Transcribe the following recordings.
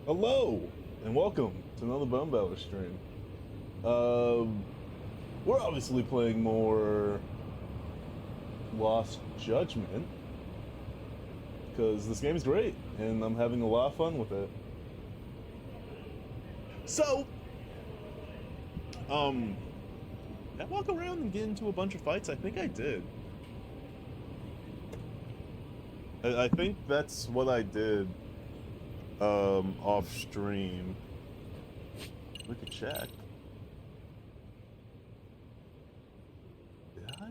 Hello, and welcome to another Bone Beller stream. We're obviously playing more Lost Judgment because this game's great, and I'm having a lot of fun with it. So, did I walk around and get into a bunch of fights? I think I did. I think that's what I did. Off stream. We could check. Did I?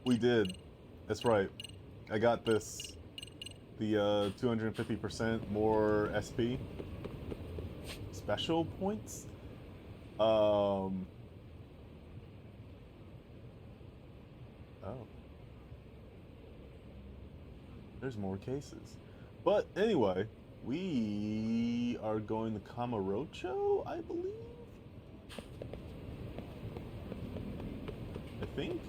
We did. That's right. I got this. The 250% more SP special points. Oh. There's more cases. But anyway, we are going to Kamurocho, I believe? I think?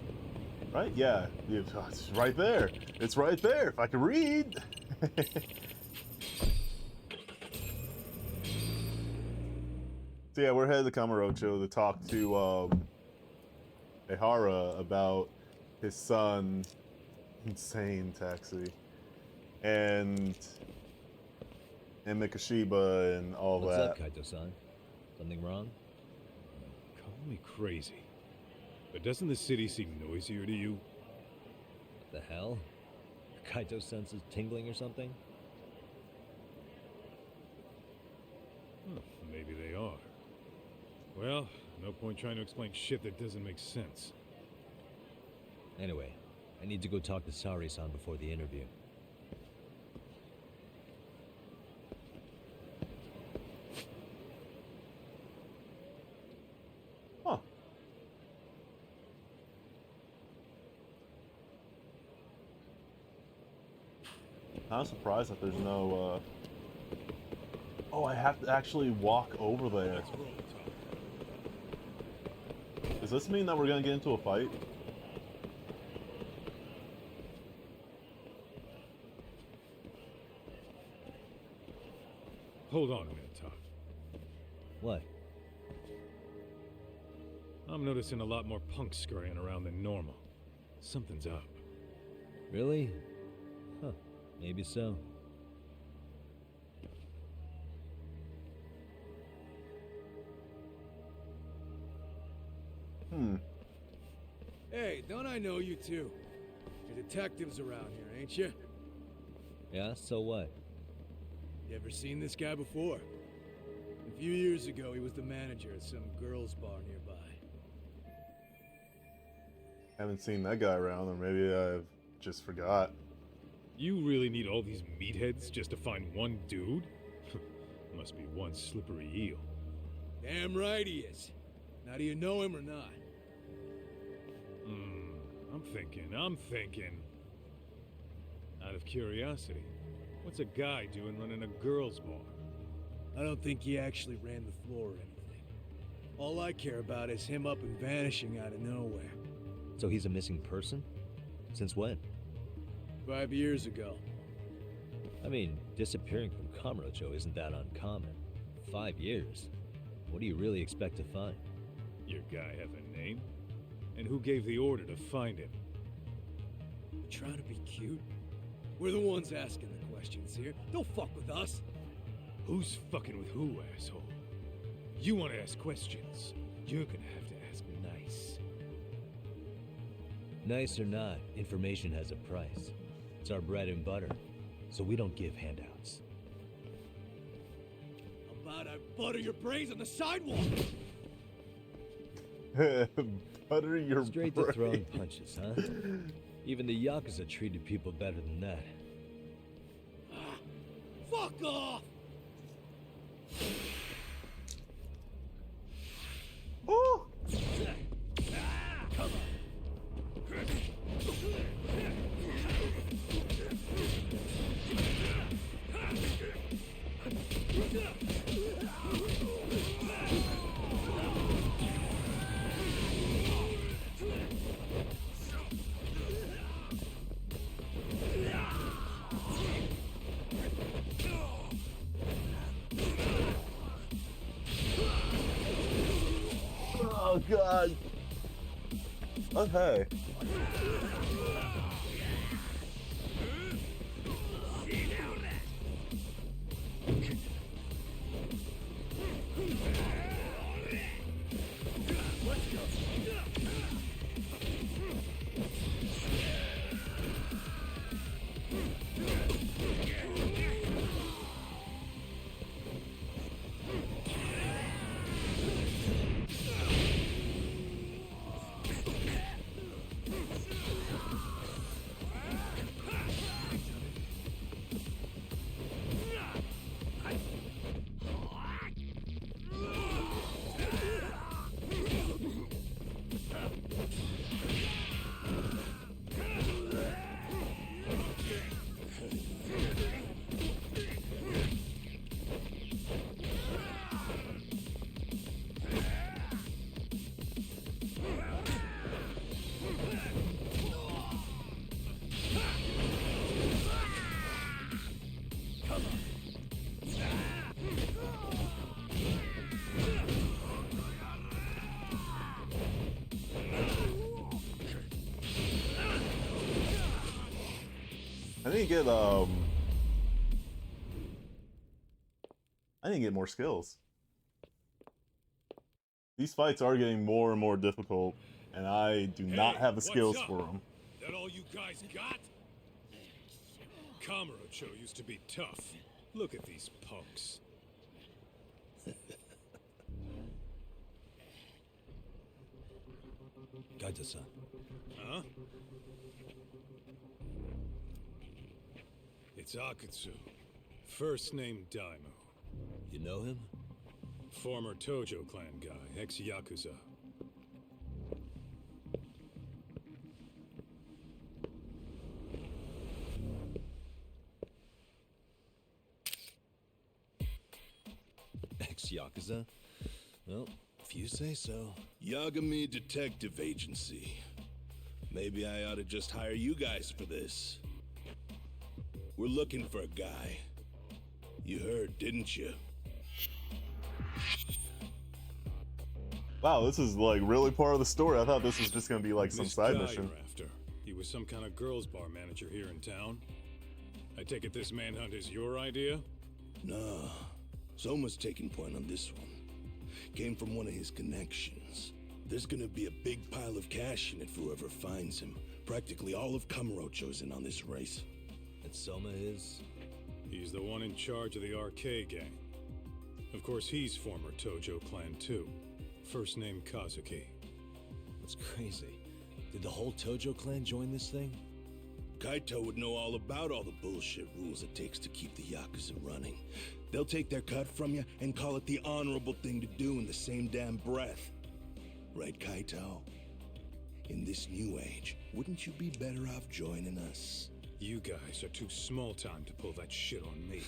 Right? Yeah. It's right there. It's right there, if I can read. So yeah, we're headed to Kamurocho to talk to Ehara about his son. Insane Taxi. And Mikashiba and all What's that. What's up, Kaito-san? Something wrong? Call me crazy, but doesn't the city seem noisier to you? What the hell? Kaito's senses tingling or something? Maybe they are. Well, no point trying to explain shit that doesn't make sense. Anyway, I need to go talk to Sari-san before the interview. Huh. I'm surprised that there's no, Oh, I have to actually walk over there. Does this mean that we're gonna get into a fight? Hold on a minute, Todd. What? I'm noticing a lot more punks scurrying around than normal. Something's up. Really? Huh. Maybe so. Hey, don't I know you two? You're detectives around here, ain't you? Yeah, so what? You ever seen this guy before? A few years ago, he was the manager at some girls' bar nearby. Haven't seen that guy around, or maybe I've just forgot. You really need all these meatheads just to find one dude? Must be one slippery eel. Damn right he is. Now, do you know him or not? I'm thinking. Out of curiosity, what's a guy doing running a girls' bar? I don't think he actually ran the floor or anything. All I care about is him up and vanishing out of nowhere. So he's a missing person? Since when? 5 years ago. I mean, disappearing from Kamurocho isn't that uncommon. 5 years? What do you really expect to find? Your guy have a name? And who gave the order to find him? You trying to be cute? We're the ones asking the questions here. Don't fuck with us. Who's fucking with who, asshole? You want to ask questions? You're gonna have to ask nice. Nice or not, information has a price. It's our bread and butter, so we don't give handouts. How about I butter your brains on the sidewalk? Butter your Straight brain. to throwing punches, huh? Even the Yakuza treated people better than that. Fuck off! Oh! Come on. God. Okay. I need to get more skills. These fights are getting more and more difficult, and I do not have the skills for them. That all you guys got? Kamurocho used to be tough. Look at these punks. Gaita-san. Huh? It's Akutsu. First name Daimyo. You know him? Former Tojo clan guy, ex-Yakuza. Ex-Yakuza? Well, if you say so. Yagami Detective Agency. Maybe I ought to just hire you guys for this. We're looking for a guy. You heard, didn't you? Wow, this is like really part of the story. I thought this was just gonna be like some This side guy mission. you're after. He was some kind of girls' bar manager here in town. I take it this manhunt is your idea? Nah. Soma's taking point on this one. Came from one of his connections. There's gonna be a big pile of cash in it for whoever finds him. Practically all of Kamurocho's in on this race. And Soma is? He's the one in charge of the RK gang. Of course, he's former Tojo clan too. First name Kazuki. That's crazy. Did the whole Tojo clan join this thing? Kaito would know all about all the bullshit rules it takes to keep the Yakuza running. They'll take their cut from you and call it the honorable thing to do in the same damn breath. Right, Kaito? In this new age, wouldn't you be better off joining us? You guys are too small time to pull that shit on me.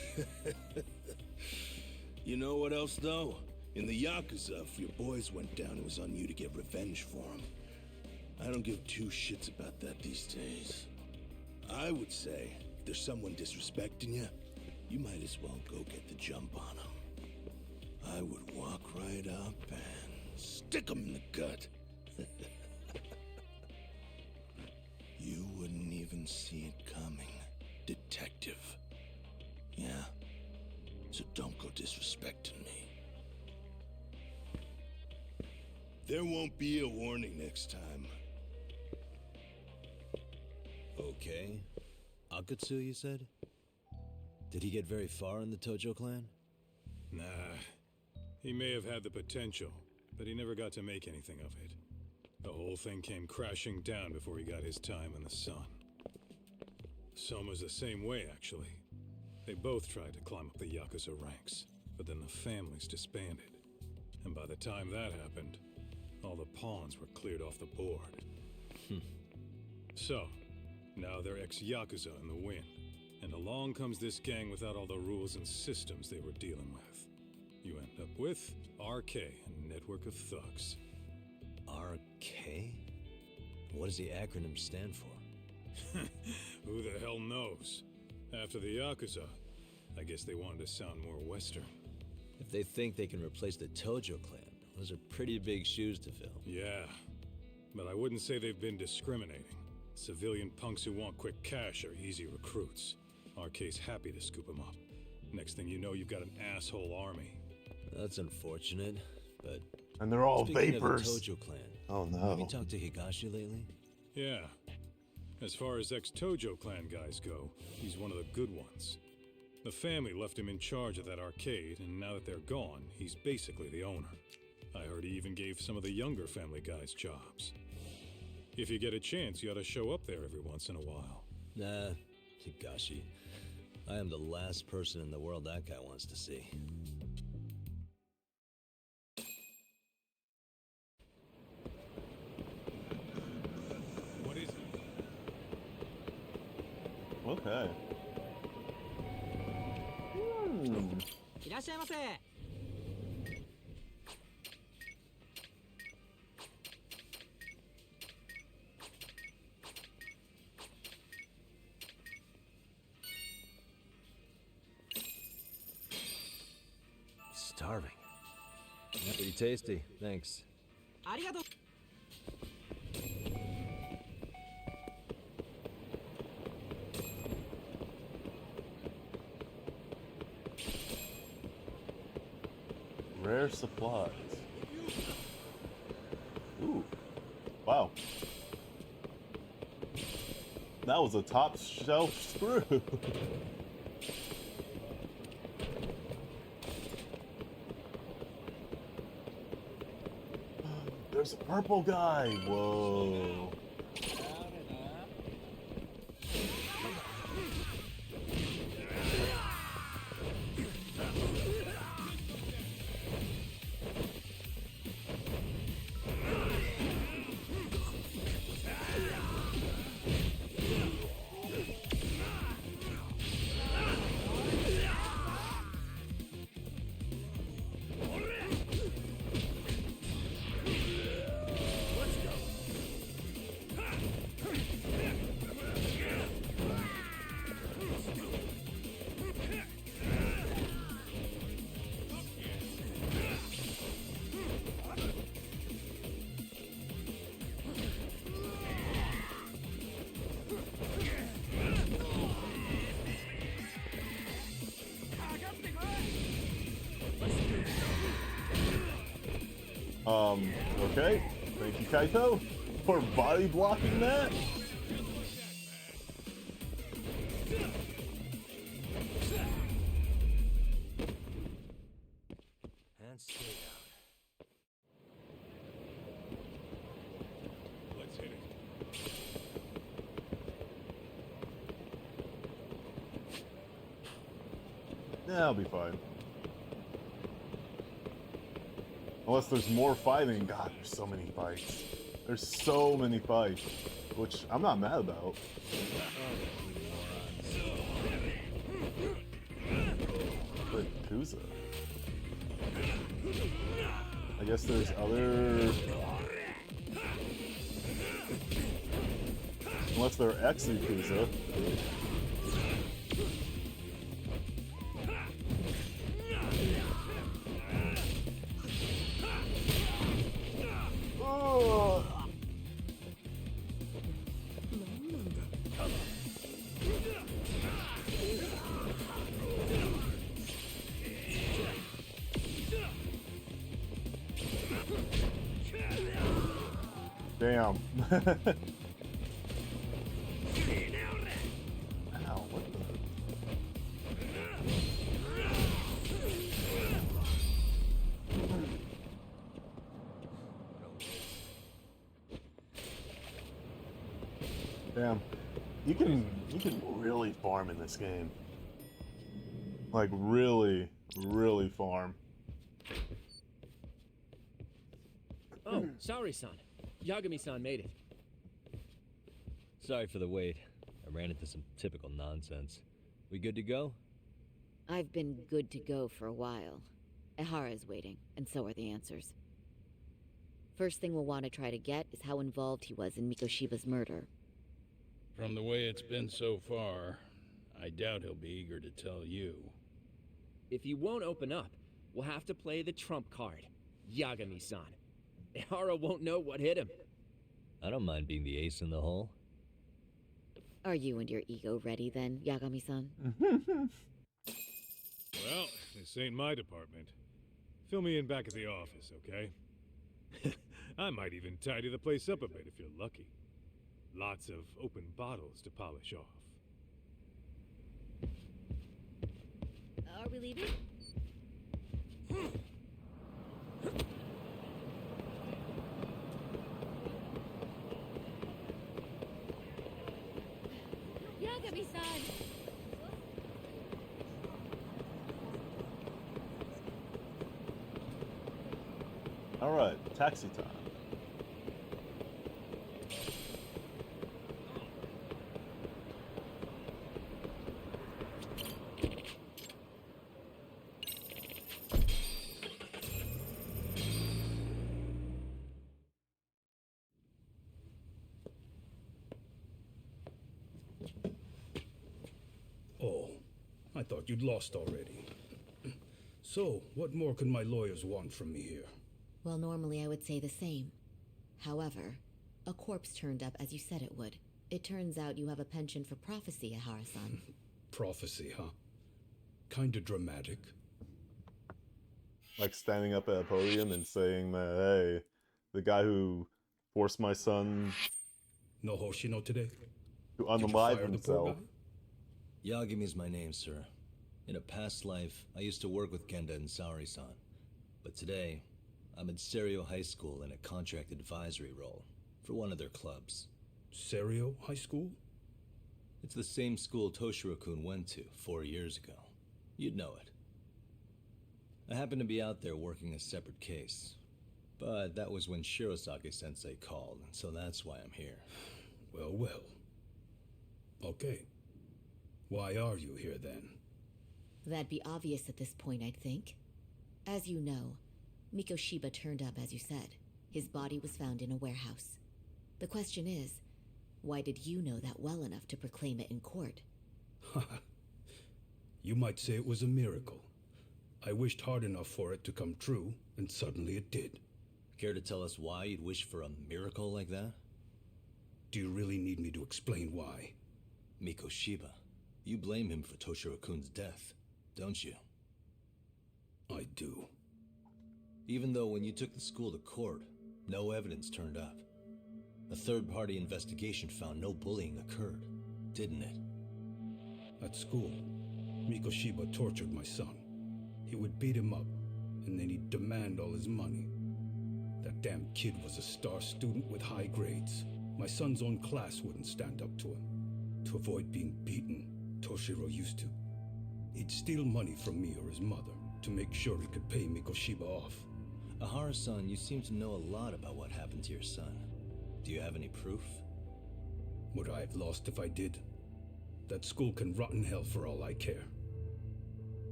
You know what else, though? In the Yakuza, if your boys went down, it was on you to get revenge for them. I don't give two shits about that these days. I would say, if there's someone disrespecting you, you might as well go get the jump on them. I would walk right up and stick them in the gut. You wouldn't even see it coming, detective. Yeah? So don't go disrespecting me. There won't be a warning next time. Okay. Akutsu, you said? Did he get very far in the Tojo clan? Nah. He may have had the potential, but he never got to make anything of it. The whole thing came crashing down before he got his time in the sun. Soma's the same way, actually. They both tried to climb up the Yakuza ranks, but then the families disbanded. And by the time that happened, all the pawns were cleared off the board. So, now they're ex-Yakuza in the wind. And along comes this gang without all the rules and systems they were dealing with. You end up with RK, a network of thugs. RK? What does the acronym stand for? Who the hell knows? After the Yakuza, I guess they wanted to sound more Western. If they think they can replace the Tojo clan, Those are pretty big shoes to fill. Yeah, but I wouldn't say they've been discriminating. Civilian punks who want quick cash are easy recruits. RK's happy to scoop them up. Next thing you know, you've got an asshole army. That's unfortunate, but... And they're all Speaking vapors. of the Tojo clan, Oh no. have you talked to Higashi lately? Yeah. As far as ex-Tojo clan guys go, he's one of the good ones. The family left him in charge of that arcade, and now that they're gone, he's basically the owner. I heard he even gave some of the younger family guys jobs. If you get a chance, you ought to show up there every once in a while. Nah, Higashi. I am the last person in the world that guy wants to see. What is it? Okay. いらっしゃいませ。Starving. Pretty tasty, thanks. ありがとう。Rare supplies. Ooh. Wow. That was a top shelf screw. There's a purple guy. Whoa. Okay. Thank you, Kaito, for body blocking that. And stay down. Let's hit it. Yeah, I'll be fine. Unless there's more fighting. God, there's so many fights. There's so many fights, which I'm not mad about. But Kuza. I guess there's other... Unless they're ex-Kuza. Damn. Ow, what the? Damn. You can really farm in this game. Like really, really farm. Oh, sorry-san. Yagami-san made it. Sorry for the wait. I ran into some typical nonsense. We good to go? I've been good to go for a while. Ehara's waiting, and so are the answers. First thing we'll want to try to get is how involved he was in Mikoshiba's murder. From the way it's been so far, I doubt he'll be eager to tell you. If you won't open up, we'll have to play the trump card. Yagami-san. Ehara won't know what hit him. I don't mind being the ace in the hole. Are you and your ego ready then, Yagami-san? Well, this ain't my department. Fill me in back at the office, okay? I might even tidy the place up a bit if you're lucky. Lots of open bottles to polish off. Are we leaving? Yagami-san! Alright, taxi time. Oh, I thought you'd lost already. So, what more can my lawyers want from me here? Well, normally I would say the same. However, a corpse turned up as you said it would. It turns out you have a penchant for prophecy, Ehara-san. Prophecy, huh? Kinda dramatic. Like standing up at a podium and saying that, hey, the guy who forced my son No Hoshino today? to Did you unalive fire the poor himself. guy? Yagami's my name, sir. In a past life, I used to work with Kenda and Saori-san. But today, I'm at Serio High School in a contract advisory role for one of their clubs. Serio High School? It's the same school Toshiro-kun went to 4 years ago. You'd know it. I happened to be out there working a separate case. But that was when Shirosake-sensei called, so that's why I'm here. Well, well. Okay. Why are you here then? That'd be obvious at this point, I'd think. As you know, Mikoshiba turned up as you said. His body was found in a warehouse. The question is, why did you know that well enough to proclaim it in court? You might say it was a miracle. I wished hard enough for it to come true, and suddenly it did. Care to tell us why you'd wish for a miracle like that? Do you really need me to explain why? Mikoshiba, you blame him for Toshiro-kun's death, don't you? I do. Even though when you took the school to court, no evidence turned up. A third-party investigation found no bullying occurred, didn't it? At school, Mikoshiba tortured my son. He would beat him up, and then he'd demand all his money. That damn kid was a star student with high grades. My son's own class wouldn't stand up to him. To avoid being beaten, Toshiro used to. He'd steal money from me or his mother to make sure he could pay Mikoshiba off. Ehara-san, you seem to know a lot about what happened to your son. Do you have any proof? Would I have lost if I did? That school can rot in hell for all I care.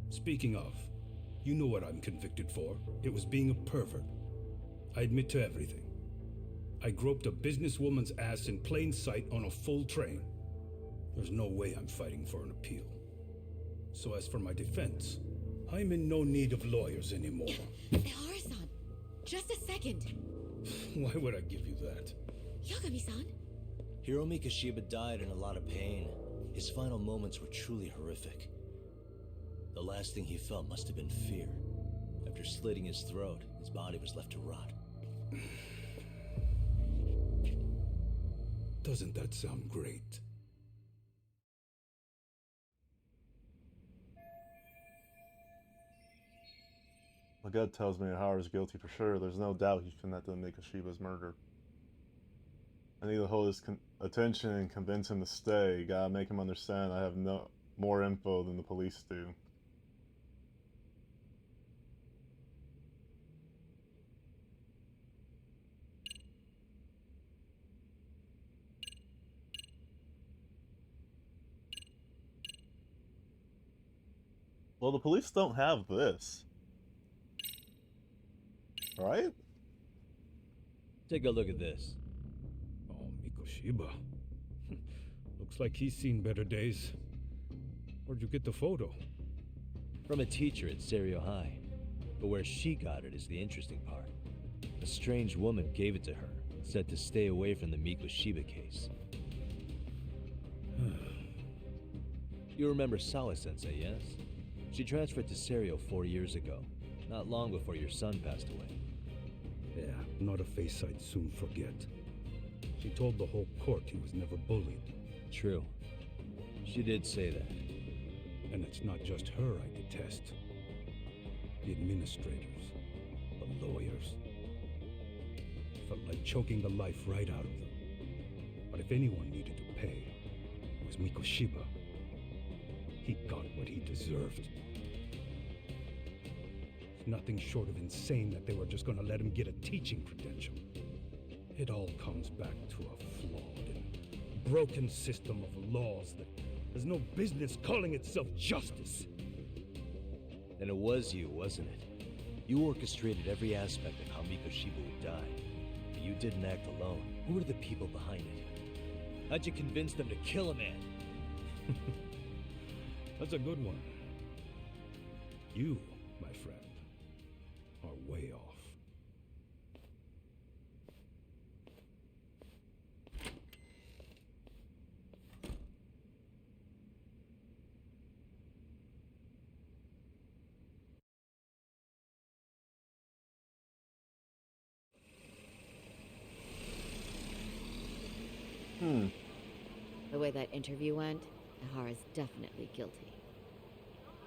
Speaking of, you know what I'm convicted for. It was being a pervert. I admit to everything. I groped a businesswoman's ass in plain sight on a full train. There's no way I'm fighting for an appeal. So as for my defense, I'm in no need of lawyers anymore. Ehara-san, just a second. Why would I give you that? Yagami-san? Hiro Mikoshiba died in a lot of pain. His final moments were truly horrific. The last thing he felt must have been fear. After slitting his throat, his body was left to rot. Doesn't that sound great? My gut tells me Howard's guilty for sure. There's no doubt he's connected to Mikoshiba's murder. I need to hold his attention and convince him to stay. Gotta make him understand I have no more info than the police do. Well, the police don't have this. Right? Take a look at this. Oh, Mikoshiba. Looks like he's seen better days. Where'd you get the photo? From a teacher at Serio High. But where she got it is the interesting part. A strange woman gave it to her, said to stay away from the Mikoshiba case. You remember Sawa-sensei, yes? She transferred to Serio 4 years ago, not long before your son passed away. Yeah, not a face I'd soon forget. She told the whole court he was never bullied. True. She did say that. And it's not just her I detest. The administrators, the lawyers. Felt like choking the life right out of them. But if anyone needed to pay, it was Mikoshiba. He got what he deserved. It's nothing short of insane that they were just gonna let him get a teaching credential. It all comes back to a flawed and broken system of laws that has no business calling itself justice. And it was you, wasn't it? You orchestrated every aspect of how Mikoshiba would die. But you didn't act alone. Who were the people behind it? How'd you convince them to kill a man? That's a good one. You, my friend, are way off. The way that interview went, Ihara's definitely guilty.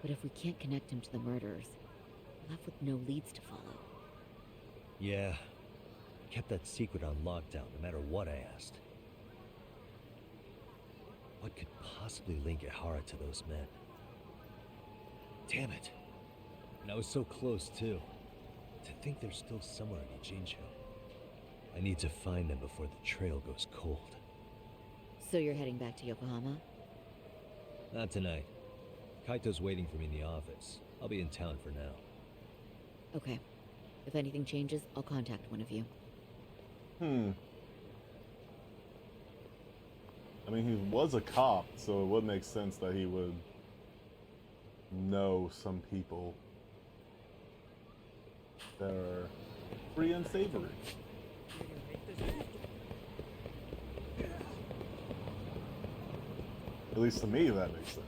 But if we can't connect him to the murderers, we're left with no leads to follow. Yeah. I kept that secret on lockdown, no matter what I asked. What could possibly link Ihara to those men? Damn it. And I was so close, too. To think they're still somewhere in Ijincho. I need to find them before the trail goes cold. So you're heading back to Yokohama? Not tonight. Kaito's waiting for me in the office. I'll be in town for now. Okay. If anything changes, I'll contact one of you. I mean, he was a cop, so it would make sense that he would know some people that are free and savory. At least to me, that makes sense.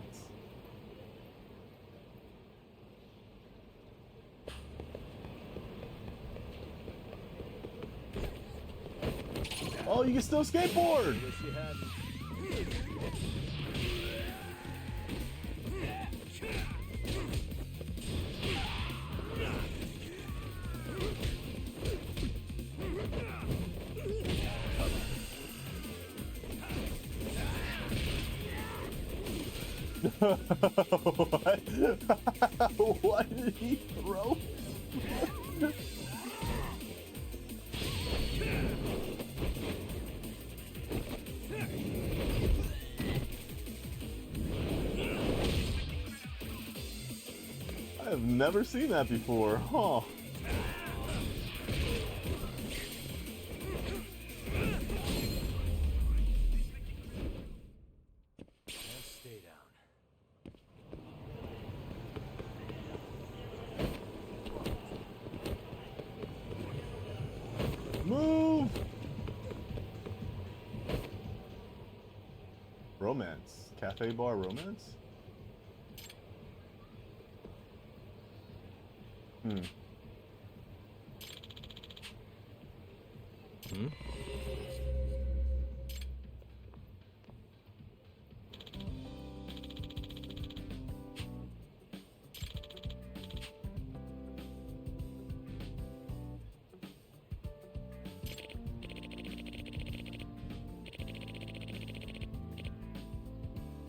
Oh, you can still skateboard! What? What did he throw? I have never seen that before, huh? Stay down. Move! Romance. Cafe bar romance?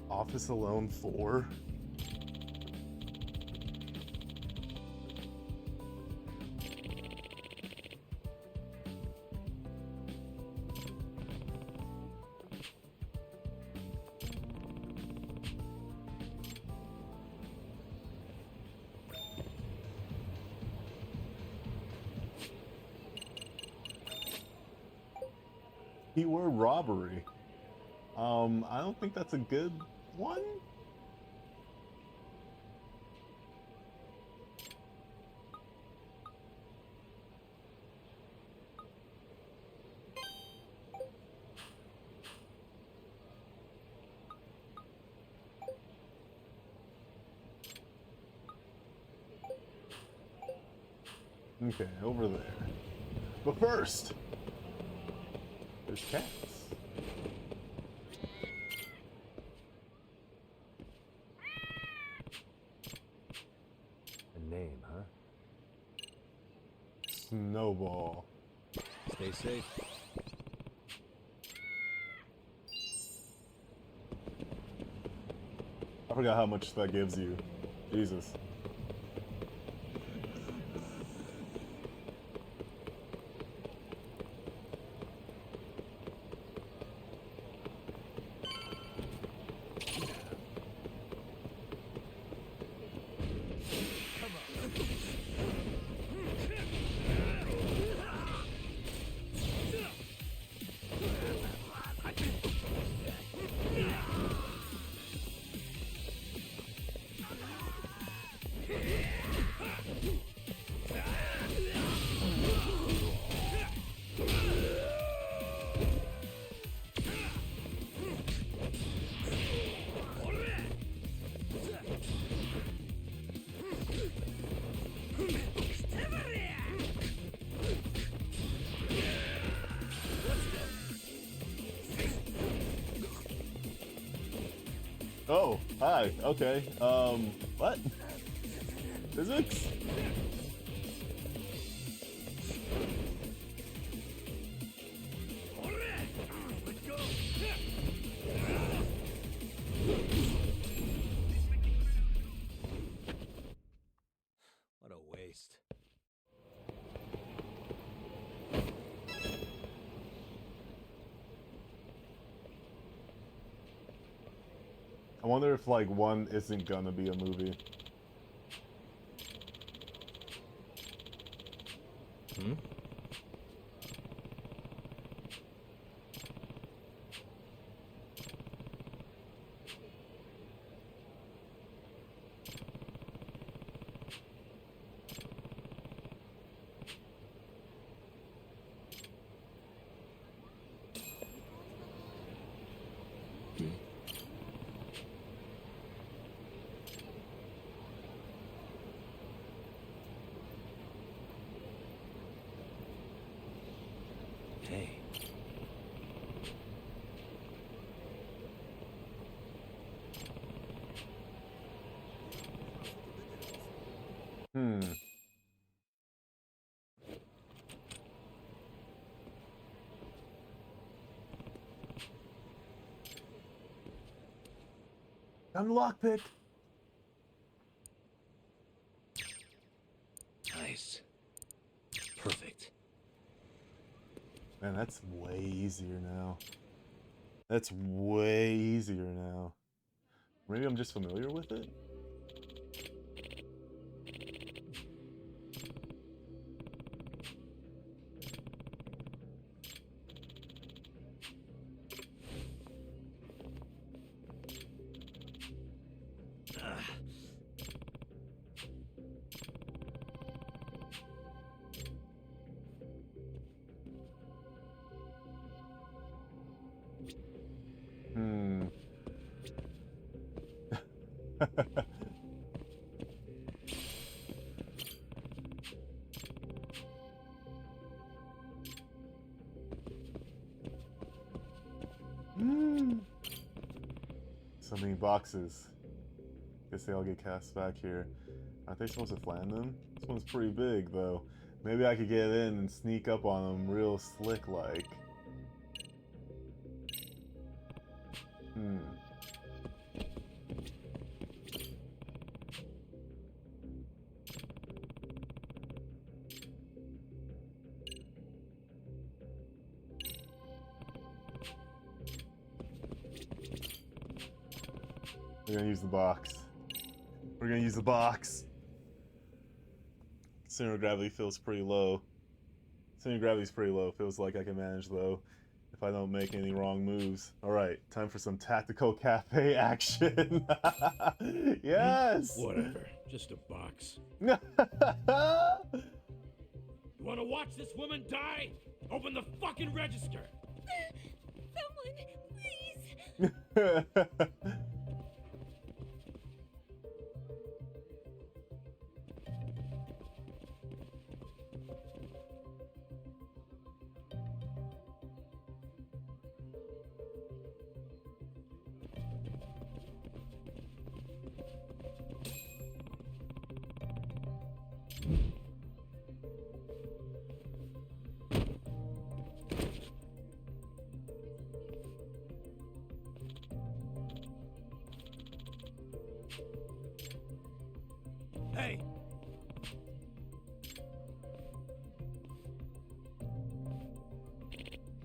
Office Alone 4? Keyword robbery. I don't think that's a good one. Okay, over there. But first, there's cats. A name, huh? Snowball. Stay safe. I forgot how much that gives you. Jesus. Oh, hi. Okay. What? Physics? What a waste. I wonder if, like, one isn't gonna be a movie. Hmm? Hey. Hmm. I'm the lockpick. Nice. Perfect. Man, that's way easier now. That's way easier now. Maybe I'm just familiar with it? Hmm. So many boxes. Guess they all get cast back here. Aren't they supposed to flan them? This one's pretty big, though. Maybe I could get in and sneak up on them real slick-like. Hmm. We're gonna use the box. We're gonna use the box. Center of gravity feels pretty low. Center of gravity's pretty low. Feels like I can manage, though, if I don't make any wrong moves. Alright, time for some tactical cafe action. Yes! Whatever. Just a box. You wanna watch this woman die? Open the fucking register! Someone, please!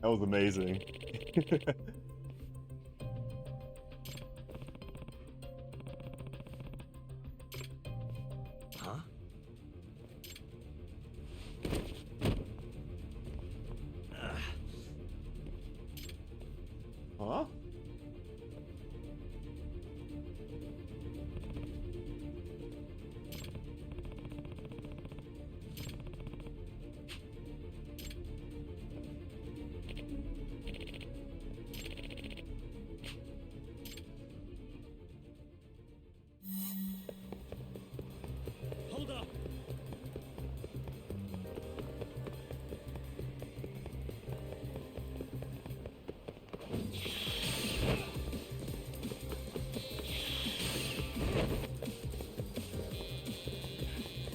That was amazing. Huh? Huh? Hold up!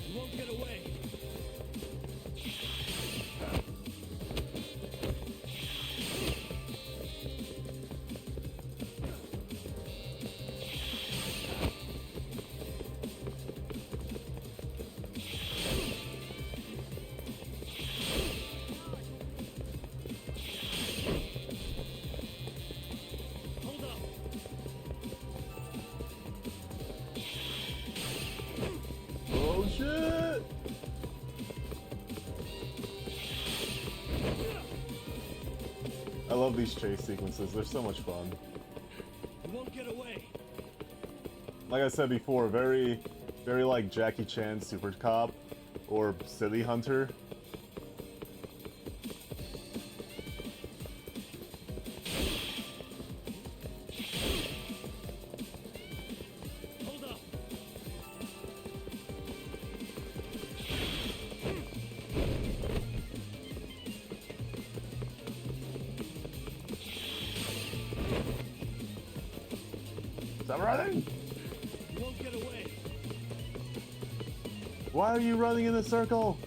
You won't get away. Hold up! Oh shit! I love these chase sequences, they're so much fun. You won't get away. Like I said before, very like Jackie Chan Super Cop or City Hunter. Hold up! Stop running! You won't get away. Why are you running in a circle?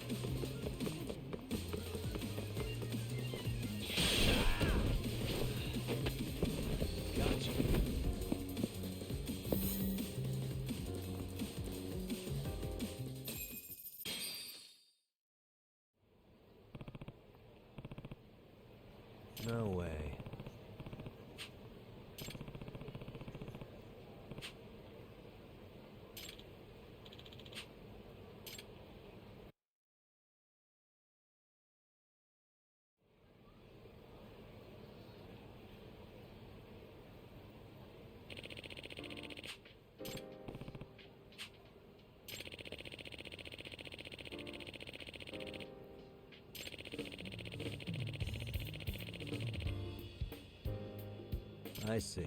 Gotcha. No way. I see.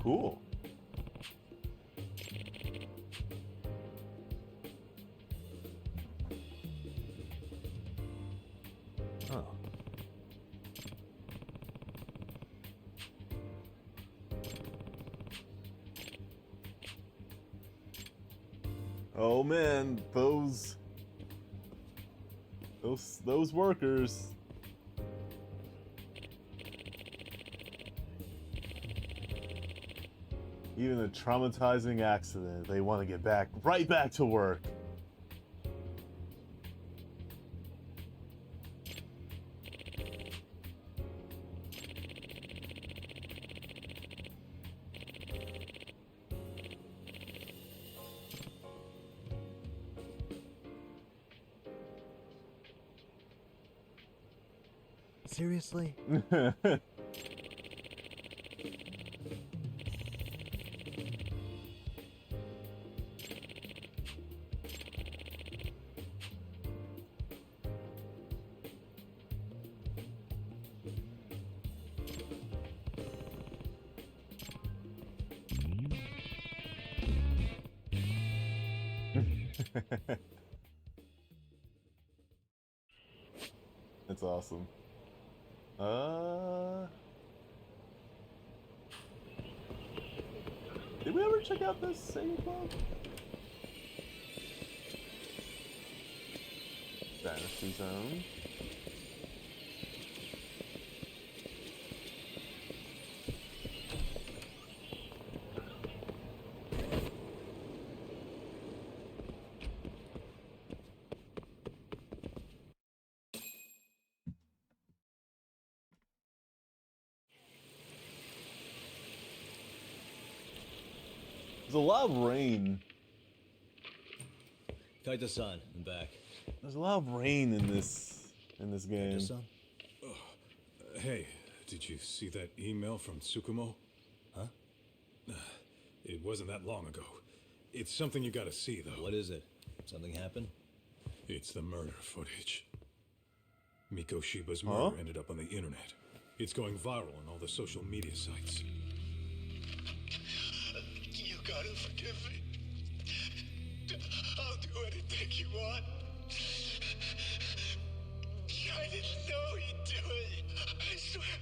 Cool. Oh. Oh man, those workers. Even a traumatizing accident, they want to get right back to work. Seriously? That's awesome. Did we ever check out this Sega Club? Fantasy Zone. There's a lot of rain. Kaito-san, I'm back. There's a lot of rain in this game. Kaito-san? Hey, did you see that email from Tsukumo? Huh? It wasn't that long ago. It's something you gotta see, though. What is it? Something happened? It's the murder footage. Miko Shiba's murder ended up on the internet. It's going viral on all the social media sites. You gotta forgive me. I'll do anything you want. I didn't know he'd do it. I swear.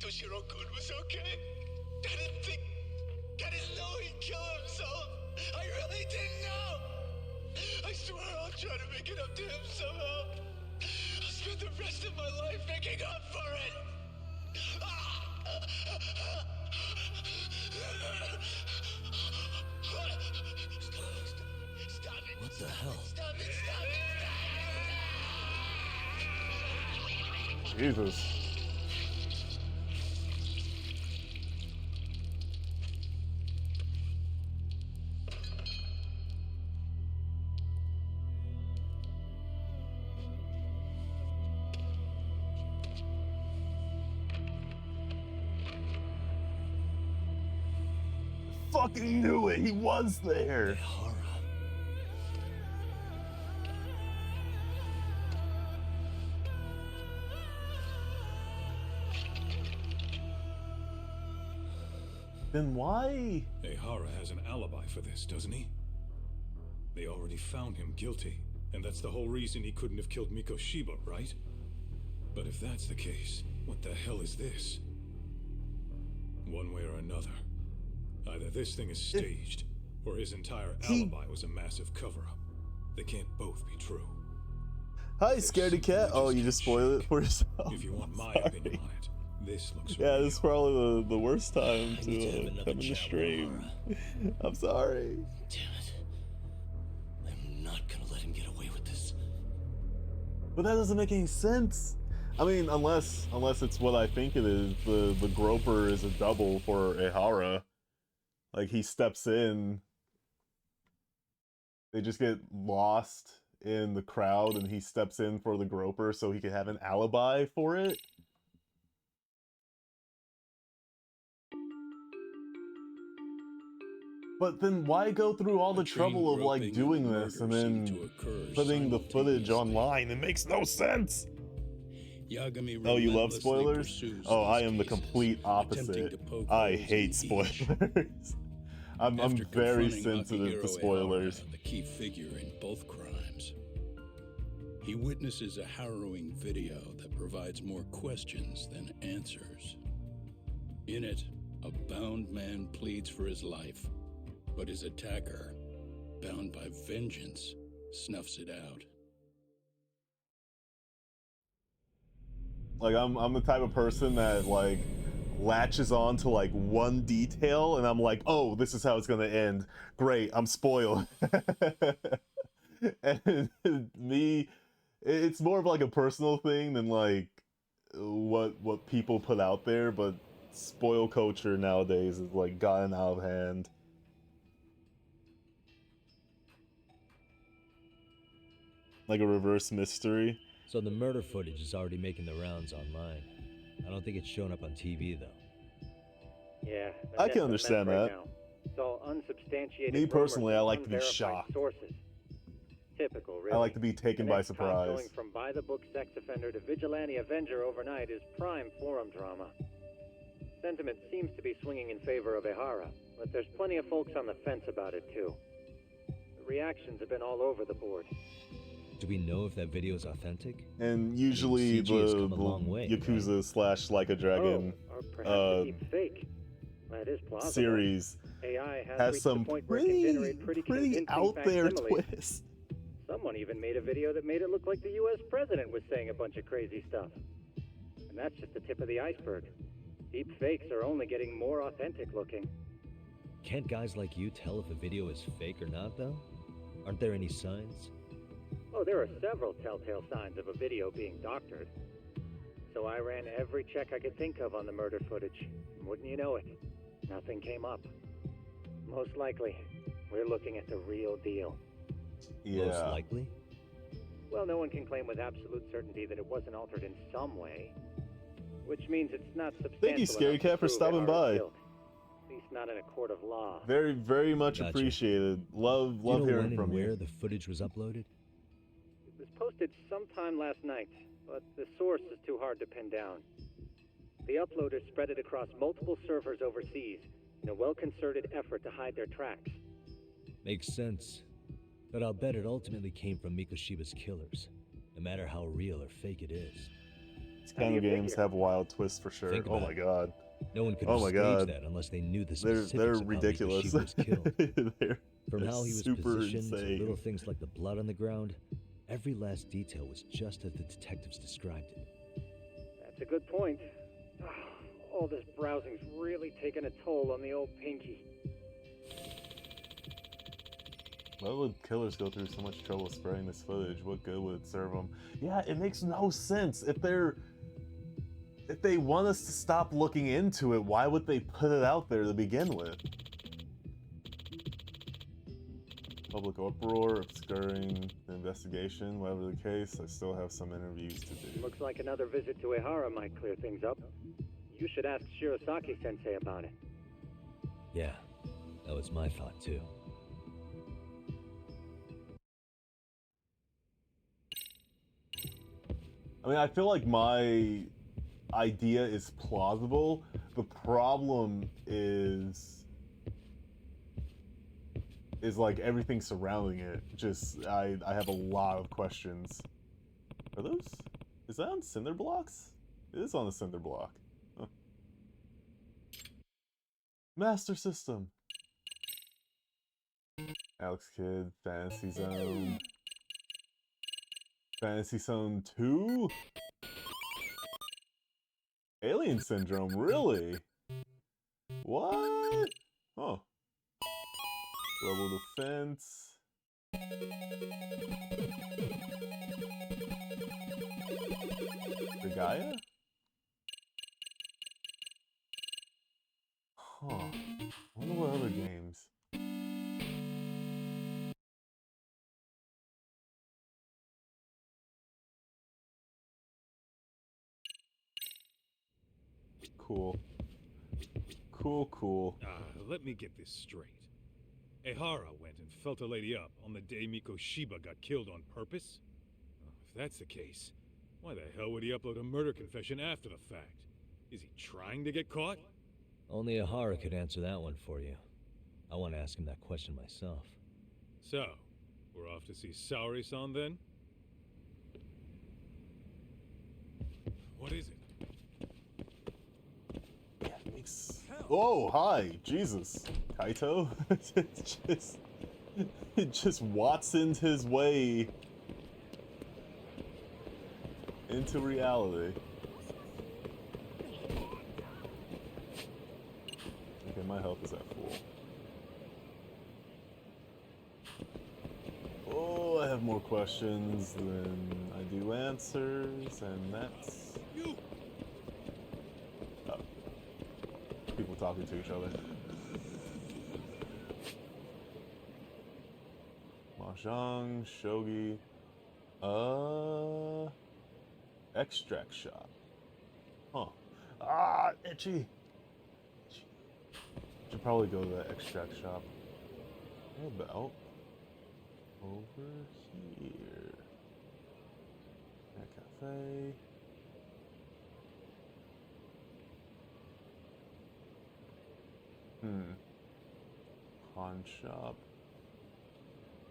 Toshiro-kun was okay. I didn't know he'd kill himself. I really didn't know. I swear I'll try to make it up to him somehow. I'll spend the rest of my life making up for it. Stop it. What the hell? Stop it. Jesus. Fucking knew it. He was there. Ehara. Then why? Ehara has an alibi for this, doesn't he? They already found him guilty, and that's the whole reason he couldn't have killed Miko Shiba, right? But if that's the case, what the hell is this? One way or another, either this thing is staged, or his entire alibi was a massive cover-up. They can't both be true. Hi, scaredy cat. Oh, you just spoiled it for yourself. If you want my opinion on it, this looks Yeah, real. this is probably the worst time I need to have to another come in the chat with stream. Ehara. I'm sorry. Damn it. I'm not gonna let him get away with this. But that doesn't make any sense. I mean, unless it's what I think it is, the groper is a double for Ehara. Like, he steps in, they just get lost in the crowd, and he steps in for the groper so he can have an alibi for it. But then why go through all the trouble of, like, doing this and then putting the footage online? It makes no sense! Oh, you love spoilers? Oh, I am the complete opposite. I hate spoilers. I'm very sensitive to spoilers. The key figure in both crimes. He witnesses a harrowing video that provides more questions than answers. In it, a bound man pleads for his life, but his attacker, bound by vengeance, snuffs it out. Like, I'm the type of person that, like, latches on to, like, one detail, and I'm like, oh, this is how it's gonna end. Great, I'm spoiled. And me, it's more of, like, a personal thing than, like, what people put out there, but spoil culture nowadays is, like, gotten out of hand. Like a reverse mystery. So the murder footage is already making the rounds online. I don't think it's showing up on TV, though. Yeah, I can understand right that. now. It's all unsubstantiated. Me personally, I rumors like and to be unverified shocked. Sources. Typical, really. I like to be taken The by next cop surprise. Going from by-the-book sex offender to vigilante avenger overnight is prime forum drama. Sentiment seems to be swinging in favor of Ehara, but there's plenty of folks on the fence about it too. The reactions have been all over the board. Do we know if that video is authentic? And usually CG has the come a long way, Yakuza slash Like a Dragon Or perhaps a deep fake. That is plausible. series AI has has reached some the point where it can generate pretty convincing out there facsimiles. twists. Someone even made a video that made it look like the U.S. president was saying a bunch of crazy stuff. And that's just the tip of the iceberg. Deep fakes are only getting more authentic looking. Can't guys like you tell if a video is fake or not, though? Aren't there any signs? Oh, there are several telltale signs of a video being doctored. So I ran every check I could think of on the murder footage. And wouldn't you know it, nothing came up. Most likely. We're looking at the real deal. Yeah. Most likely? Well, no one can claim with absolute certainty that it wasn't altered in some way. Which means it's not substantial. Thank you, Scary enough to Cat, for prove stopping Ihara's by. guilt. At least not in a court of law. Very, very much Gotcha. appreciated. Love Do you know hearing when from and you. where the footage was uploaded? It was posted sometime last night, but the source is too hard to pin down. The uploaders spread it across multiple servers overseas in a well-concerted effort to hide their tracks. Makes sense. But I'll bet it ultimately came from Mikoshiba's killers, no matter how real or fake it is. These kind of games have wild twists for sure. Think Oh about my it. god. No one could Oh have my staged god. that unless they knew the They're specifics of ridiculous. how Mikoshiba was killed. they're From how he was super positioned to insane. little things like the blood on the ground, every last detail was just as the detectives described it. That's a good point. All this browsing's really taken a toll on the old pinky. Why would killers go through so much trouble spraying this footage? What good would it serve them? Yeah, it makes no sense. If they want us to stop looking into it, why would they put it out there to begin with? Public uproar, obscuring the investigation, whatever the case, I still have some interviews to do. Looks like another visit to Ihara might clear things up. You should ask Shirosaki-sensei about it. Yeah, that was my thought too. I mean, I feel like my idea is plausible. The problem is like everything surrounding it. Just, I have a lot of questions. Are those, is that on cinder blocks? It is on a cinder block. Huh. Master System. Alex Kidd, Fantasy Zone. Fantasy Zone 2? Alien Syndrome, really? What? Huh. Global Defense. Gaia? Huh. I wonder what other games. Cool. Cool. Let me get this straight. Ihara went and felt a lady up on the day Mikoshiba got killed on purpose? If that's the case, why the hell would he upload a murder confession after the fact? Is he trying to get caught? Only Ihara could answer that one for you. I want to ask him that question myself. So, we're off to see Saori-san then? What is it? Oh, hi, Jesus, Kaito. it just Watsoned his way into reality. Okay, my health is at full. Oh, I have more questions than I do answers, and that's... people talking to each other. Mahjong, shogi, extract shop. Huh. Ah, itchy. Should probably go to the extract shop. How about over here? That cafe. Pawn shop.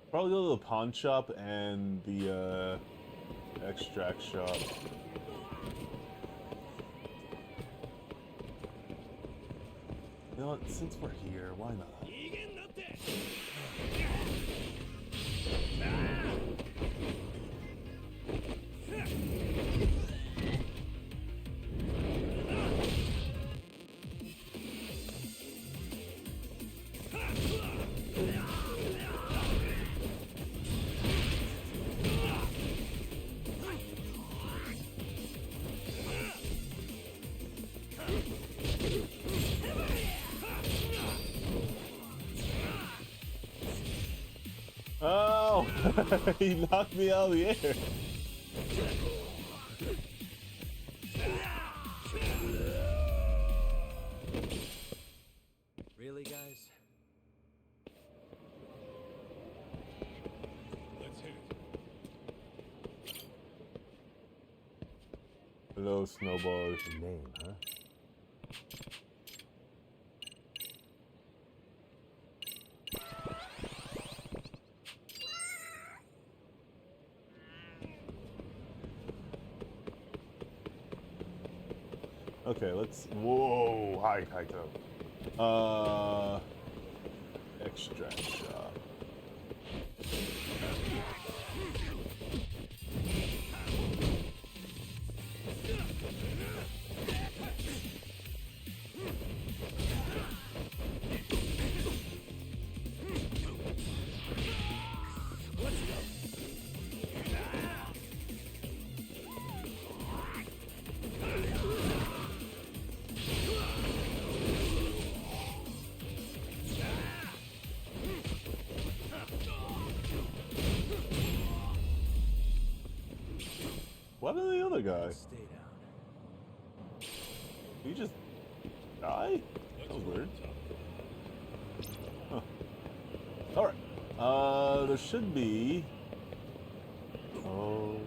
Probably go to the pawn shop and the extract shop. You know what? Since we're here, why not? Oh! He knocked me out of the air. Really, guys? Let's hit it. Hello, Snowball. Name, huh? Okay, let's. Whoa! Hi, Kaito. Extract shot. What about the other guy? Stay down. Did he just die? That was weird. Huh. Alright. There should be. Oh.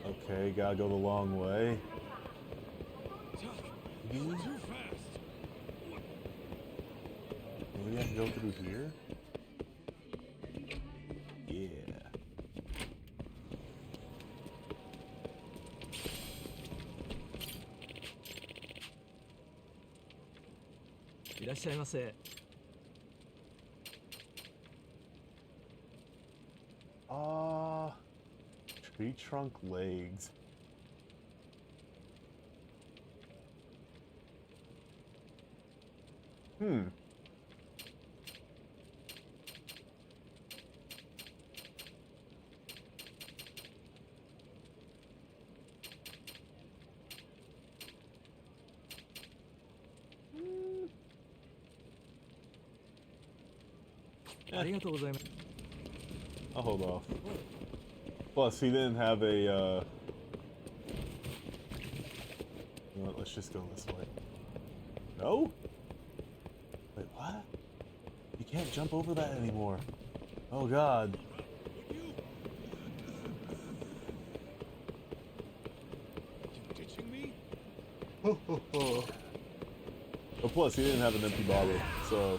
Okay, gotta go the long way. Too fast. Maybe I can go through here? Yeah. Tree trunk legs. I'll hold off. Plus, he didn't have a, You know what, let's just go this way. No? Wait, what? You can't jump over that anymore. Oh, God. You ditching me? But plus, he didn't have an empty bottle, so...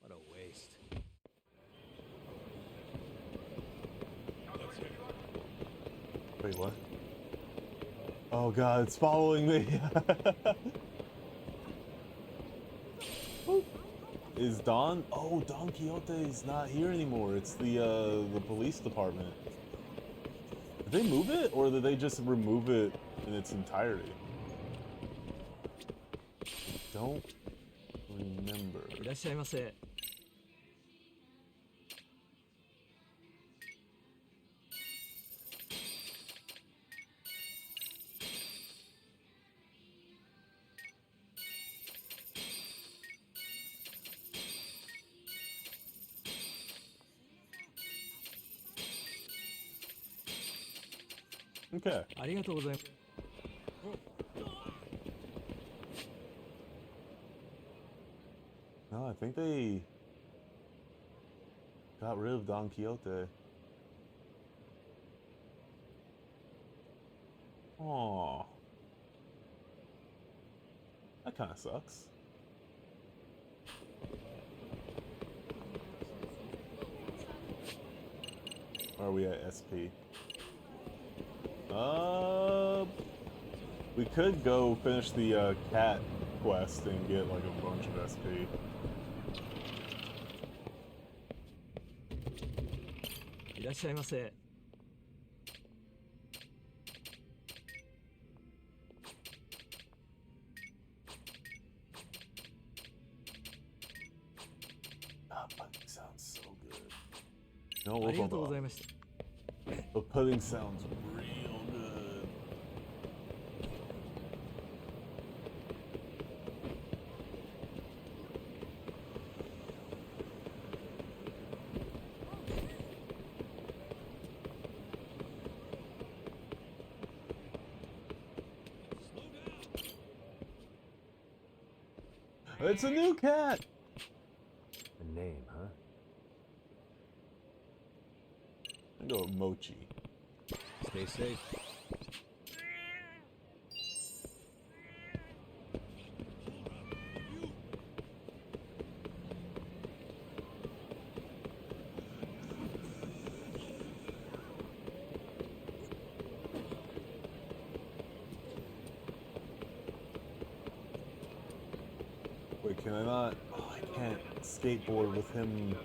What a waste. Let's hit it. Wait, what? Oh, God, it's following me! Is Don... Oh, Don Quixote is not here anymore. It's the police department. Did they move it, or did they just remove it in its entirety? Don't remember. Okay. No, I think they got rid of Don Quixote. Aww. That kind of sucks. Or are we at SP? We could go finish the cat quest and get like a bunch of SP. いらっしゃいませ。Ah, pudding sounds so good. No, ありがとうご hold ざい on. ました。 The pudding sounds real good. It's a new cat! A name, huh? I go with Mochi. Stay safe. Wait, can I not? Oh, I can't skateboard with him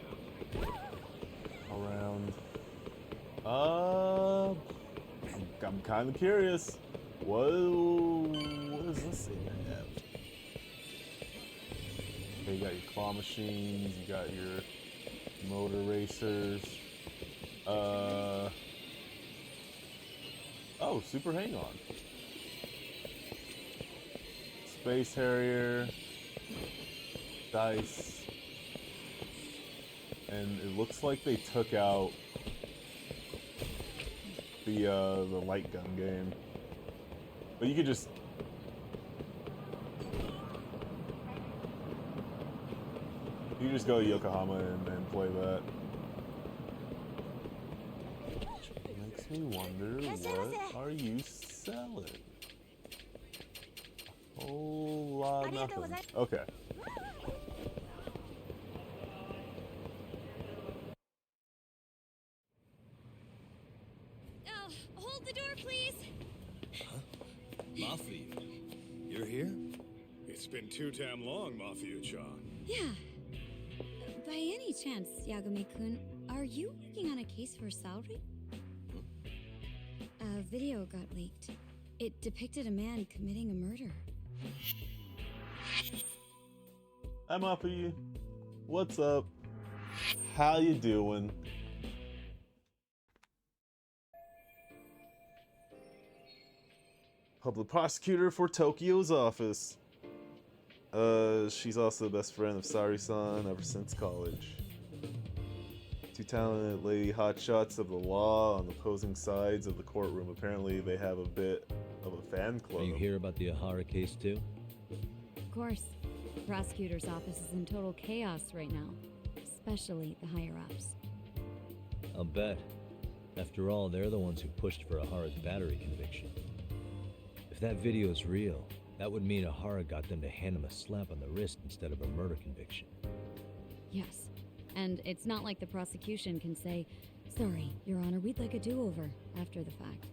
around. I'm kind of curious. What is this thing I have? Okay, you got your claw machines, you got your motor racers. Oh, Super Hang On. Space Harrier. Dice. And it looks like they took out the light gun game. But you could just go to Yokohama and play that. Which makes me wonder, what are you selling? A whole lot of nothing. Okay. Oh, hold the door, please. Mafia, you're here? It's been too damn long, Mafia-chan. Yeah. By any chance, Yagami-kun, are you working on a case for Saori? A video got leaked. It depicted a man committing a murder. I'm up for you. What's up? How you doing? Public prosecutor for Tokyo's office. She's also the best friend of Saori-san ever since college. Two talented lady hotshots of the law on opposing sides of the courtroom. Apparently they have a bit of a fan club. Are you hear about the Ahara case too? Of course. The prosecutor's office is in total chaos right now, especially the higher-ups. I'll bet. After all, they're the ones who pushed for Ahara's battery conviction. If that video is real, that would mean Ahara got them to hand him a slap on the wrist instead of a murder conviction. Yes. And it's not like the prosecution can say, "Sorry, Your Honor, we'd like a do-over," after the fact.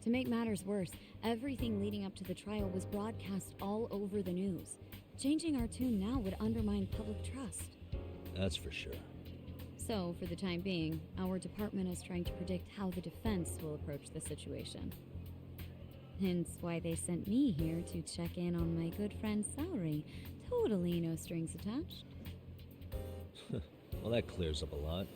To make matters worse, everything leading up to the trial was broadcast all over the news. Changing our tune now would undermine public trust. That's for sure. So, for the time being, our department is trying to predict how the defense will approach the situation. Hence why they sent me here to check in on my good friend Saori. Totally no strings attached. Well, that clears up a lot.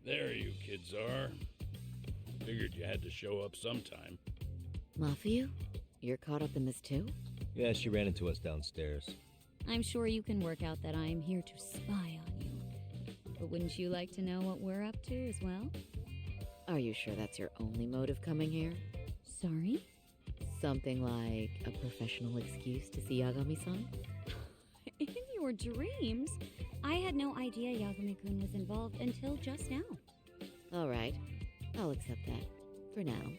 There you kids are. Figured you had to show up sometime. Mafia? You're caught up in this too? Yeah, she ran into us downstairs. I'm sure you can work out that I am here to spy on you. But wouldn't you like to know what we're up to as well? Are you sure that's your only motive coming here? Sorry? Something like a professional excuse to see Yagami-san? In your dreams? I had no idea Yagami-kun was involved until just now. All right, I'll accept that. For now.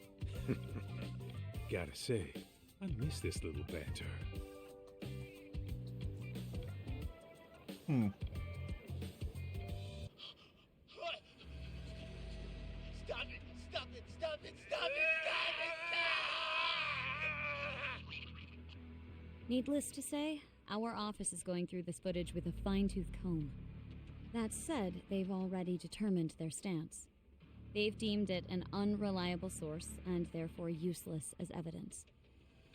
Gotta say, I miss this little banter. Needless to say, our office is going through this footage with a fine-tooth comb. That said, they've already determined their stance. They've deemed it an unreliable source and therefore useless as evidence.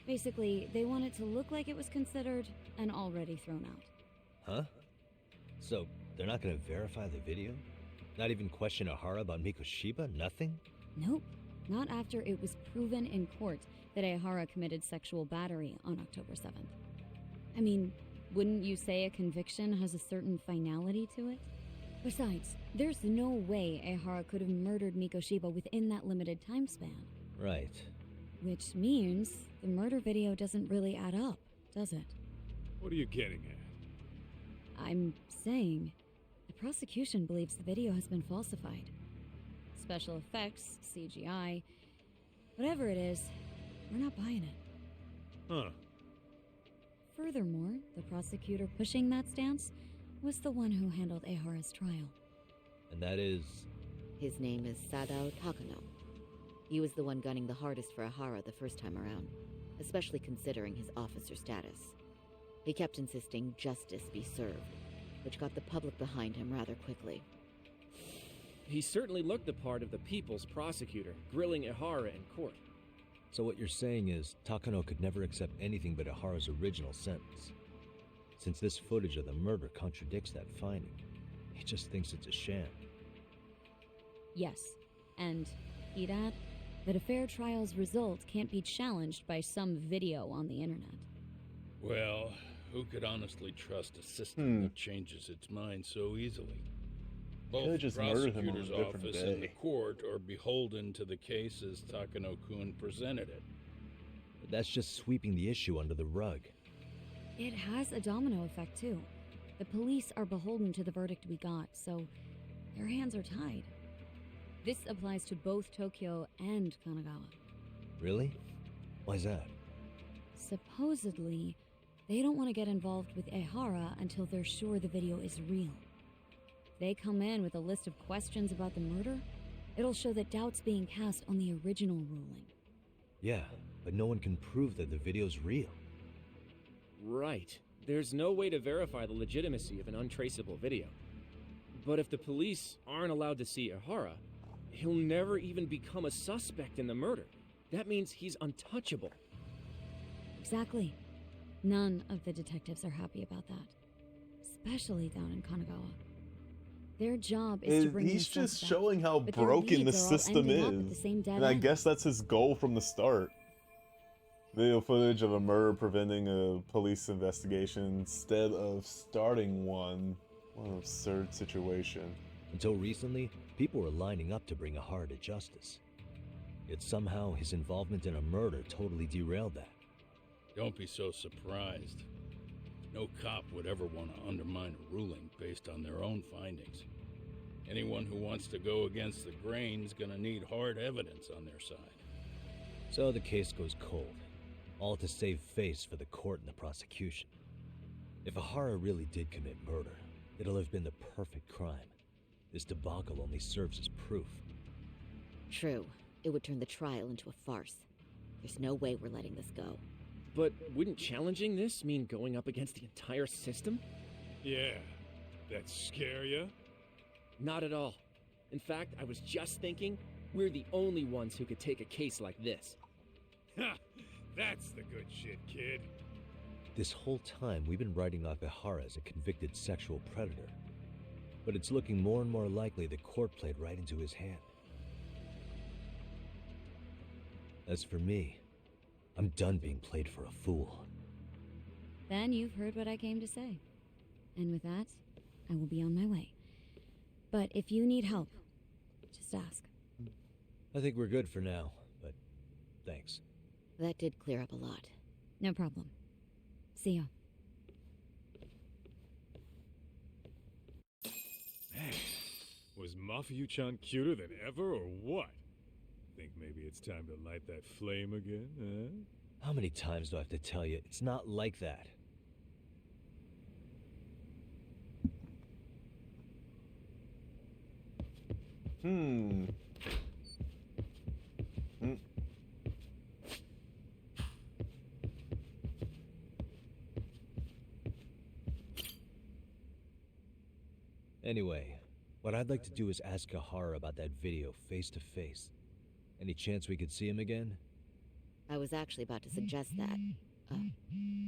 Basically, they want it to look like it was considered and already thrown out. Huh? So, they're not gonna verify the video? Not even question Ahara about Mikoshiba? Nothing? Nope. Not after it was proven in court that Ahara committed sexual battery on October 7th. I mean, wouldn't you say a conviction has a certain finality to it? Besides, there's no way Ehara could have murdered Mikoshiba within that limited time span. Right. Which means the murder video doesn't really add up, does it? What are you getting at? I'm saying the prosecution believes the video has been falsified. Special effects, CGI, whatever it is, we're not buying it. Huh. Furthermore, the prosecutor pushing that stance was the one who handled Ehara's trial. And that is... His name is Sadao Takano. He was the one gunning the hardest for Ahara the first time around, especially considering his officer status. He kept insisting justice be served, which got the public behind him rather quickly. He certainly looked the part of the people's prosecutor, grilling Ehara in court. So what you're saying is, Takano could never accept anything but Ahara's original sentence. Since this footage of the murder contradicts that finding, he just thinks it's a sham. Yes, and he'd add that a fair trial's result can't be challenged by some video on the internet. Well, who could honestly trust a system that changes its mind so easily? Both the just murdered him on a prosecutor's different office day. and the court are beholden to the case as Takano-kun presented it. But that's just sweeping the issue under the rug. It has a domino effect, too. The police are beholden to the verdict we got, so their hands are tied. This applies to both Tokyo and Kanagawa. Really? Why's that? Supposedly, they don't want to get involved with Ehara until they're sure the video is real. If they come in with a list of questions about the murder, it'll show that doubt's being cast on the original ruling. Yeah, but no one can prove that the video's real. Right. There's no way to verify the legitimacy of an untraceable video. But if the police aren't allowed to see Ehara, he'll never even become a suspect in the murder. That means he's untouchable. Exactly. None of the detectives are happy about that. Especially down in Kanagawa. Their job is to bring He's in just suspects, showing how but their broken the leads are all system ending up at the is. same dead And I end. guess that's his goal from the start. Video footage of a murder preventing a police investigation instead of starting one. What an absurd situation. Until recently, people were lining up to bring Ahara to justice. Yet somehow his involvement in a murder totally derailed that. Don't be so surprised. No cop would ever want to undermine a ruling based on their own findings. Anyone who wants to go against the grain's gonna need hard evidence on their side. So the case goes cold, all to save face for the court and the prosecution. If Ahara really did commit murder, it'll have been the perfect crime. This debacle only serves as proof. True. It would turn the trial into a farce. There's no way we're letting this go. But wouldn't challenging this mean going up against the entire system? Yeah. That scare ya? Not at all. In fact, I was just thinking, we're the only ones who could take a case like this. Ha! That's the good shit, kid. This whole time, we've been writing off Ehara as a convicted sexual predator. But it's looking more and more likely the court played right into his hand. As for me, I'm done being played for a fool. Then you've heard what I came to say. And with that, I will be on my way. But if you need help, just ask. I think we're good for now, but thanks. That did clear up a lot. No problem. See ya. Man, was Mafuyu-chan cuter than ever, or what? Think maybe it's time to light that flame again, huh? How many times do I have to tell you, it's not like that? Anyway, what I'd like to do is ask Kahara about that video face to face. Any chance we could see him again? I was actually about to suggest that.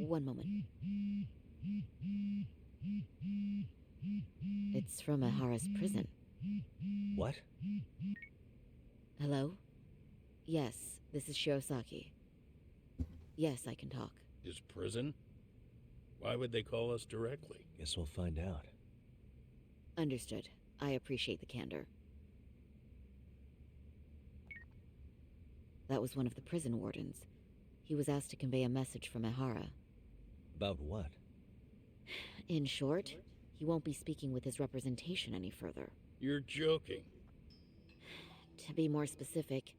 One moment. It's from Ahara's prison. What? Hello? Yes, this is Shirosaki. Yes, I can talk. His prison? Why would they call us directly? Guess we'll find out. Understood. I appreciate the candor. That was one of the prison wardens. He was asked to convey a message from Ahara. About what? In short, he won't be speaking with his representation any further. You're joking. To be more specific,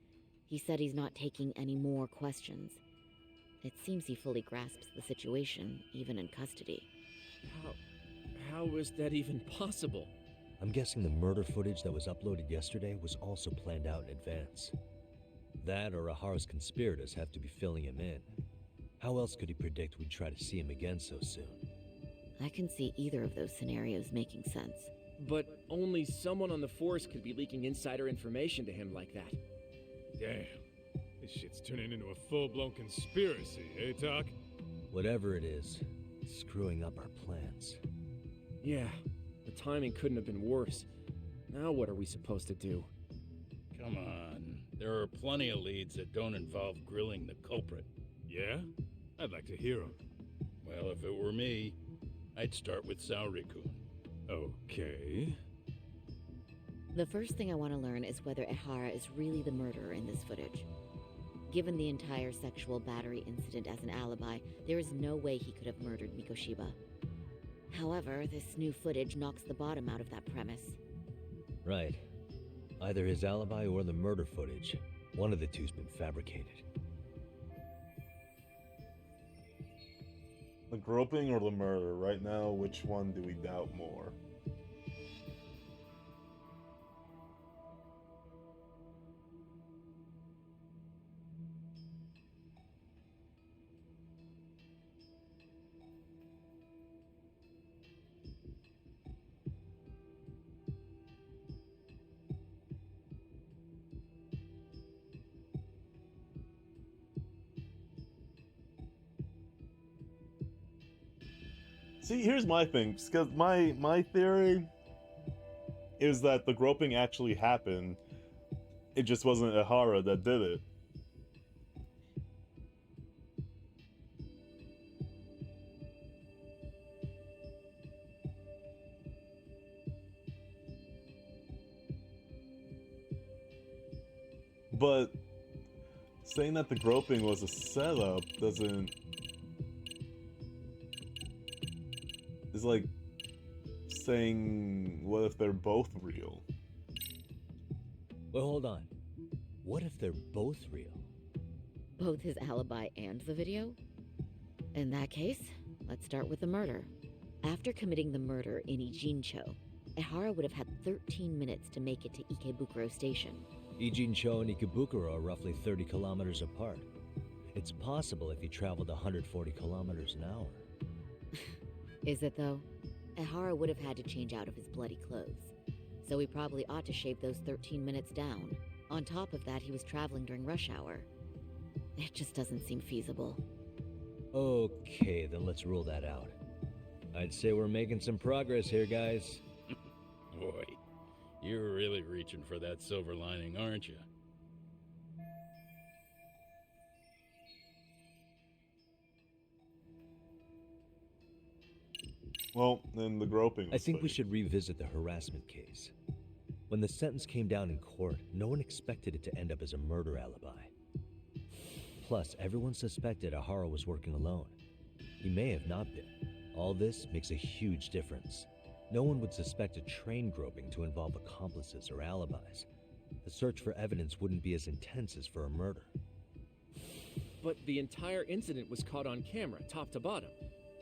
he said he's not taking any more questions. It seems he fully grasps the situation, even in custody. How is that even possible? I'm guessing the murder footage that was uploaded yesterday was also planned out in advance. That or Ahara's conspirators have to be filling him in. How else could he predict we'd try to see him again so soon? I can see either of those scenarios making sense. But only someone on the force could be leaking insider information to him like that. Damn. This shit's turning into a full-blown conspiracy, eh, Doc? Whatever it is, it's screwing up our plans. Yeah, the timing couldn't have been worse. Now what are we supposed to do? Come on. There are plenty of leads that don't involve grilling the culprit. Yeah? I'd like to hear them. Well, if it were me, I'd start with Saori-kun. Okay. The first thing I want to learn is whether Ehara is really the murderer in this footage. Given the entire sexual battery incident as an alibi, there is no way he could have murdered Mikoshiba. However, this new footage knocks the bottom out of that premise. Right. Either his alibi or the murder footage. One of the two's been fabricated. The groping or the murder? Right now, which one do we doubt more? See, here's my thing, because my theory is that the groping actually happened. It just wasn't Ehara that did it. But saying that the groping was a setup doesn't... It's like saying, what if they're both real? Well, hold on. What if they're both real? Both his alibi and the video? In that case, let's start with the murder. After committing the murder in Ijincho, Ehara would have had 13 minutes to make it to Ikebukuro Station. Ijincho and Ikebukuro are roughly 30 kilometers apart. It's possible if he traveled 140 kilometers an hour. Is it, though? Ehara would have had to change out of his bloody clothes, so he probably ought to shave those 13 minutes down. On top of that, he was traveling during rush hour. It just doesn't seem feasible. Okay, then let's rule that out. I'd say we're making some progress here, guys. Boy, you're really reaching for that silver lining, aren't you? Well, then the groping was I think we fake. should revisit the harassment case. When the sentence came down in court, no one expected it to end up as a murder alibi. Plus, everyone suspected Ahara was working alone. He may have not been. All this makes a huge difference. No one would suspect a train groping to involve accomplices or alibis. The search for evidence wouldn't be as intense as for a murder. But the entire incident was caught on camera, top to bottom.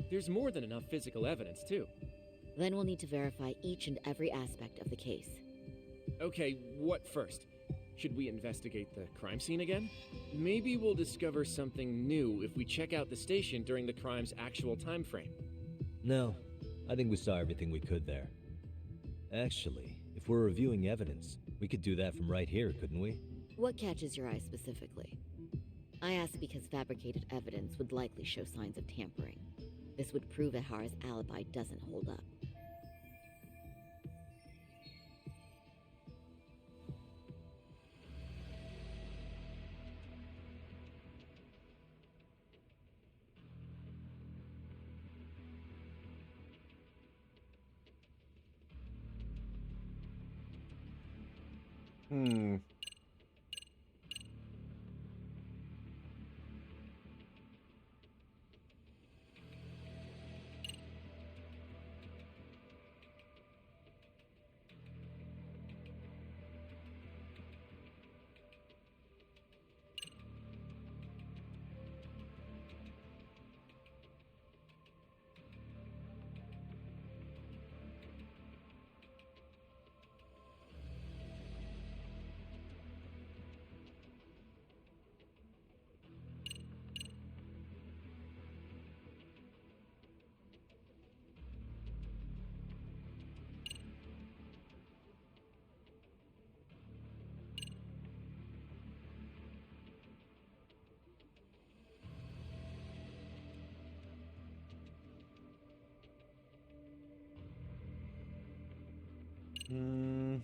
There's more than enough physical evidence, too. Then we'll need to verify each and every aspect of the case. Okay, what first? Should we investigate the crime scene again? Maybe we'll discover something new if we check out the station during the crime's actual time frame. No, I think we saw everything we could there. Actually, if we're reviewing evidence, we could do that from right here, couldn't we? What catches your eye specifically? I ask because fabricated evidence would likely show signs of tampering. This would prove Ihara's alibi doesn't hold up. Hmm. Hmm. Hmm.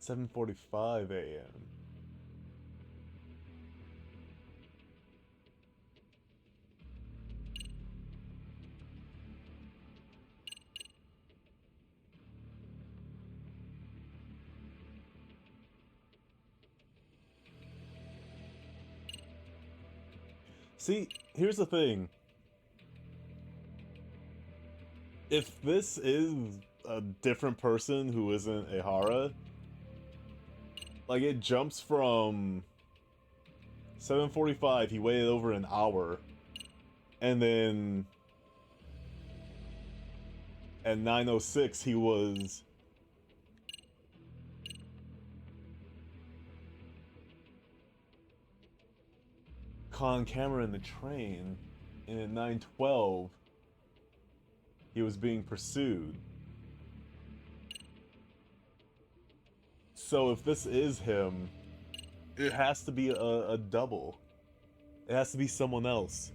7:45 a.m. See, here's the thing. If this is a different person who isn't Ihara, like it jumps from 7:45, he waited over an hour, and then at 9:06 he was calling camera in the train, and at 9:12 he was being pursued. So if this is him, it has to be a double. It has to be someone else.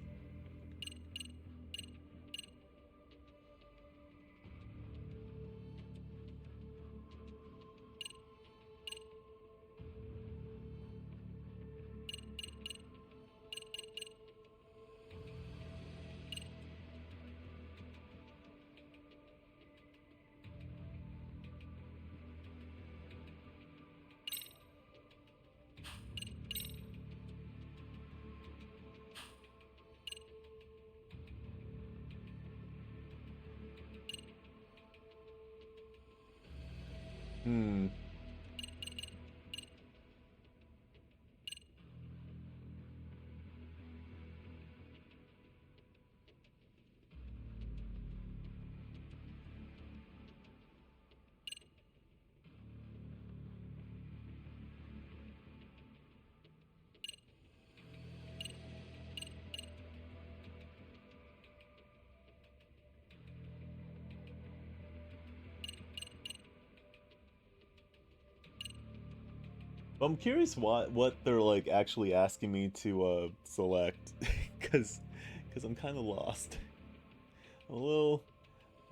Hmm. I'm curious what they're like actually asking me to select, cause I'm kind of lost. I'm a little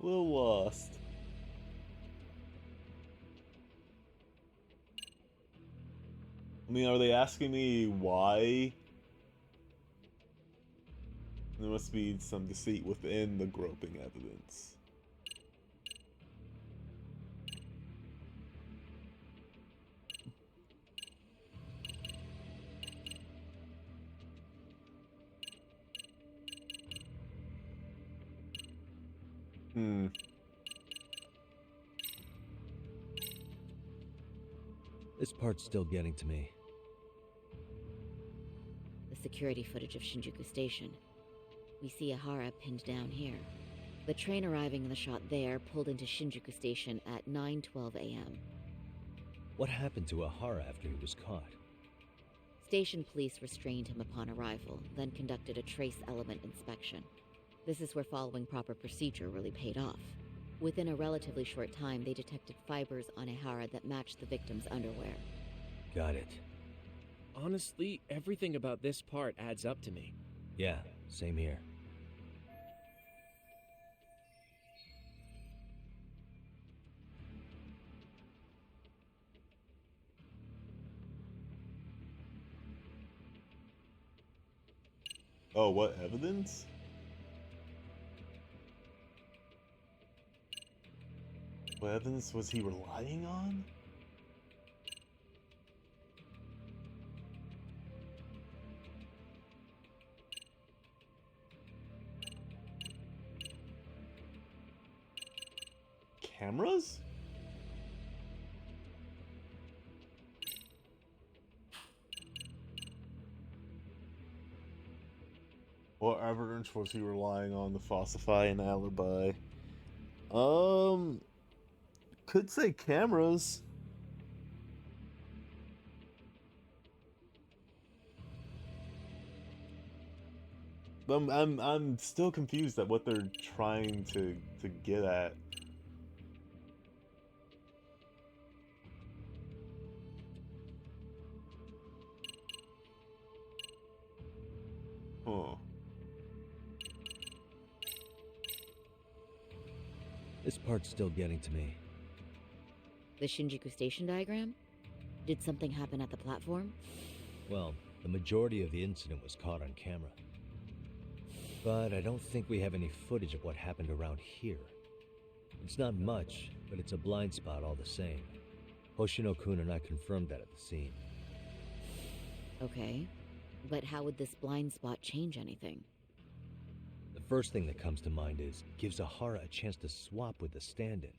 lost. I mean, are they asking me why? There must be some deceit within the groping evidence. Hmm. This part's still getting to me. The security footage of Shinjuku Station. We see Ahara pinned down here. The train arriving in the shot there pulled into Shinjuku Station at 9:12 a.m. What happened to Ahara after he was caught? Station police restrained him upon arrival, then conducted a trace element inspection. This is where following proper procedure really paid off. Within a relatively short time, they detected fibers on Ahara that matched the victim's underwear. Got it. Honestly, everything about this part adds up to me. Yeah, same here. Oh, what evidence? What evidence was he relying on? Cameras? What evidence was he relying on to falsify an alibi? Could say cameras. But I'm still confused at what they're trying to get at. Huh. This part's still getting to me. The Shinjuku Station diagram? Did something happen at the platform? Well, the majority of the incident was caught on camera. But I don't think we have any footage of what happened around here. It's not much, but it's a blind spot all the same. Hoshino-kun and I confirmed that at the scene. Okay. But how would this blind spot change anything? The first thing that comes to mind is, gives Ahara a chance to swap with the stand-in.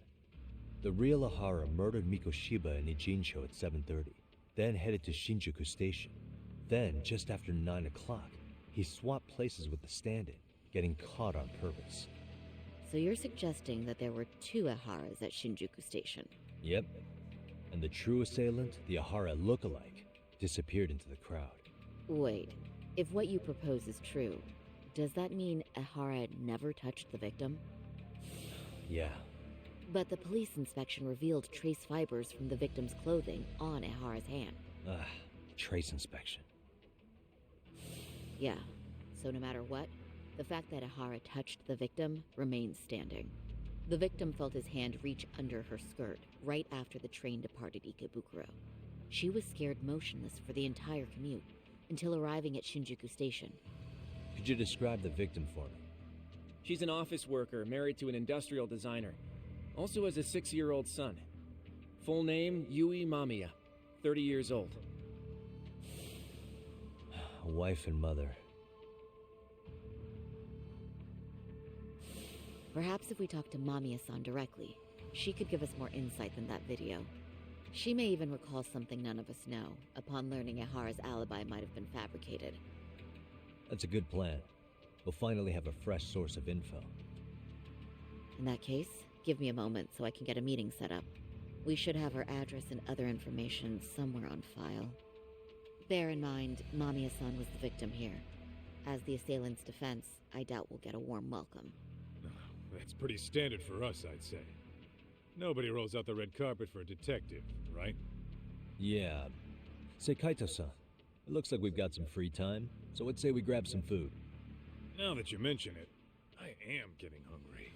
The real Ahara murdered Mikoshiba in Ijincho at 7:30, then headed to Shinjuku Station. Then, just after 9 o'clock, he swapped places with the stand-in, getting caught on purpose. So you're suggesting that there were two Aharas at Shinjuku Station? Yep. And the true assailant, the Ahara look-alike, disappeared into the crowd. Wait, if what you propose is true, does that mean Ahara never touched the victim? Yeah. But the police inspection revealed trace fibers from the victim's clothing on Ahara's hand. Trace inspection. Yeah, so no matter what, the fact that Ahara touched the victim remains standing. The victim felt his hand reach under her skirt right after the train departed Ikebukuro. She was scared motionless for the entire commute until arriving at Shinjuku Station. Could you describe the victim for me? She's an office worker married to an industrial designer. Also has a 6-year-old son. Full name, Yui Mamiya, 30 years old. A wife and mother. Perhaps if we talk to Mamiya-san directly, she could give us more insight than that video. She may even recall something none of us know, upon learning Ahara's alibi might have been fabricated. That's a good plan. We'll finally have a fresh source of info. In that case, give me a moment so I can get a meeting set up. We should have her address and other information somewhere on file. Bear in mind, Mamiya-san was the victim here. As the assailant's defense, I doubt we'll get a warm welcome. That's pretty standard for us, I'd say. Nobody rolls out the red carpet for a detective, right? Yeah. Say, Kaito-san, it looks like we've got some free time, so I'd say we grab some food. Now that you mention it, I am getting hungry.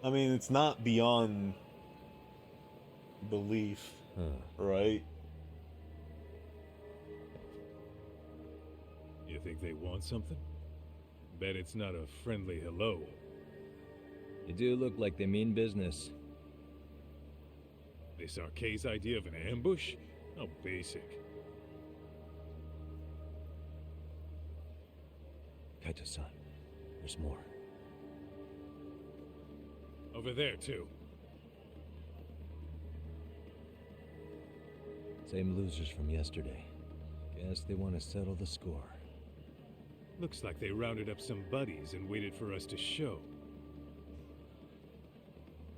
I mean, it's not beyond belief, right? You think they want something? Bet it's not a friendly hello. They do look like they mean business. This Arcade's idea of an ambush? How basic. Kaito-san, there's more. Over there, too. Same losers from yesterday. Guess they want to settle the score. Looks like they rounded up some buddies and waited for us to show.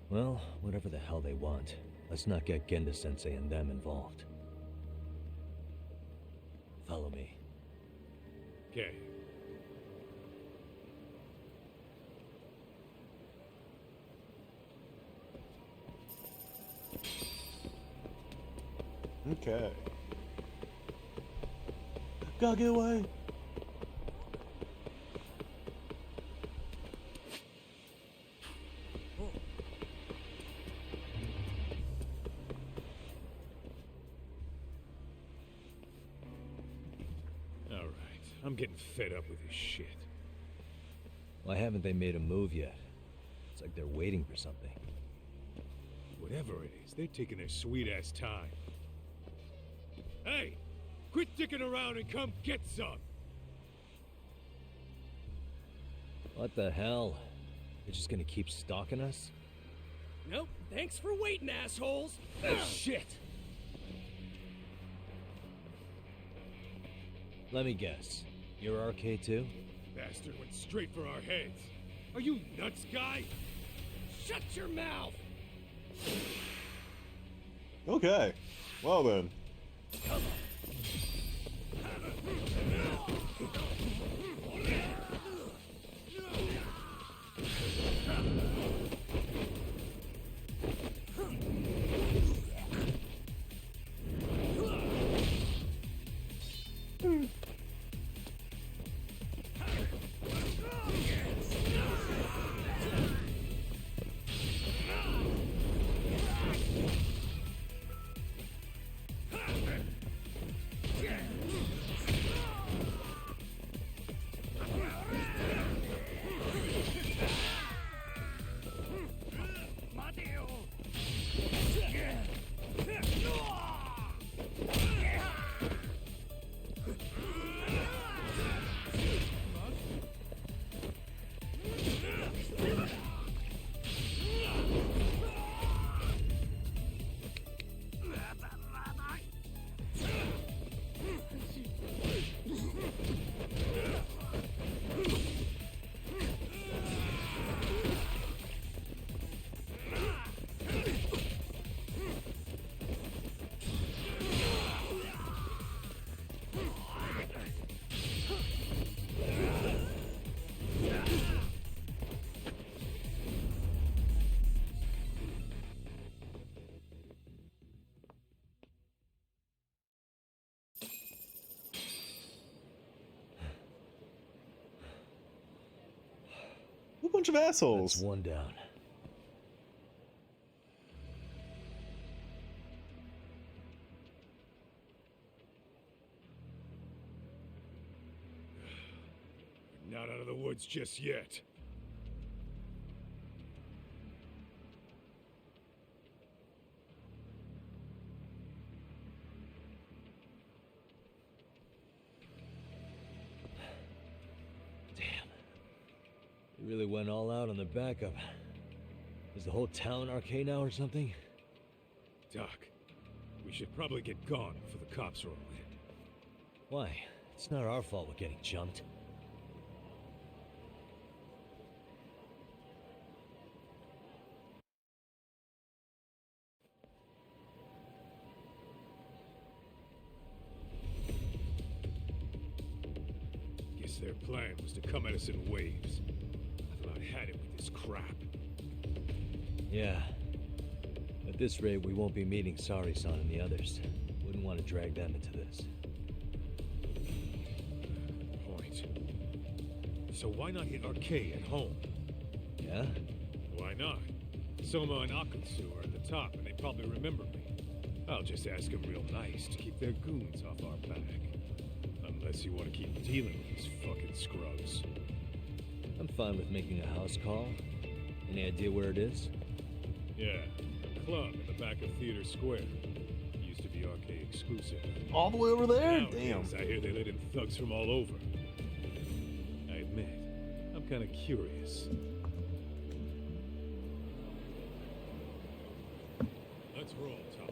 Well, whatever the hell they want, let's not get Genda-sensei and them involved. Follow me. Okay. Okay. Gotta get away! Alright, I'm getting fed up with this shit. Why haven't they made a move yet? It's like they're waiting for something. Whatever it is, they're taking their sweet-ass time. Hey! Quit dicking around and come get some! What the hell? They're just gonna keep stalking us? Nope, thanks for waiting, assholes! Oh, shit! Let me guess. You're RK too? Bastard went straight for our heads. Are you nuts, guy? Shut your mouth! Okay. Well then. A bunch of assholes. That's one down. Not out of the woods just yet. You really went all out on the backup. Is the whole town RK now or something? Doc, we should probably get gone before the cops roll in. Why? It's not our fault we're getting jumped. Guess their plan was to come at us in waves. I've about had it with this crap. Yeah. At this rate, we won't be meeting Sari-san and the others. Wouldn't want to drag them into this. Point. So why not hit RK at home? Yeah? Why not? Soma and Akutsu are at the top, and they probably remember me. I'll just ask them real nice to keep their goons off our back. Unless you want to keep dealing with these fucking scrubs. I'm fine with making a house call. Any idea where it is? Yeah, a club at the back of Theater Square. Used to be arcade exclusive. All the way over there? Nowadays, Damn. I hear they let in thugs from all over. I admit, I'm kind of curious. Let's roll, Tom.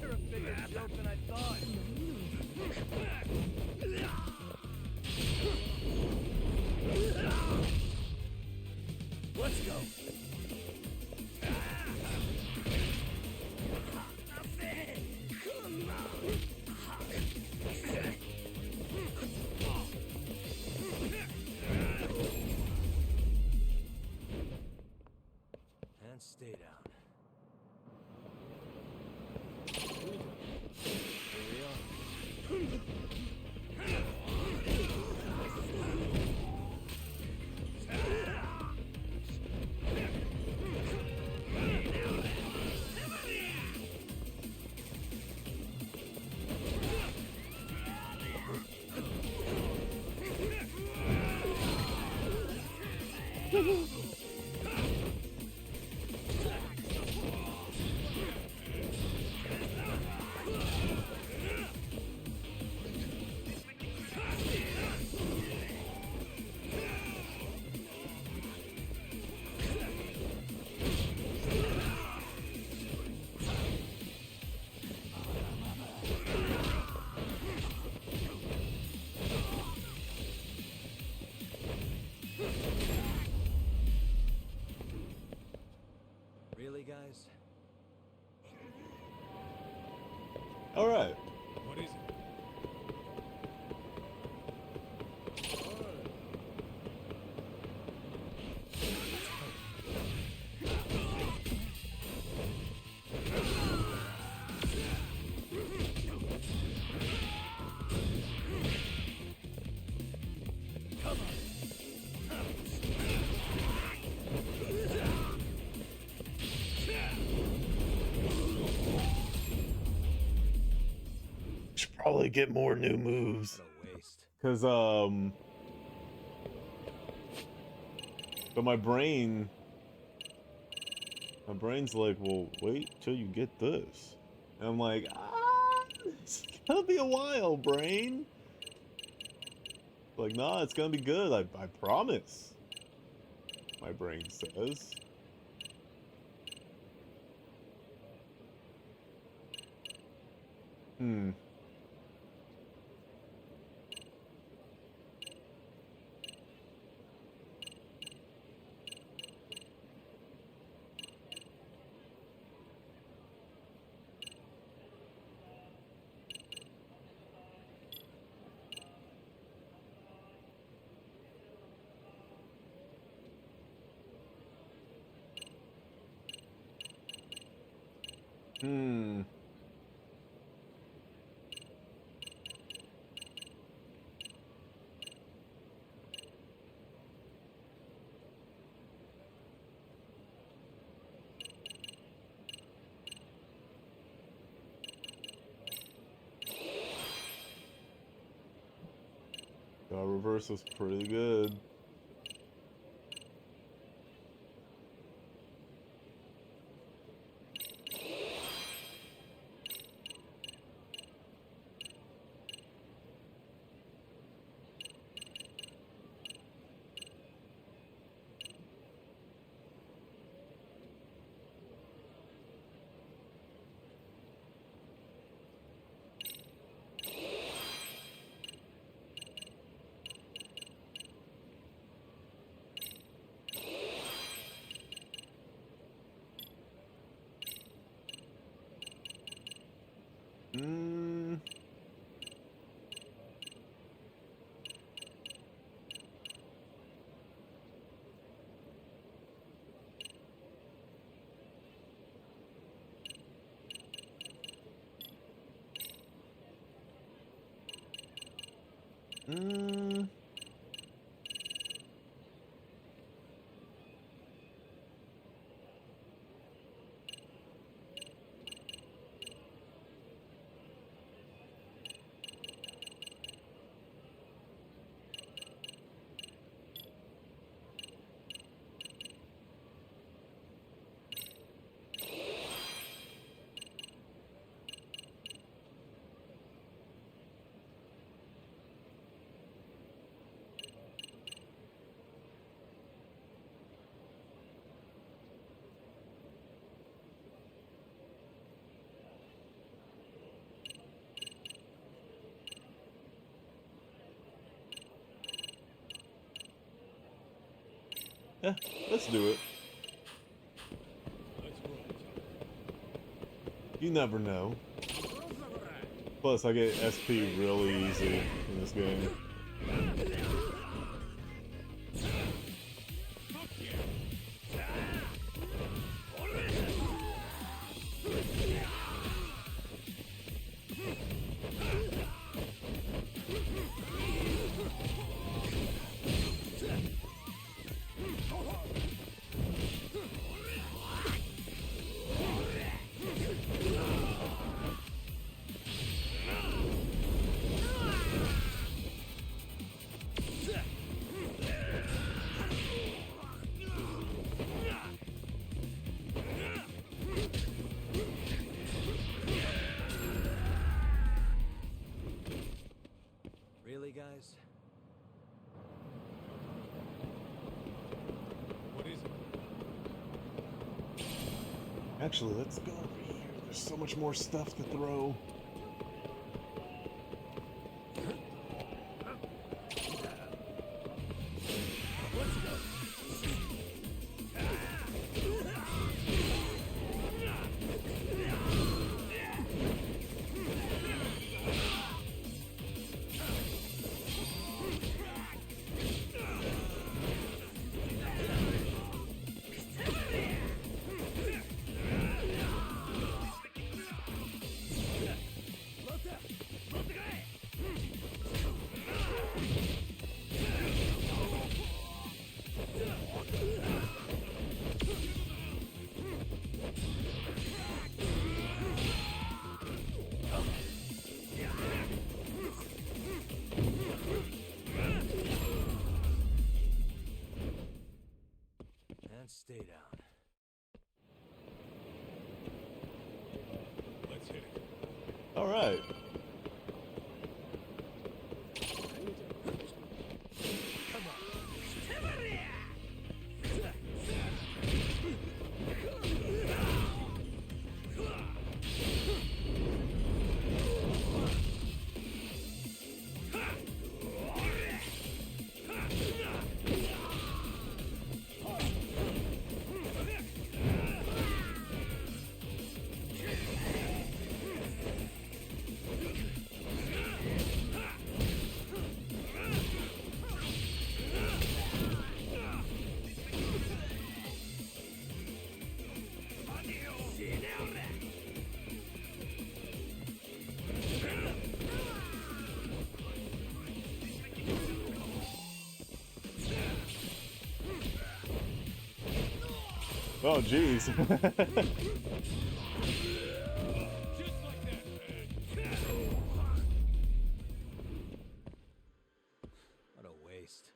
You're a bigger joke than I thought. Let's go. And stay down. Really, guys? All right. What is it? Should probably get more new moves. What a waste. Cause but my brain's like, well, wait till you get this. And I'm like, it's gonna be a while, brain. Like, nah, it's gonna be good. I promise. My brain says. Hmm. Hmm. Reverse is pretty good. Hmm. Hmm. Yeah, let's do it. You never know. Plus, I get SP really easy in this game. Really, guys? What is it? Actually, let's go over here. There's so much more stuff to throw. And stay down. Let's hit it. All right. Oh, jeez. What a waste.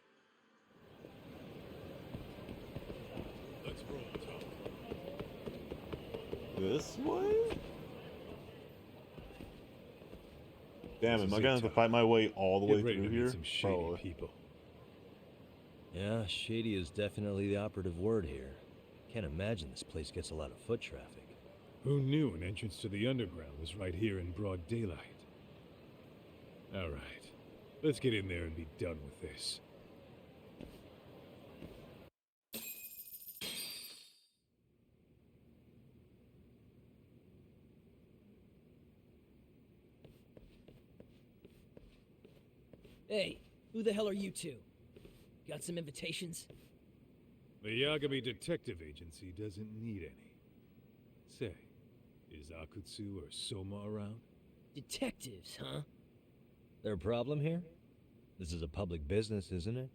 Let's roll, Tom. This way? Damn, am This I is gonna it, have to Tom. fight my way all the way Get ready through to here? meet some shady Probably. people. Yeah, shady is definitely the operative word here. Can't imagine this place gets a lot of foot traffic. Who knew an entrance to the underground was right here in broad daylight? All right, let's get in there and be done with this. Hey, who the hell are you two? Got some invitations? The Yagami Detective Agency doesn't need any. Say, is Akutsu or Soma around? Detectives, huh? There a problem here? This is a public business, isn't it?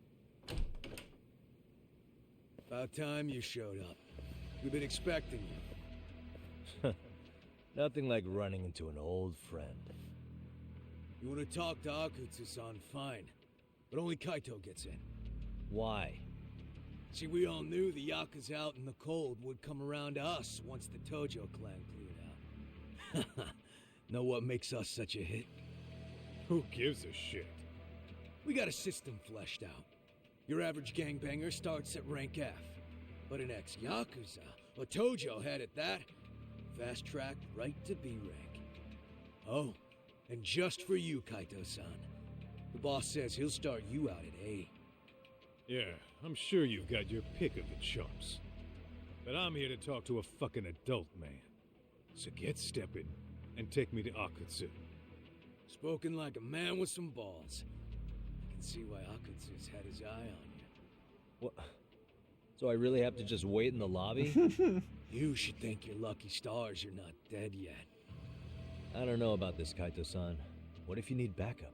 About time you showed up. We've been expecting you. Nothing like running into an old friend. You want to talk to Akutsu-san, fine. But only Kaito gets in. Why? See, we all knew the Yakuza out in the cold would come around to us once the Tojo clan cleared out. Know what makes us such a hit? Who gives a shit? We got a system fleshed out. Your average gangbanger starts at rank F. But an ex-Yakuza, or Tojo head at that, fast track right to B rank. Oh, and just for you, Kaito-san. The boss says he'll start you out at A. Yeah, I'm sure you've got your pick of the chumps. But I'm here to talk to a fucking adult man. So get stepping and take me to Akutsu. Spoken like a man with some balls. I can see why Akutsu's had his eye on you. What? So I really have to just wait in the lobby? You should thank your lucky stars you're not dead yet. I don't know about this, Kaito-san. What if you need backup?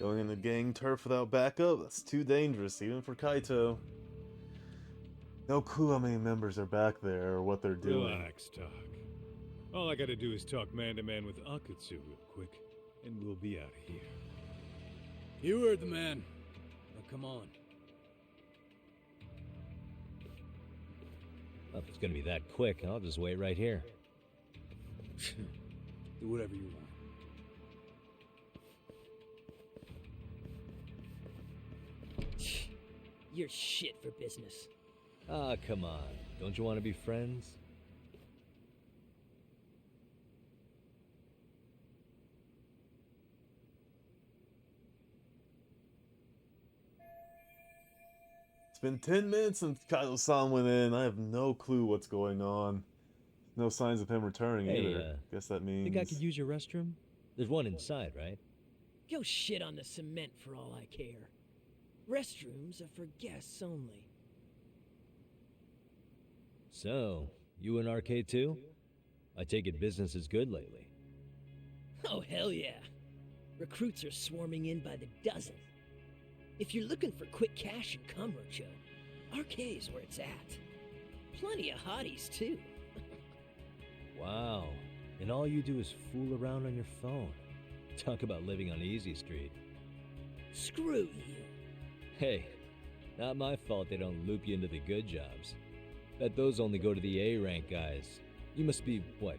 Going into gang turf without backup? That's too dangerous, even for Kaito. No clue how many members are back there or what they're doing. Relax, Doc. All I gotta do is talk man-to-man with Akutsu real quick, and we'll be out of here. You heard the man. Now come on. Well, if it's gonna be that quick, I'll just wait right here. Do whatever you want. You're shit for business. Ah, come on. Don't you want to be friends? It's been 10 minutes since Kaito-san went in. I have no clue what's going on. No signs of him returning Hey, either. Guess that means... Think I could use your restroom? There's one inside, right? Go shit on the cement for all I care. Restrooms are for guests only. So, you in arcade too? I take it business is good lately. Oh, hell yeah. Recruits are swarming in by the dozen. If you're looking for quick cash and kombucha, arcade's where it's at. Plenty of hotties, too. Wow. And all you do is fool around on your phone. Talk about living on Easy Street. Screw you. Hey, not my fault they don't loop you into the good jobs. Bet those only go to the A-rank guys. You must be, what,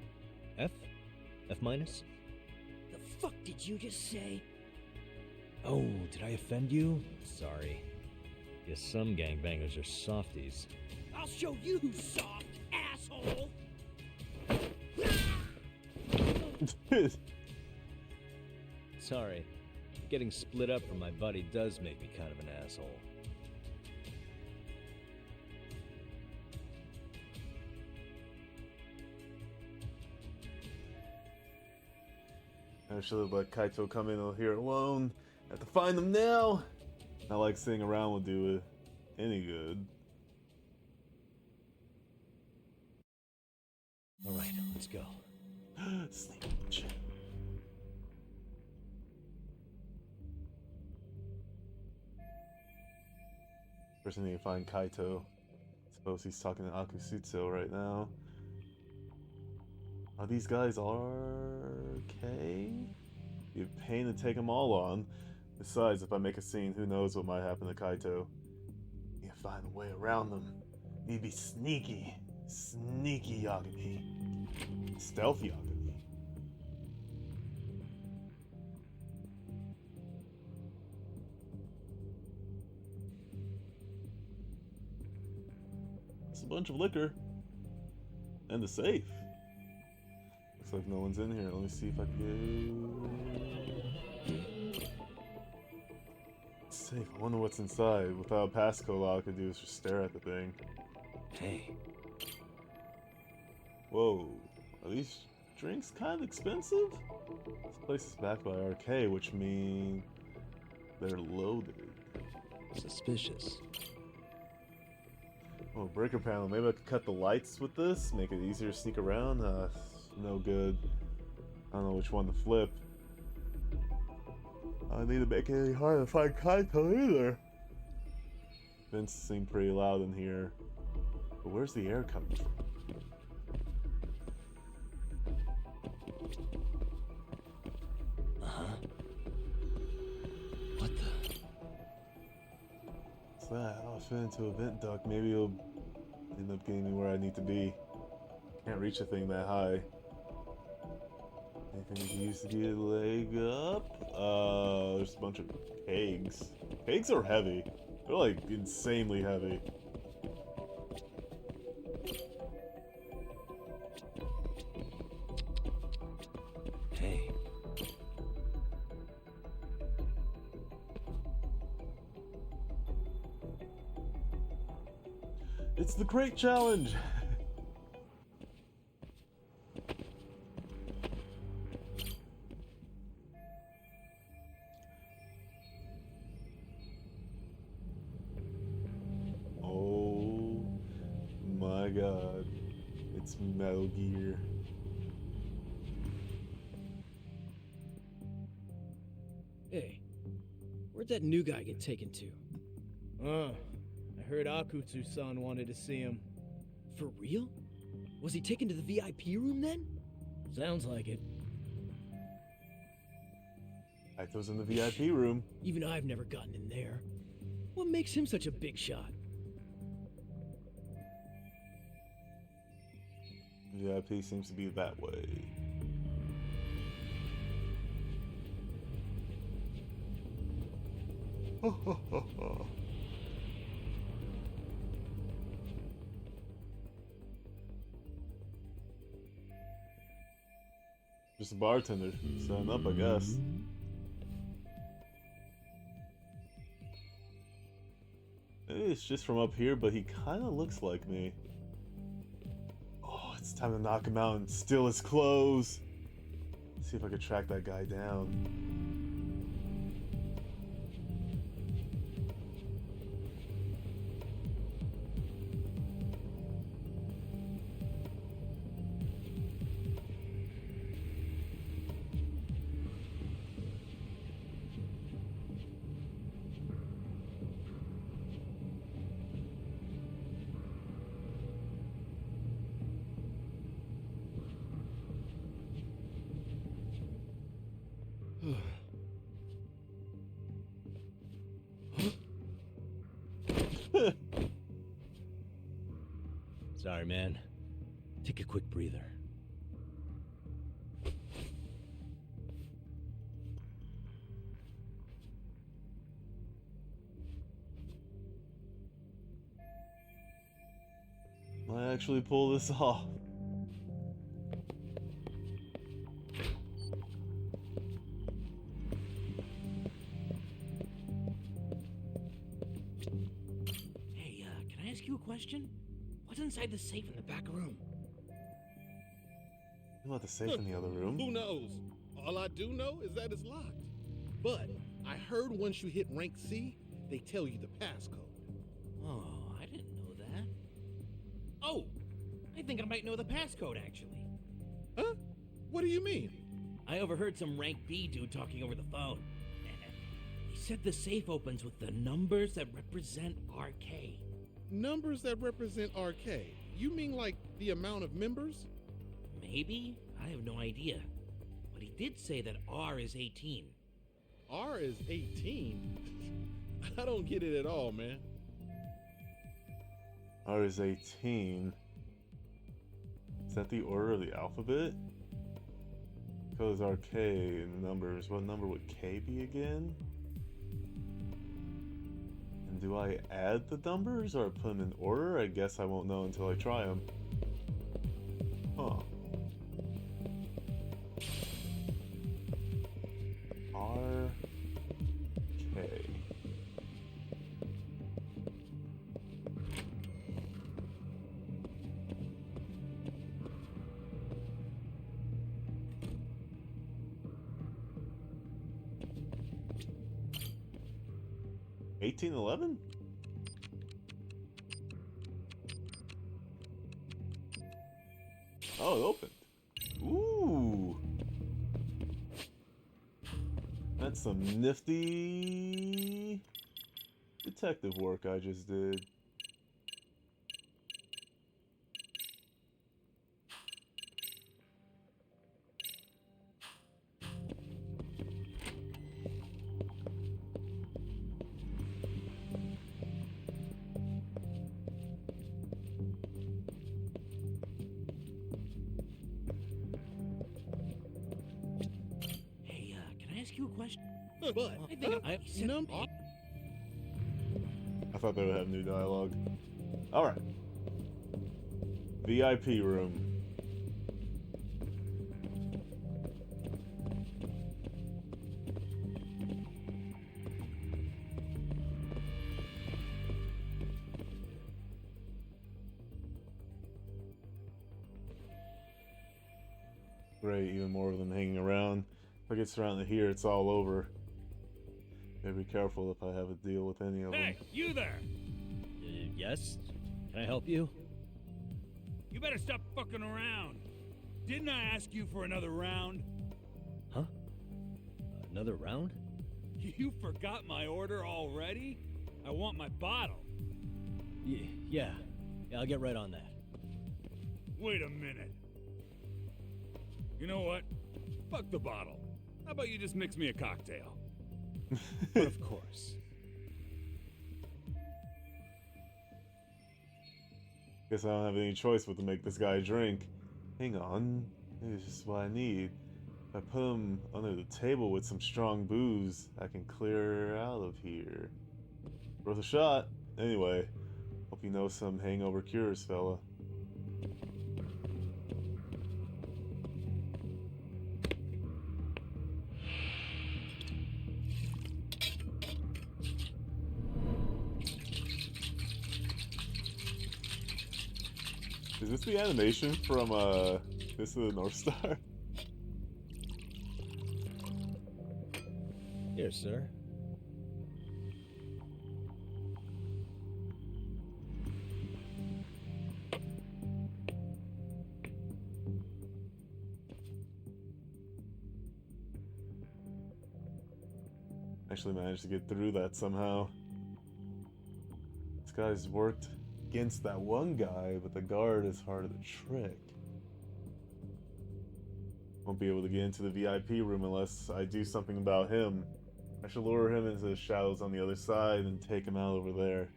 F? F minus? The fuck did you just say? Oh, did I offend you? Sorry. Guess some gangbangers are softies. I'll show you who's soft, asshole! Sorry. Getting split up from my buddy does make me kind of an asshole. I should have let Kaito come in here alone. Have to find him now. Not like sitting around will do it any good. Alright, let's go. Sleep. First I need to find Kaito. Suppose he's talking to Akusutsu right now. Are these guys okay? Be a pain to take them all on. Besides, if I make a scene, who knows what might happen to Kaito. Need to find a way around them. Need to be sneaky. Sneaky Yagami. Stealth Yagami. It's a bunch of liquor. And a safe. Looks like no one's in here. Let me see if I can... Safe. I wonder what's inside. Without a passcode, all I could do is just stare at the thing. Hey. Whoa. Are these drinks kind of expensive? This place is backed by arcade, which means they're loaded. Suspicious. Oh, breaker panel. Maybe I could cut the lights with this, make it easier to sneak around. No good. I don't know which one to flip. I don't need to make it any harder to find Kaito either. Vents seem pretty loud in here. But where's the air coming from? Uh-huh. What the? What's that? I'll fit into a vent duct. Maybe it'll end up getting me where I need to be. Can't reach a thing that high. Anything we can use to get a leg up? There's a bunch of kegs. Kegs are heavy. They're like insanely heavy. Hey. It's the crate challenge! Oh my god. It's Metal Gear. Hey, where'd that new guy get taken to? I heard Akutsu-san wanted to see him. For real? Was he taken to the VIP room then? Sounds like it. Aito's in the VIP room. Even I've never gotten in there. What makes him such a big shot? VIP seems to be that way. Just a bartender setting up, I guess. Maybe it's just from up here, but he kind of looks like me. Oh, it's time to knock him out and steal his clothes. See if I can track that guy down. Sorry, man. Take a quick breather. Might actually pull this off. Hey, can I ask you a question? What's inside the safe in the back room? You want the safe in the other room? Who knows? All I do know is that it's locked. But I heard once you hit rank C, they tell you the passcode. Oh, I didn't know that. Oh, I think I might know the passcode, actually. Huh? What do you mean? I overheard some rank B dude talking over the phone. He said the safe opens with the numbers that represent RK. Numbers that represent RK? You mean like the amount of members? Maybe? I have no idea. But he did say that R is 18. R is 18? I don't get it at all, man. R is 18. Is that the order of the alphabet? Code is RK and numbers. What number would K be again? And do I add the numbers or put them in order? I guess I won't know until I try them. Huh. R K. $18.11? Oh, it opened. Ooh. That's some nifty detective work I just did. Hey, can I ask you a question? But I think I said I thought they would have new dialogue. Alright. VIP room. Great, even more of them hanging around. If I get surrounded here, it's all over. Gotta be careful if I have a deal with any of them. Hey, you there! Yes? Can I help you? You better stop fucking around. Didn't I ask you for another round? Huh? Another round? You forgot my order already? I want my bottle. Yeah, I'll get right on that. Wait a minute. You know what? Fuck the bottle. How about you just mix me a cocktail? But of course. Guess I don't have any choice but to make this guy drink. Hang on. Maybe it's just what I need. If I put him under the table with some strong booze, I can clear out of here. Worth a shot. Anyway, hope you know some hangover cures, fella. Is this the animation from This is the North Star? Here, sir. Actually managed to get through that somehow. This guy's worked against that one guy, but the guard is harder to trick. Won't be able to get into the VIP room unless I do something about him. I should lure him into the shadows on the other side and take him out over there.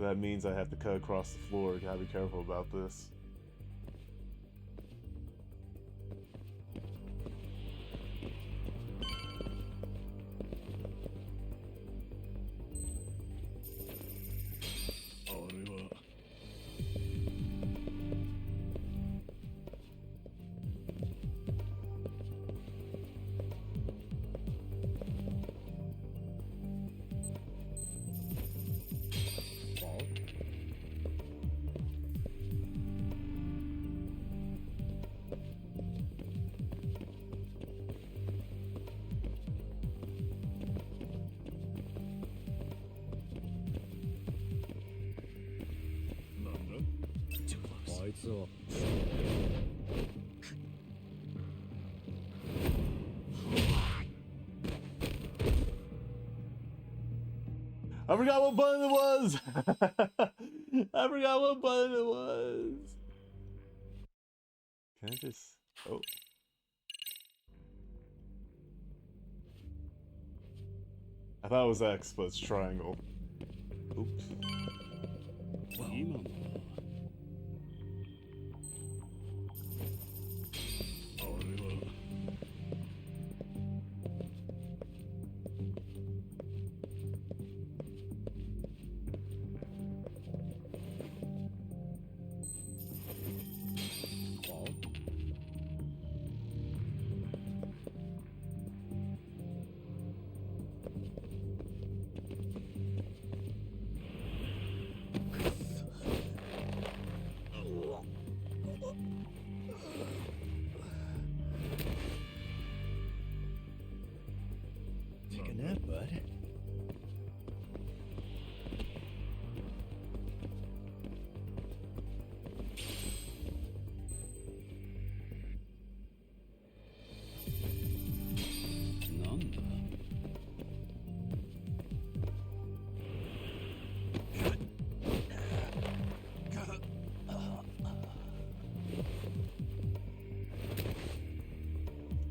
That means I have to cut across the floor. Gotta be careful about this. I forgot what button it was! I forgot what button it was! Can I just... Oh. I thought it was X, but it's triangle. Oops. Take a nap, bud.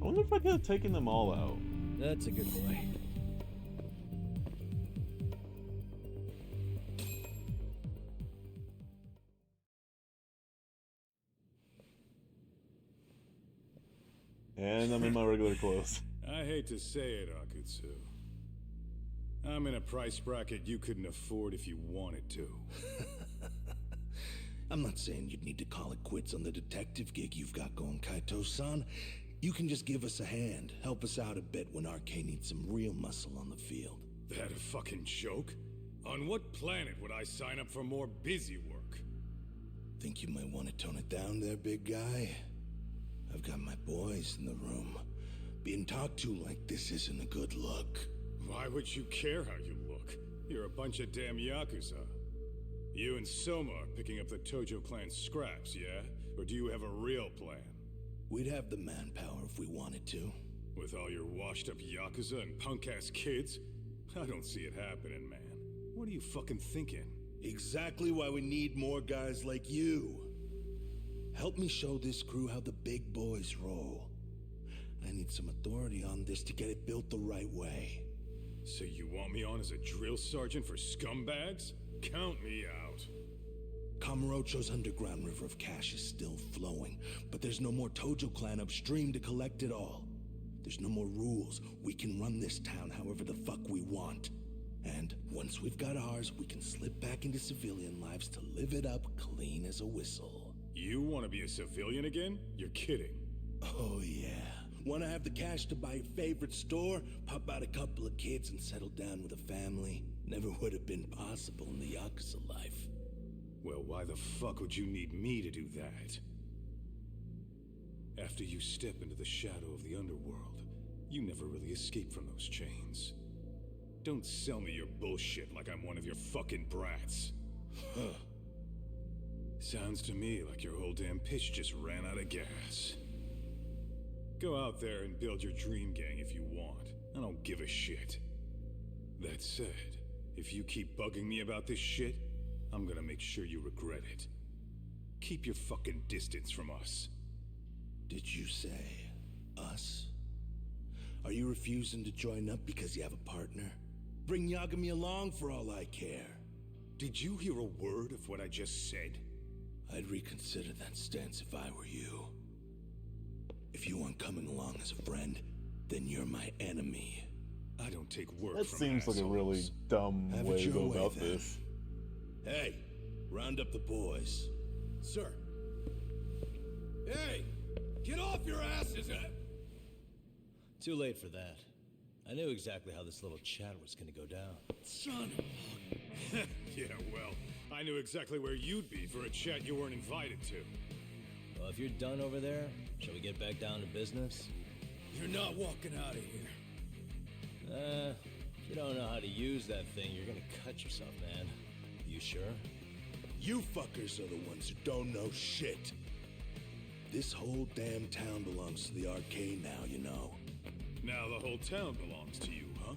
I wonder if I could have taken them all out. That's a good boy. And I'm in my regular clothes. I hate to say it, Akutsu. I'm in a price bracket you couldn't afford if you wanted to. I'm not saying you'd need to call it quits on the detective gig you've got going, Kaito-san. You can just give us a hand, help us out a bit when RK needs some real muscle on the field. That a fucking joke? On what planet would I sign up for more busy work? Think you might want to tone it down there, big guy? I've got my boys in the room. Being talked to like this isn't a good look. Why would you care how you look? You're a bunch of damn Yakuza. You and Soma are picking up the Tojo clan scraps, yeah? Or do you have a real plan? We'd have the manpower if we wanted to. With all your washed-up Yakuza and punk-ass kids? I don't see it happening, man. What are you fucking thinking? Exactly why we need more guys like you. Help me show this crew how the big boys roll. I need some authority on this to get it built the right way. So you want me on as a drill sergeant for scumbags? Count me out. Kamurocho's underground river of cash is still flowing, but there's no more Tojo clan upstream to collect it all. There's no more rules. We can run this town however the fuck we want. And once we've got ours, we can slip back into civilian lives to live it up clean as a whistle. You want to be a civilian again? You're kidding. Oh yeah. Want to have the cash to buy your favorite store, pop out a couple of kids and settle down with a family? Never would have been possible in the Yakuza life. Well, why the fuck would you need me to do that? After you step into the shadow of the underworld, you never really escape from those chains. Don't sell me your bullshit like I'm one of your fucking brats. Huh. Sounds to me like your whole damn pitch just ran out of gas. Go out there and build your dream gang if you want. I don't give a shit. That said, if you keep bugging me about this shit, I'm gonna make sure you regret it. Keep your fucking distance from us. Did you say us? Are you refusing to join up because you have a partner? Bring Yagami along for all I care. Did you hear a word of what I just said? I'd reconsider that stance if I were you. If you aren't coming along as a friend, then you're my enemy. I don't take word That from seems like a really assholes. dumb Have way it to your go way, about then. this. Hey, round up the boys. Sir. Hey! Get off your asses! Too late for that. I knew exactly how this little chat was gonna go down. Son of a... Yeah, well, I knew exactly where you'd be for a chat you weren't invited to. Well, if you're done over there, shall we get back down to business? You're not walking out of here. If you don't know how to use that thing, you're gonna cut yourself, man. You sure? You fuckers are the ones who don't know shit. This whole damn town belongs to the arcade now, you know. Now the whole town belongs to you, huh?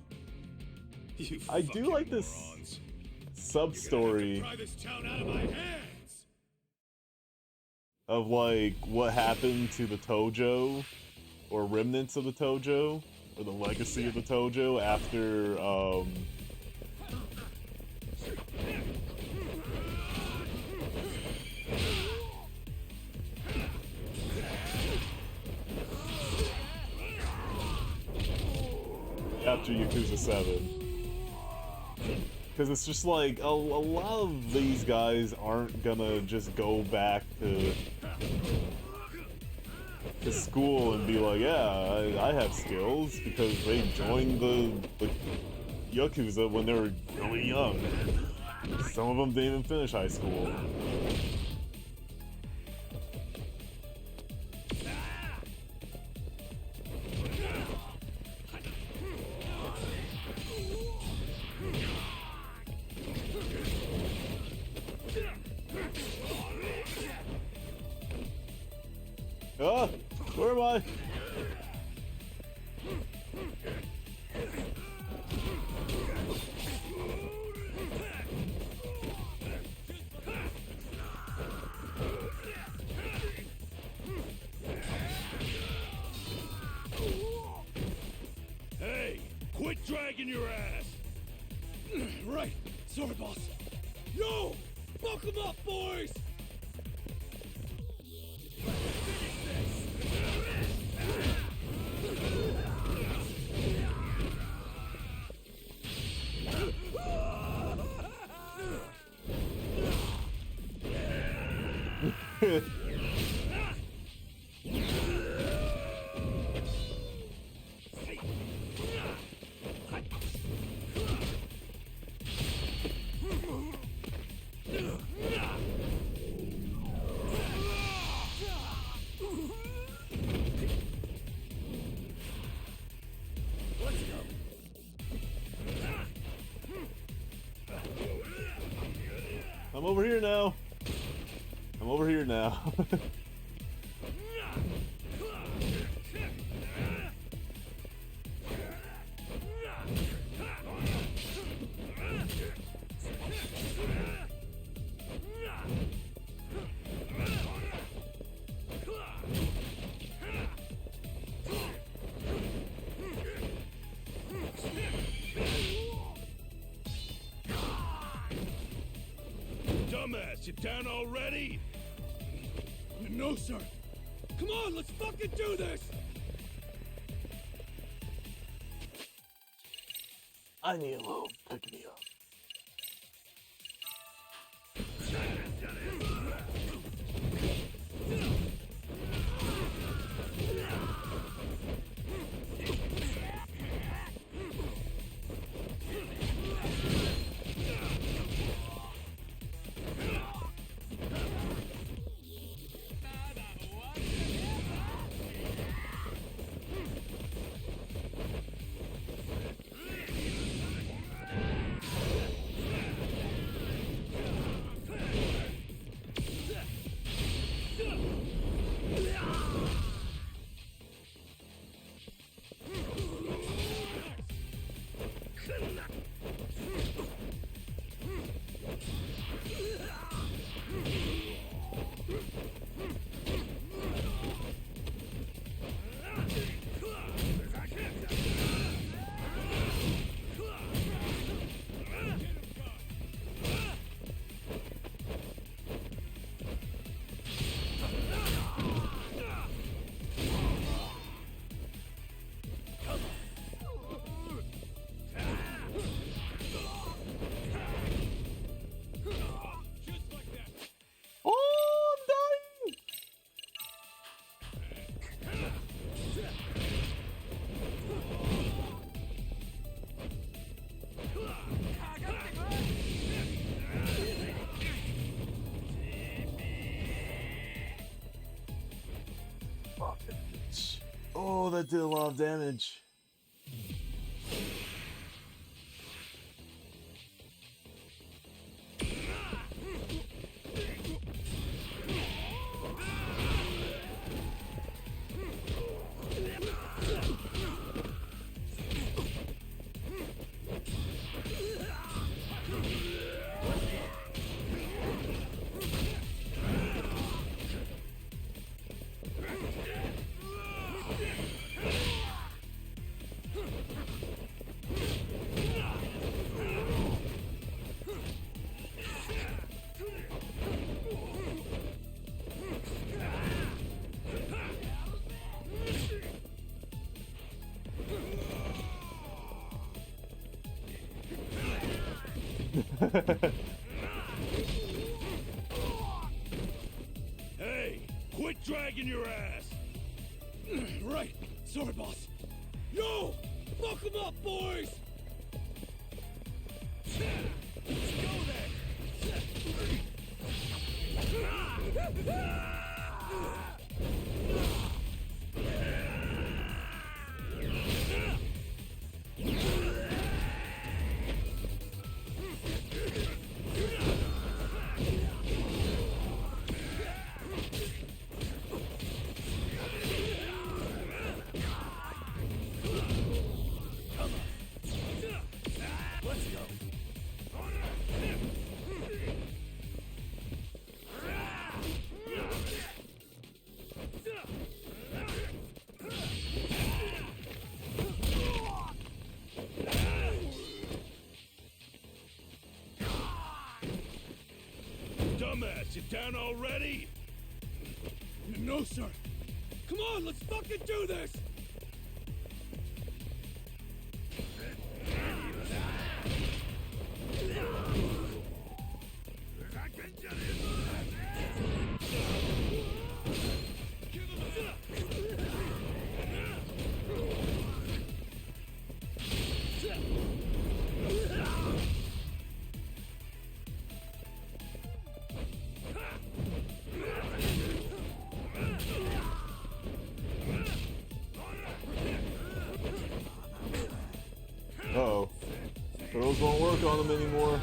You I do fucking like this morons. sub-story Pry this town out of my hands! of like what happened to the Tojo, or remnants of the Tojo, or the legacy of the Tojo after after Yakuza 7. Because it's just like, a lot of these guys aren't gonna just go back to school and be like, yeah, I have skills, because they joined the Yakuza when they were really young. Some of them didn't even finish high school. Ah! Where am I? Hey, quit dragging your ass! Right. Sorry, boss. Yo! Buck 'em up, boys! I'm over here now. I'm over here now. Dumbass, you down already? No, sir. Come on, let's fucking do this! I need a little pick me up. Oh, that did a lot of damage. Hey, quit dragging your ass! Right. Sorry, boss. Yo! Fuck them up, boys! Let's go Dumbass, you down already? No, sir. Come on, let's fucking do this! Uh-oh. Those won't work on them anymore.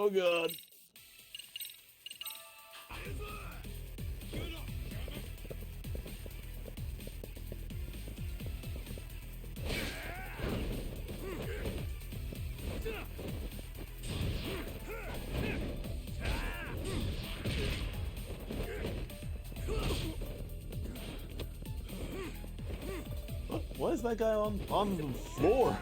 Oh god. Why is that guy on the floor?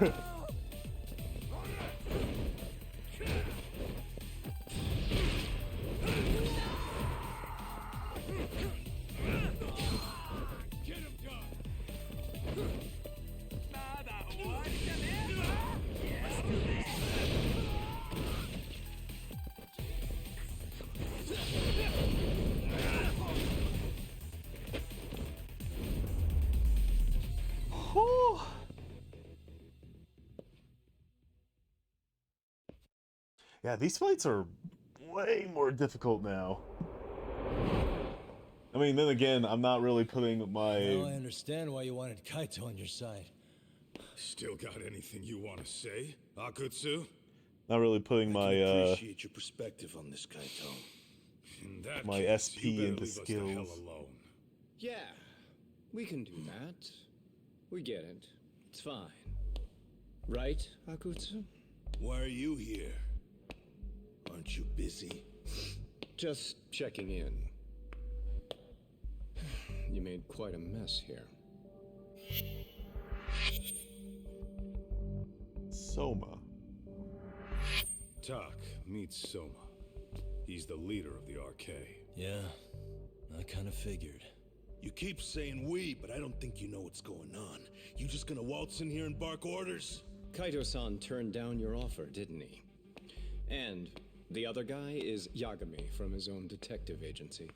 Yeah, these fights are way more difficult now. I mean, then again, I'm not really putting my... Now I understand why you wanted Kaito on your side. Still got anything you want to say, Akutsu? Not really putting my, appreciate your perspective on this, Kaito. In that my case, SP you better into leave us the hell skills. alone. Yeah, we can do that. We get it. It's fine. Right, Akutsu? Why are you here? Aren't you busy? Just checking in. You made quite a mess here. Soma. Tak meets Soma. He's the leader of the RK. Yeah, I kind of figured. You keep saying we, but I don't think you know what's going on. You just gonna waltz in here and bark orders? Kaito-san turned down your offer, didn't he? And the other guy is Yagami from his own detective agency.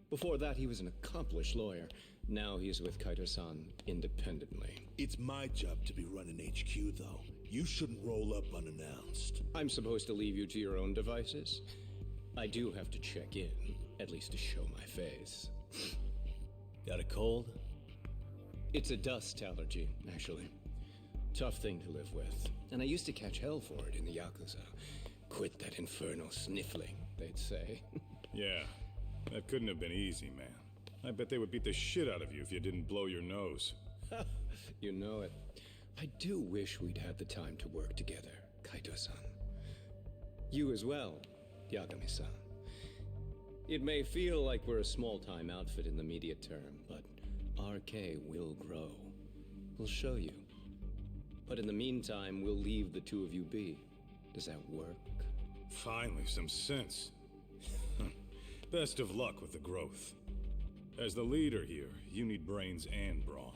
Before that, he was an accomplished lawyer. Now he's with Kaito-san independently. It's my job to be running HQ, though. You shouldn't roll up unannounced. I'm supposed to leave you to your own devices? I do have to check in, at least to show my face. Got a cold? It's a dust allergy, actually. Tough thing to live with. And I used to catch hell for it in the Yakuza. Quit that infernal sniffling, they'd say. Yeah, that couldn't have been easy, man. I bet they would beat the shit out of you if you didn't blow your nose. You know it. I do wish we'd had the time to work together, Kaito-san. You as well, Yagami-san. It may feel like we're a small-time outfit in the immediate term, but RK will grow. We'll show you. But in the meantime, we'll leave the two of you be. Does that work? Finally, some sense. Best of luck with the growth. As the leader here, you need brains and brawn.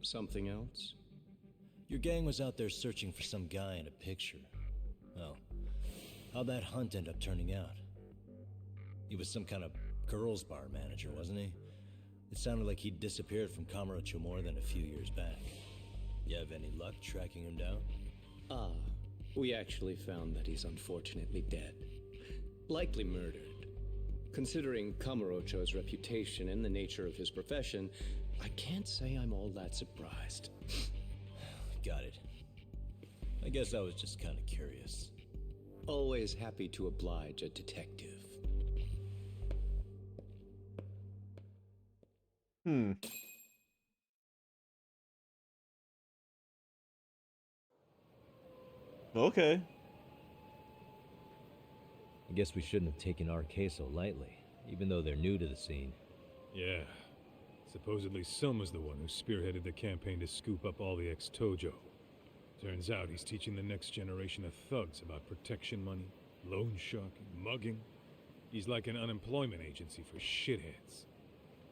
Something else? Your gang was out there searching for some guy in a picture. Oh, how'd that hunt end up turning out? He was some kind of girls' bar manager, wasn't he? It sounded like he'd disappeared from Kamurocho more than a few years back. You have any luck tracking him down? We actually found that he's unfortunately dead. Likely murdered. Considering Kamurocho's reputation and the nature of his profession, I can't say I'm all that surprised. Got it. I guess I was just kind of curious. Always happy to oblige a detective. Okay. I guess we shouldn't have taken RK so lightly, even though they're new to the scene. Yeah. Supposedly Soma's the one who spearheaded the campaign to scoop up all the ex-Tojo. Turns out he's teaching the next generation of thugs about protection money, loan sharking, mugging. He's like an unemployment agency for shitheads.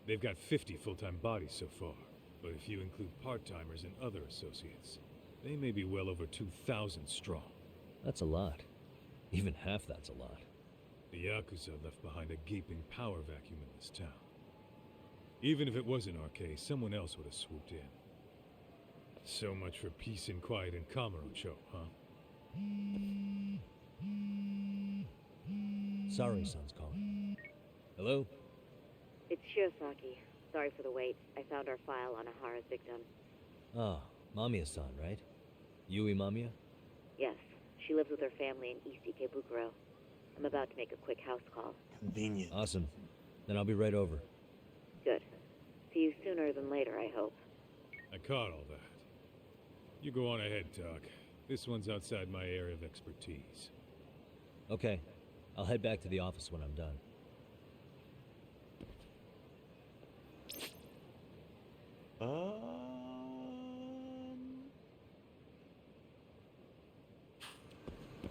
They've got 50 full-time bodies so far, but if you include part-timers and other associates, they may be well over 2,000 strong. That's a lot. Even half that's a lot. The Yakuza left behind a gaping power vacuum in this town. Even if it wasn't RK, someone else would have swooped in. So much for peace and quiet in Kamurocho, huh? Sorry, son's calling. Hello? It's Shiosaki. Sorry for the wait. I found our file on Ahara's victim. Oh, Mamiya-san, right? Yui Mamiya? Yes, she lives with her family in East Ikebukuro. I'm about to make a quick house call. Convenient. Awesome. Then I'll be right over. Good. See you sooner than later, I hope. I caught all that. You go on ahead, Doc. This one's outside my area of expertise. Okay. I'll head back to the office when I'm done.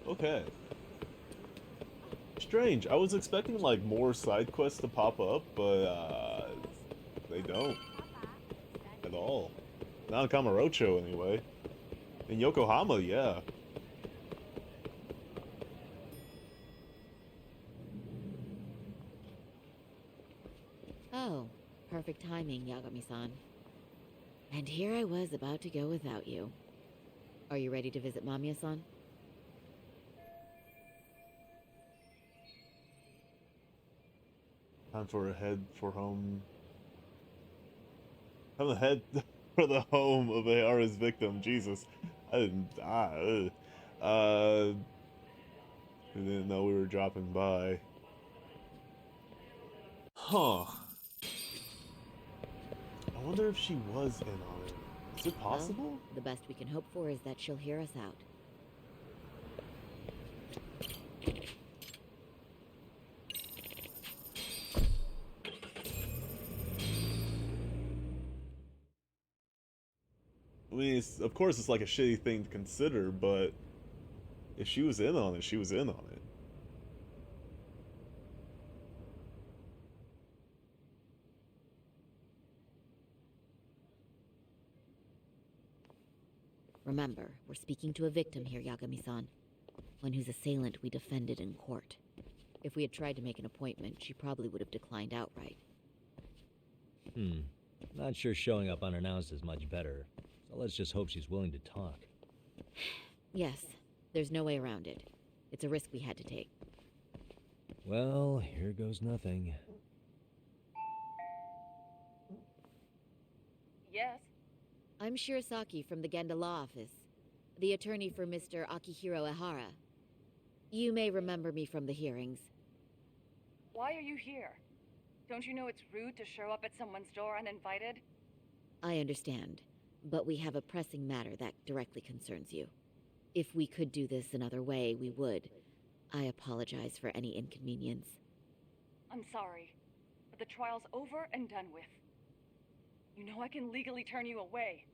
Okay. Strange. I was expecting like more side quests to pop up, but they don't at all. Not in Kamurocho anyway. In Yokohama, yeah. Oh, perfect timing, Yagami-san. And here I was about to go without you. Are you ready to visit Mamiya-san? Time for a head for home. Time to head for the home of Ahara's victim. Jesus, I didn't die. I didn't know we were dropping by. Huh. I wonder if she was in on it. Is it possible? Well, the best we can hope for is that she'll hear us out. I mean, of course it's like a shitty thing to consider, but if she was in on it, she was in on it. Remember, we're speaking to a victim here, Yagami-san. One whose assailant we defended in court. If we had tried to make an appointment, she probably would have declined outright. Not sure showing up unannounced is much better, so let's just hope she's willing to talk. Yes, there's no way around it. It's a risk we had to take. Well, here goes nothing. Yes? I'm Shirasaki from the Genda Law Office, the attorney for Mr. Akihiro Ahara. You may remember me from the hearings. Why are you here? Don't you know it's rude to show up at someone's door uninvited? I understand, but we have a pressing matter that directly concerns you. If we could do this another way, we would. I apologize for any inconvenience. I'm sorry, but the trial's over and done with. You know I can legally turn you away.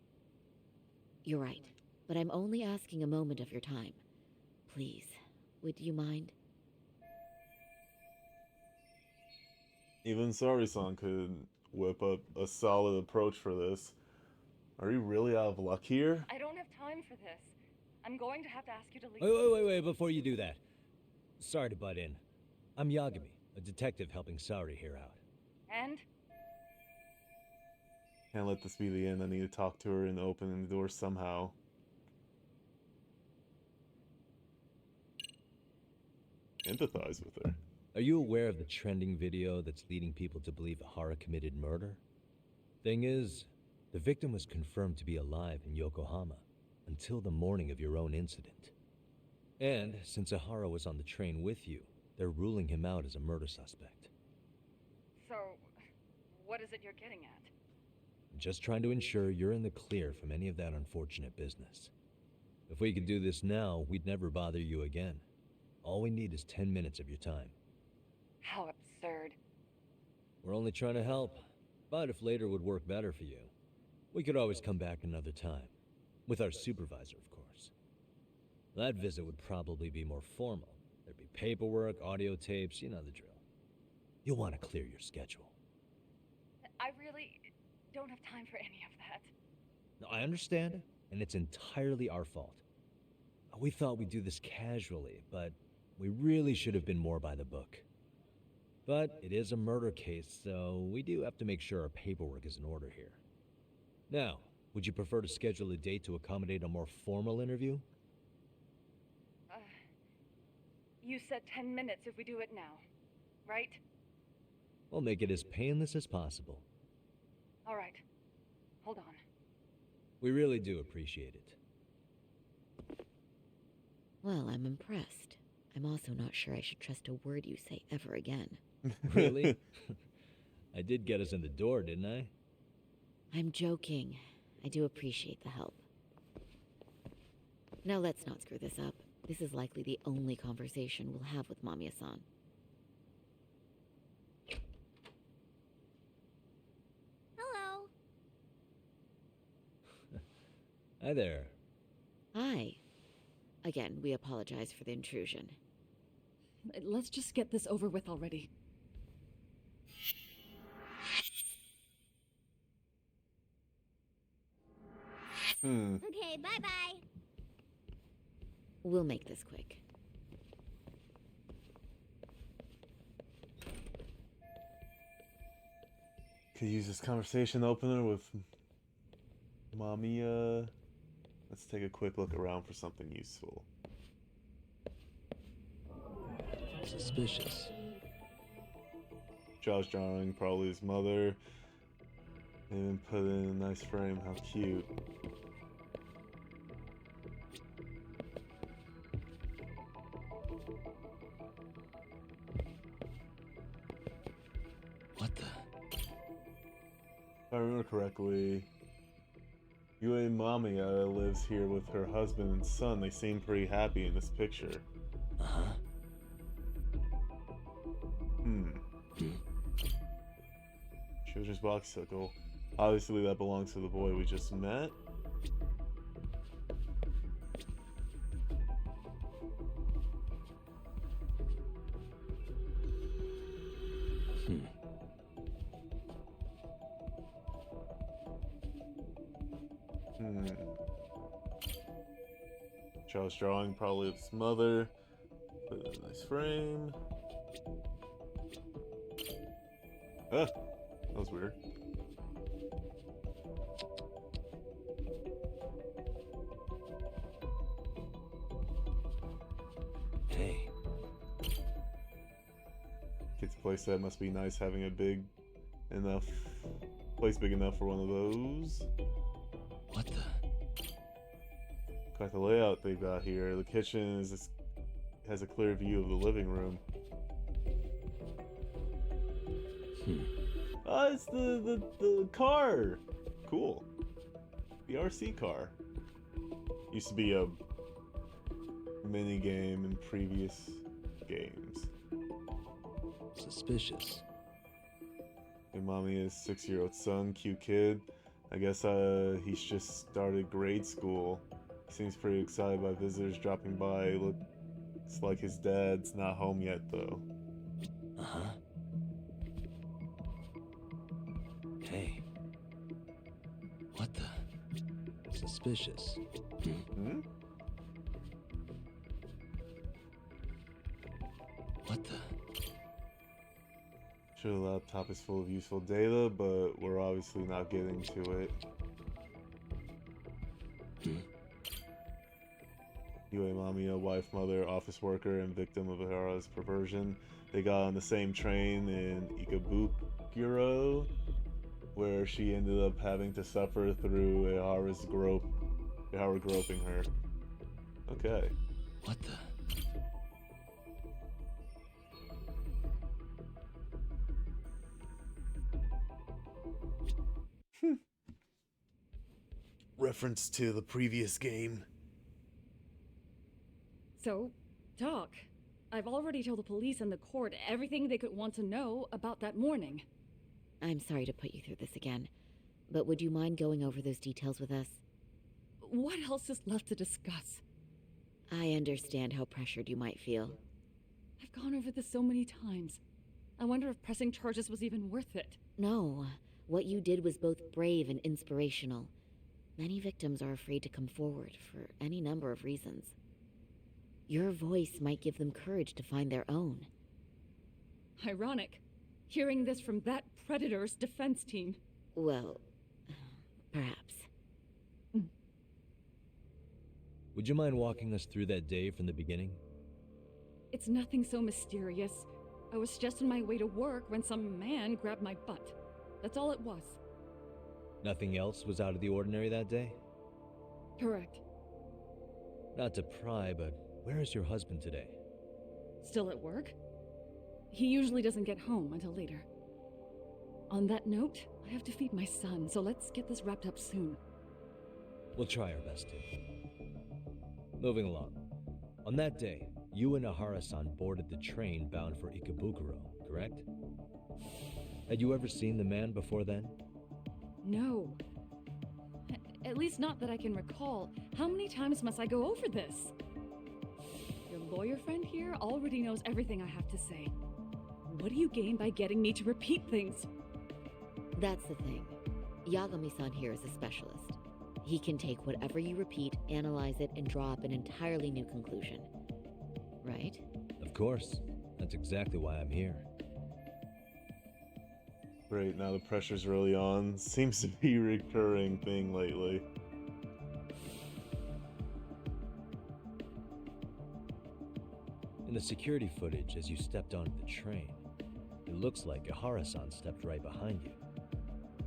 You're right, but I'm only asking a moment of your time. Please, would you mind? Even Sari-san could whip up a solid approach for this. Are you really out of luck here? I don't have time for this. I'm going to have to ask you to leave. Wait, before you do that. Sorry to butt in. I'm Yagami, a detective helping Sari here out. And? Can't let this be the end. I need to talk to her and open the door somehow. Empathize with her. Are you aware of the trending video that's leading people to believe Ahara committed murder? Thing is, the victim was confirmed to be alive in Yokohama until the morning of your own incident. And since Ahara was on the train with you, they're ruling him out as a murder suspect. So, what is it you're getting at? I'm just trying to ensure you're in the clear from any of that unfortunate business. If we could do this now, we'd never bother you again. All we need is 10 minutes of your time. How absurd. We're only trying to help, but if later would work better for you, we could always come back another time. With our supervisor, of course. That visit would probably be more formal. There'd be paperwork, audio tapes, you know the drill. You'll want to clear your schedule. I really don't have time for any of that. No, I understand, and it's entirely our fault. We thought we'd do this casually, but we really should have been more by the book. But it is a murder case, so we do have to make sure our paperwork is in order here. Now, would you prefer to schedule a date to accommodate a more formal interview? You said 10 minutes if we do it now, right? We'll make it as painless as possible. All right. Hold on. We really do appreciate it. Well, I'm impressed. I'm also not sure I should trust a word you say ever again. Really? I did get us in the door, didn't I? I'm joking. I do appreciate the help. Now let's not screw this up. This is likely the only conversation we'll have with Mamiya-san. Hello. Hi there. Hi. Again, we apologize for the intrusion. Let's just get this over with already. Okay, bye-bye. We'll make this quick. Could use this conversation opener with Mamiya. Let's take a quick look around for something useful. Suspicious. Josh drawing, probably his mother. They even put in a nice frame. How cute. What the? If I remember correctly, Yue Mamiya lives here with her husband and son. They seem pretty happy in this picture. Uh-huh. Children's bicycle. Obviously that belongs to the boy we just met. Charles drawing, probably of his mother. Put in a nice frame. Ah, that was weird. Hey. Kid's playset must be nice having a big enough place big enough for one of those. What the? Quite the layout they've got here. The kitchen has a clear view of the living room. Oh, it's the car. Cool. The RC car. Used to be a mini game in previous games. Suspicious. And mommy is 6-year-old son, cute kid. I guess he's just started grade school. Seems pretty excited by visitors dropping by. Looks like his dad's not home yet though. Uh-huh. Hey. What the? Suspicious. What the? Sure, the laptop is full of useful data, but we're obviously not getting to it. Yue Mamiya, wife, mother, office worker, and victim of Ihara's perversion. They got on the same train in Ikebukuro, where she ended up having to suffer through Ihara groping her. Okay. What the? Reference to the previous game. So, talk. I've already told the police and the court everything they could want to know about that morning. I'm sorry to put you through this again, but would you mind going over those details with us? What else is left to discuss? I understand how pressured you might feel. I've gone over this so many times. I wonder if pressing charges was even worth it. No, what you did was both brave and inspirational. Many victims are afraid to come forward for any number of reasons. Your voice might give them courage to find their own. Ironic, hearing this from that predator's defense team. Well, perhaps. Would you mind walking us through that day from the beginning? It's nothing so mysterious. I was just on my way to work when some man grabbed my butt. That's all it was. Nothing else was out of the ordinary that day? Correct. Not to pry, but where is your husband today? Still at work? He usually doesn't get home until later. On that note, I have to feed my son, so let's get this wrapped up soon. We'll try our best to. Moving along. On that day, you and Ahara-san boarded the train bound for Ikebukuro, correct? Had you ever seen the man before then? No. At least not that I can recall. How many times must I go over this? Your lawyer friend here already knows everything I have to say. What do you gain by getting me to repeat things? That's the thing. Yagami-san here is a specialist. He can take whatever you repeat, analyze it, and draw up an entirely new conclusion. Right? Of course. That's exactly why I'm here. Great, now the pressure's really on. Seems to be a recurring thing lately. In the security footage as you stepped onto the train, it looks like Ahara-san stepped right behind you.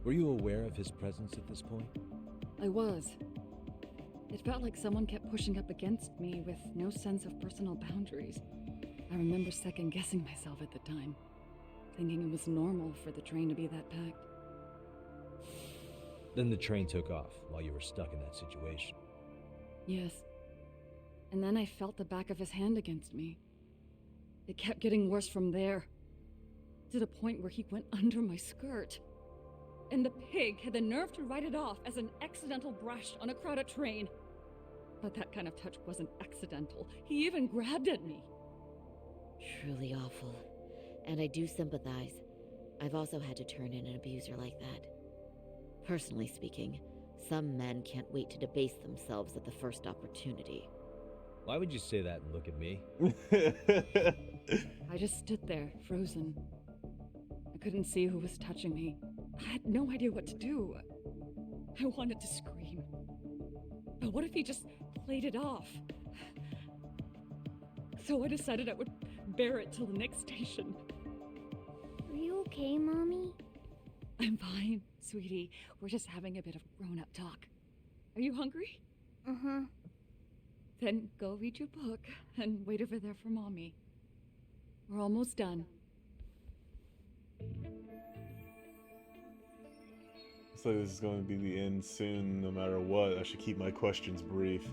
Were you aware of his presence at this point? I was. It felt like someone kept pushing up against me with no sense of personal boundaries. I remember second-guessing myself at the time, thinking it was normal for the train to be that packed. Then the train took off while you were stuck in that situation. Yes. And then I felt the back of his hand against me. It kept getting worse from there, to the point where he went under my skirt. And the pig had the nerve to write it off as an accidental brush on a crowded train. But that kind of touch wasn't accidental. He even grabbed at me. Truly awful. And I do sympathize. I've also had to turn in an abuser like that. Personally speaking, some men can't wait to debase themselves at the first opportunity. Why would you say that and look at me? I just stood there, frozen. I couldn't see who was touching me. I had no idea what to do. I wanted to scream. But what if he just played it off? So I decided I would bear it till the next station. Are you okay, Mommy? I'm fine, sweetie. We're just having a bit of grown-up talk. Are you hungry? Uh-huh. Then go read your book and wait over there for Mommy. We're almost done. Looks like this is going to be the end soon, no matter what. I should keep my questions brief.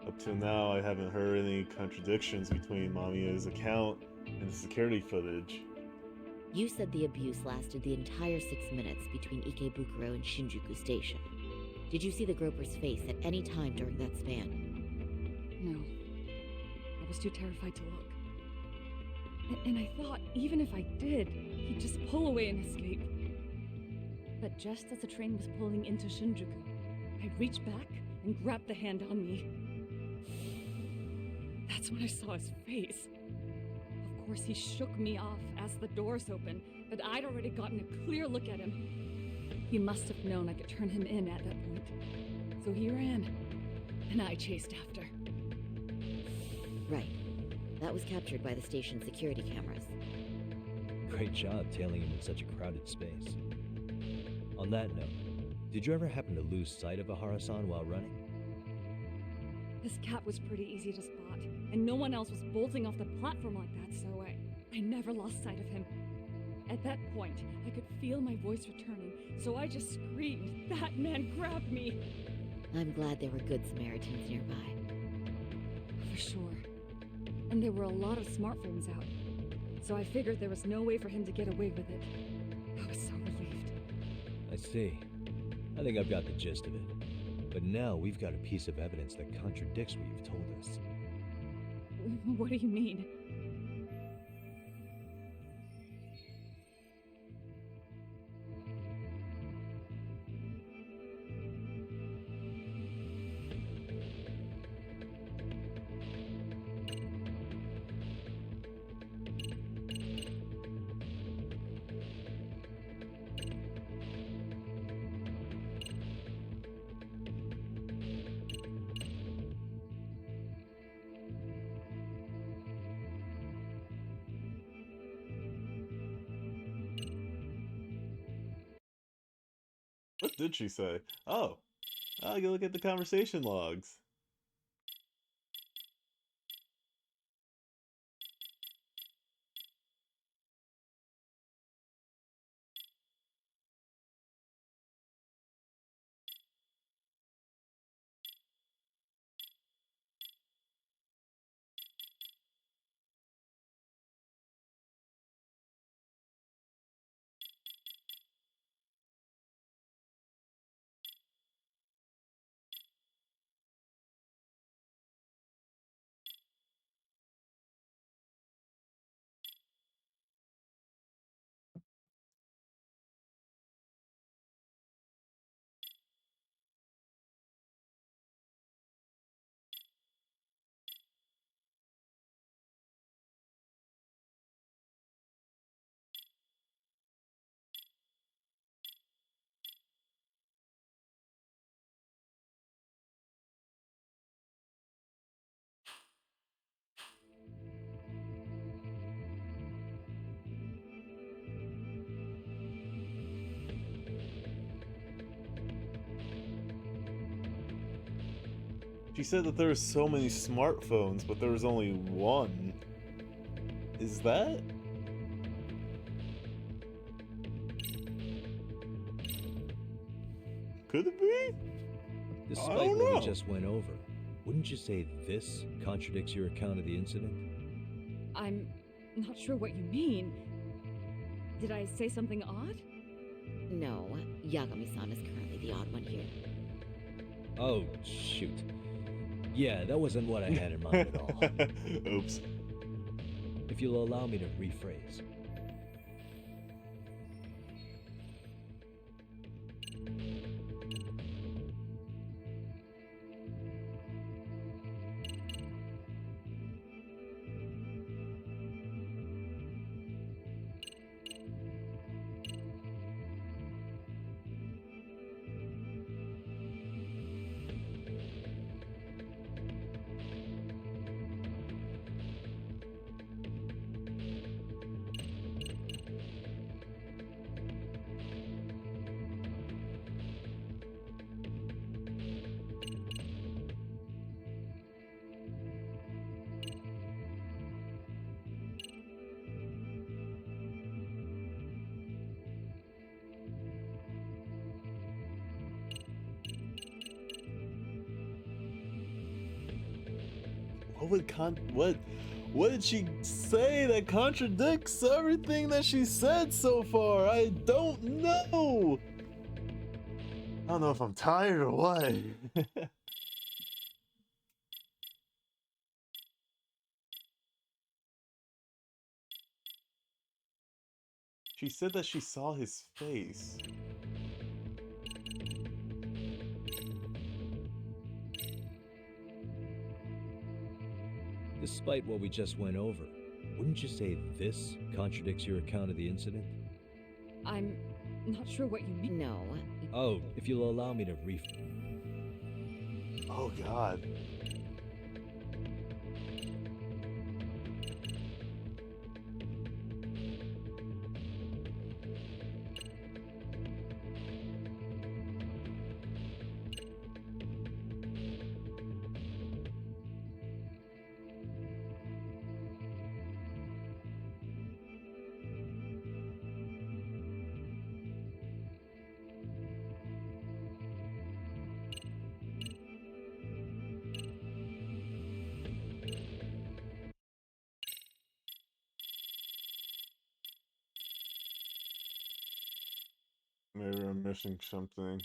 Up till now, I haven't heard any contradictions between Mamiya's account and the security footage. You said the abuse lasted the entire 6 minutes between Ikebukuro and Shinjuku Station. Did you see the groper's face at any time during that span? No. I was too terrified to look. And I thought, even if I did, he'd just pull away and escape. But just as the train was pulling into Shinjuku, I reached back and grabbed the hand on me. That's when I saw his face. Of course, he shook me off as the doors opened, but I'd already gotten a clear look at him. He must have known I could turn him in at that point. So he ran, and I chased after. Right. That was captured by the station's security cameras. Great job tailing him in such a crowded space. On that note, did you ever happen to lose sight of Ahara-san while running? His cat was pretty easy to spot, and no one else was bolting off the platform like that, so I never lost sight of him. At that point, I could feel my voice returning, so I just screamed, "That man grabbed me!" I'm glad there were good Samaritans nearby. For sure. And there were a lot of smartphones out, so I figured there was no way for him to get away with it. I was so relieved. I see. I think I've got the gist of it. But now we've got a piece of evidence that contradicts what you've told us. What do you mean? What did she say? Oh, I go look at the conversation logs. She said that there were so many smartphones, but there was only one. Is that? Could it be? Despite what we just went over, wouldn't you say this contradicts your account of the incident? I'm not sure what you mean. Did I say something odd? No, Yagami-san is currently the odd one here. Oh, shoot. Yeah, that wasn't what I had in mind at all. Oops. If you'll allow me to rephrase. What did she say that contradicts everything that she said so far? I don't know. I don't know if I'm tired or what. She said that she saw his face. Despite what we just went over, wouldn't you say this contradicts your account of the incident? I'm not sure what you mean. No. Oh, if you'll allow me to Oh, God. Maybe I'm missing something.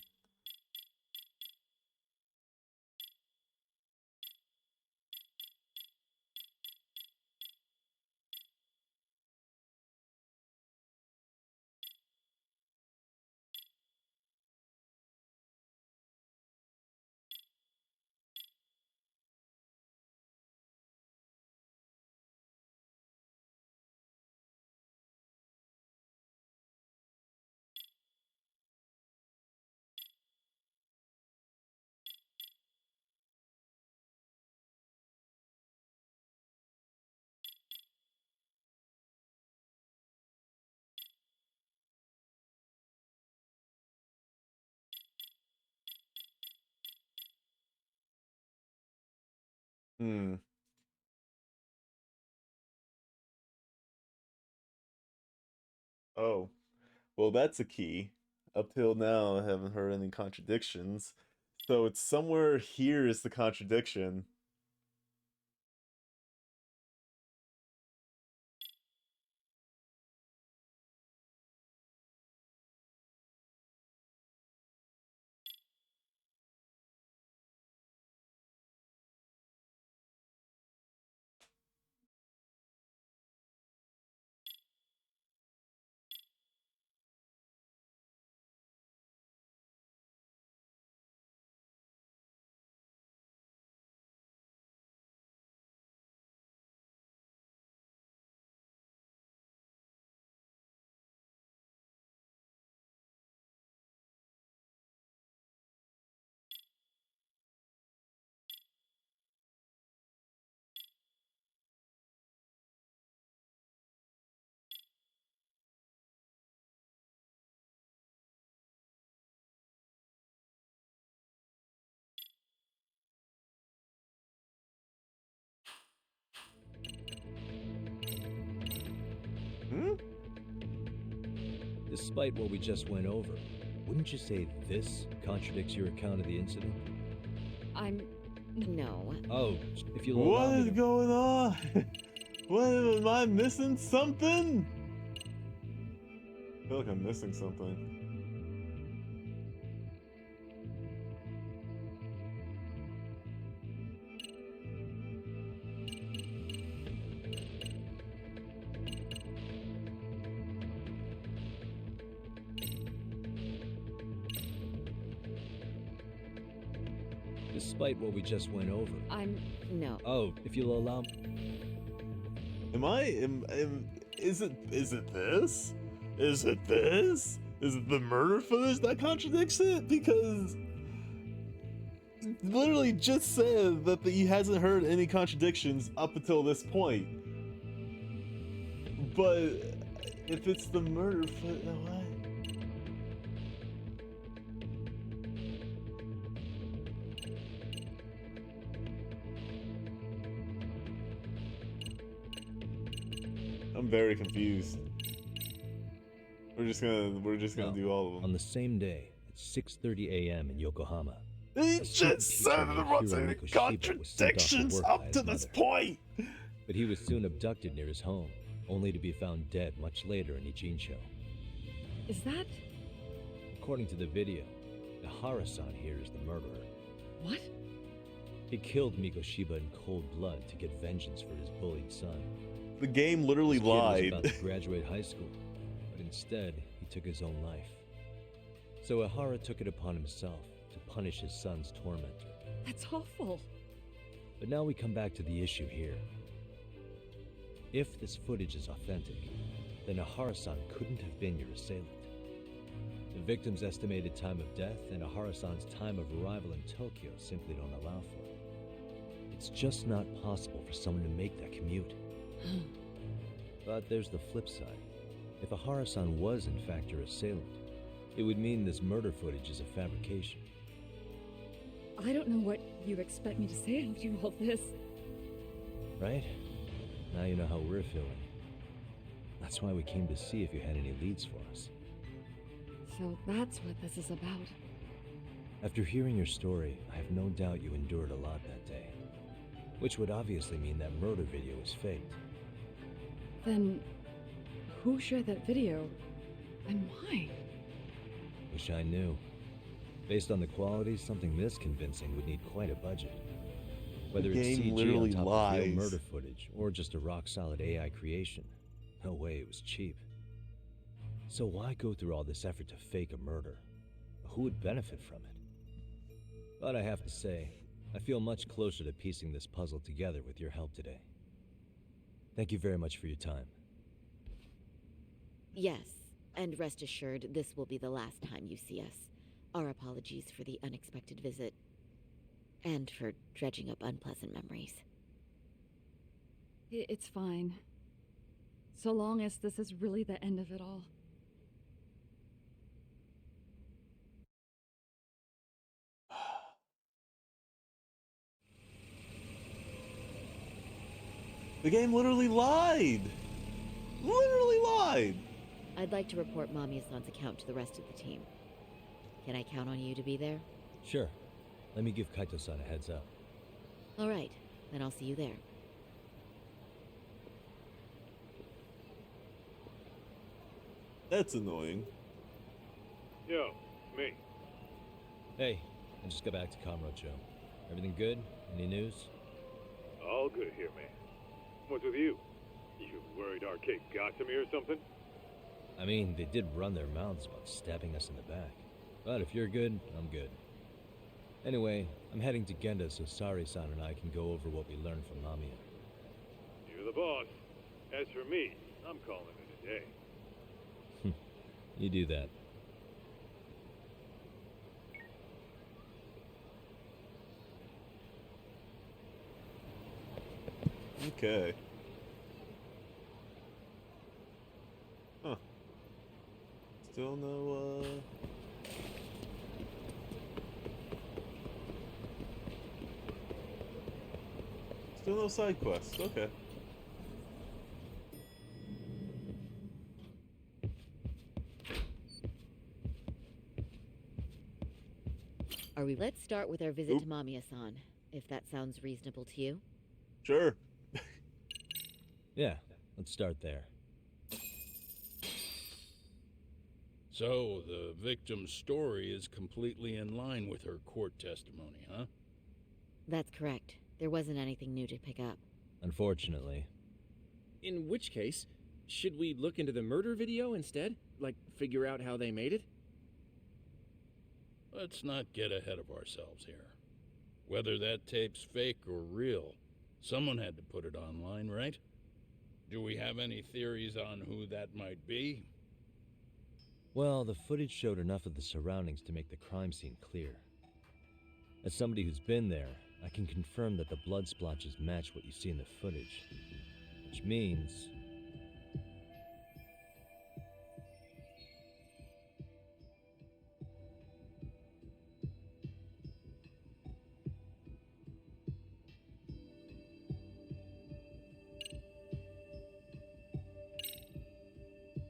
Hmm. Oh. Well, that's a key. Up till now, I haven't heard any contradictions. So it's somewhere here is the contradiction. Hmm? Despite what we just went over, wouldn't you say this contradicts your account of the incident? No. Oh, if you'll allow What me is to... going on? What am I missing something? I feel like I'm missing something. Despite what we just went over. No. Oh, if you'll allow... Is it this? Is it this? Is it the murder footage that contradicts it? Because it literally just said that he hasn't heard any contradictions up until this point. But if it's the murder footage, what? I'm very confused. We're just gonna do all of them. On the same day, at 6:30 a.m. in Yokohama. He just said there wasn't any contradictions up to this point! But he was soon abducted near his home, only to be found dead much later in Ijincho. Is that... According to the video, Nahara-san here is the murderer. What? He killed Mikoshiba in cold blood to get vengeance for his bullied son. The game literally This kid was lied. about to graduate high school, but instead, he took his own life. So Ihara took it upon himself to punish his son's tormentor. That's awful. But now we come back to the issue here. If this footage is authentic, then Ihara-san couldn't have been your assailant. The victim's estimated time of death and Ihara-san's time of arrival in Tokyo simply don't allow for it. It's just not possible for someone to make that commute. But there's the flip side. If Ihara-san was in fact your assailant, it would mean this murder footage is a fabrication. I don't know what you expect me to say after all this. Right? Now you know how we're feeling. That's why we came to see if you had any leads for us. So that's what this is about. After hearing your story, I have no doubt you endured a lot that day. Which would obviously mean that murder video was faked. Then, who shared that video? And why? Wish I knew. Based on the quality, something this convincing would need quite a budget. Whether The it's game CG literally on top of lies. real murder footage, or just a rock-solid AI creation, no way it was cheap. So why go through all this effort to fake a murder? Who would benefit from it? But I have to say, I feel much closer to piecing this puzzle together with your help today. Thank you very much for your time. Yes, and rest assured, this will be the last time you see us. Our apologies for the unexpected visit, and for dredging up unpleasant memories. It's fine. So long as this is really the end of it all. The game literally lied! Literally lied! I'd like to report Mamiya-san's account to the rest of the team. Can I count on you to be there? Sure. Let me give Kaito-san a heads up. All right, then I'll see you there. That's annoying. Yo, me. Hey, I just got back to Kamurocho. Everything good? Any news? All good here, man. What's with you? You worried Arcade got to me or something? I mean, they did run their mouths about stabbing us in the back. But if you're good, I'm good. Anyway, I'm heading to Genda so Sari-san and I can go over what we learned from Mamiya. You're the boss. As for me, I'm calling it a day. You do that. Okay. Huh. Still no, Still no side quests. Okay. Let's start with our visit to Mamiya-san, if that sounds reasonable to you. Sure. Yeah, let's start there. So, the victim's story is completely in line with her court testimony, huh? That's correct. There wasn't anything new to pick up. Unfortunately. In which case, should we look into the murder video instead? Like, figure out how they made it? Let's not get ahead of ourselves here. Whether that tape's fake or real, someone had to put it online, right? Do we have any theories on who that might be? Well, the footage showed enough of the surroundings to make the crime scene clear. As somebody who's been there, I can confirm that the blood splotches match what you see in the footage. Which means...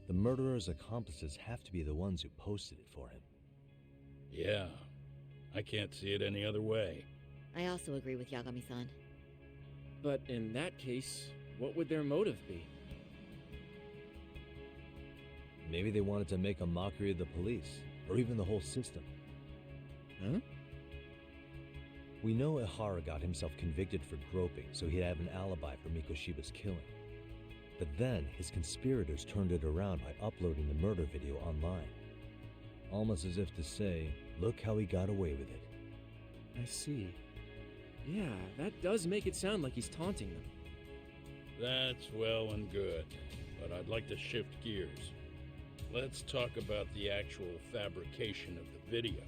the murderer's accomplices have to be the ones who posted it for him. Yeah, I can't see it any other way. I also agree with Yagami-san. But in that case, what would their motive be? Maybe they wanted to make a mockery of the police, or even the whole system. Huh? We know Ihara got himself convicted for groping, so he'd have an alibi for Mikoshiba's killing. But then, his conspirators turned it around by uploading the murder video online. Almost as if to say, look how he got away with it. I see. Yeah, that does make it sound like he's taunting them. That's well and good, but I'd like to shift gears. Let's talk about the actual fabrication of the video.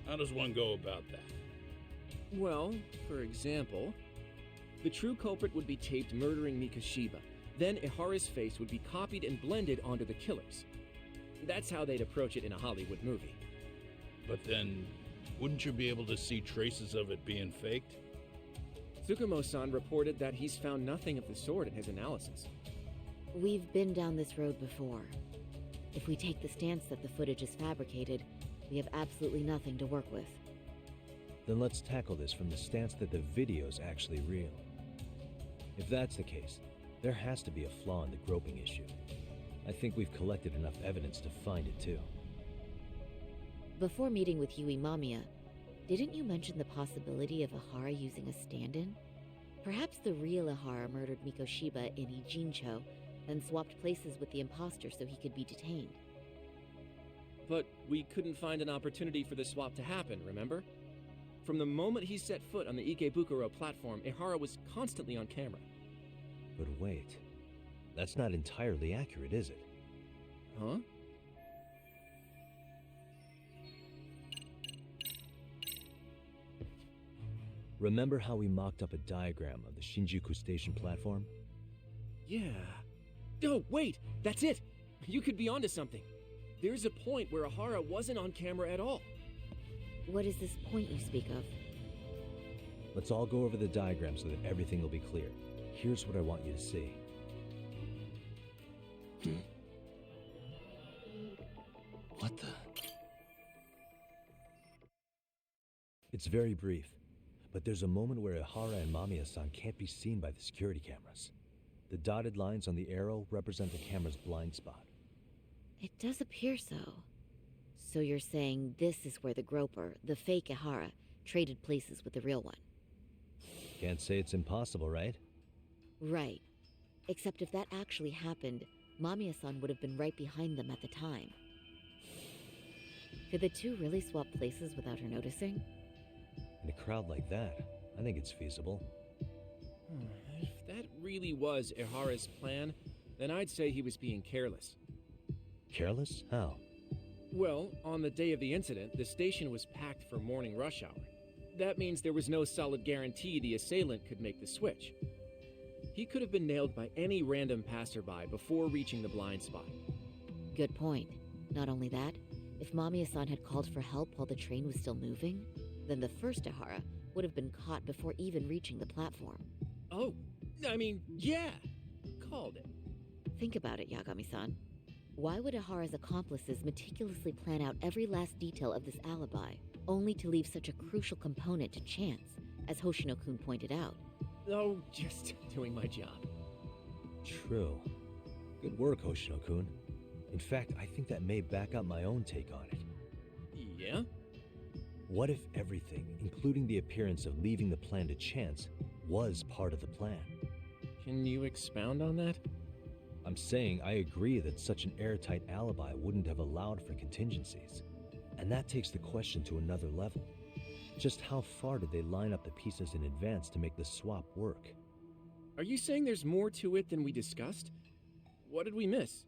How does one go about that? Well, for example, the true culprit would be taped murdering Mikoshiba. Then Ihara's face would be copied and blended onto the killers. That's how they'd approach it in a Hollywood movie. But then, wouldn't you be able to see traces of it being faked? Tsukumo-san reported that he's found nothing of the sort in his analysis. We've been down this road before. If we take the stance that the footage is fabricated, we have absolutely nothing to work with. Then let's tackle this from the stance that the video's actually real. If that's the case, there has to be a flaw in the groping issue. I think we've collected enough evidence to find it too. Before meeting with Yui Mamiya, didn't you mention the possibility of Ihara using a stand-in? Perhaps the real Ihara murdered Mikoshiba in Ijincho, then swapped places with the imposter so he could be detained. But we couldn't find an opportunity for the swap to happen, remember? From the moment he set foot on the Ikebukuro platform, Ihara was constantly on camera. But wait, that's not entirely accurate, is it? Huh? Remember how we mocked up a diagram of the Shinjuku Station platform? Yeah. Oh, wait! That's it! You could be onto something. There's a point where Ihara wasn't on camera at all. What is this point you speak of? Let's all go over the diagram so that everything will be clear. here's what I want you to see. What the? It's very brief, but there's a moment where Ihara and Mamiya-san can't be seen by the security cameras. The dotted lines on the arrow represent the camera's blind spot. It does appear so. So you're saying this is where the groper, the fake Ihara, traded places with the real one? Can't say it's impossible, right? Right. Except if that actually happened, Mamiya-san would have been right behind them at the time. Could the two really swap places without her noticing? In a crowd like that, I think it's feasible. If that really was Ihara's plan, then I'd say he was being careless. Careless? How? Well, on the day of the incident, the station was packed for morning rush hour. That means there was no solid guarantee the assailant could make the switch. He could have been nailed by any random passerby before reaching the blind spot. Good point. Not only that, if Mamiya-san had called for help while the train was still moving, then the first Ihara would have been caught before even reaching the platform. Oh, I mean, yeah! Called it. Think about it, Yagami-san. Why would Ihara's accomplices meticulously plan out every last detail of this alibi, only to leave such a crucial component to chance, as Hoshino-kun pointed out? Oh, just doing my job. True. Good work, Hoshino-kun. In fact, I think that may back up my own take on it. Yeah? What if everything, including the appearance of leaving the plan to chance, was part of the plan? Can you expound on that? I'm saying I agree that such an airtight alibi wouldn't have allowed for contingencies. And that takes the question to another level. Just how far did they line up the pieces in advance to make the swap work? Are you saying there's more to it than we discussed? What did we miss?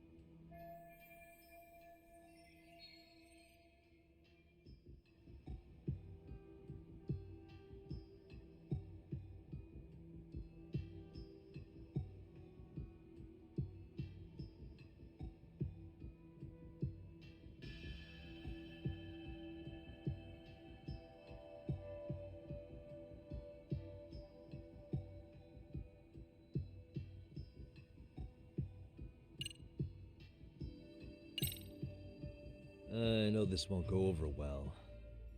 I know this won't go over well,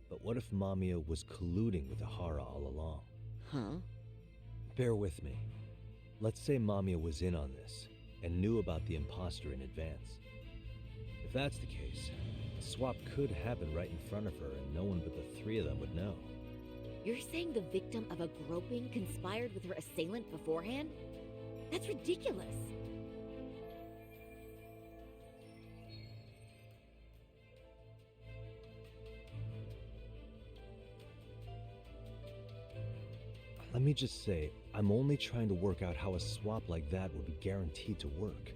but what if Mamiya was colluding with Ihara all along? Huh? Bear with me. Let's say Mamiya was in on this, and knew about the imposter in advance. If that's the case, the swap could happen right in front of her and no one but the three of them would know. You're saying the victim of a groping conspired with her assailant beforehand? That's ridiculous! Let me just say, I'm only trying to work out how a swap like that would be guaranteed to work.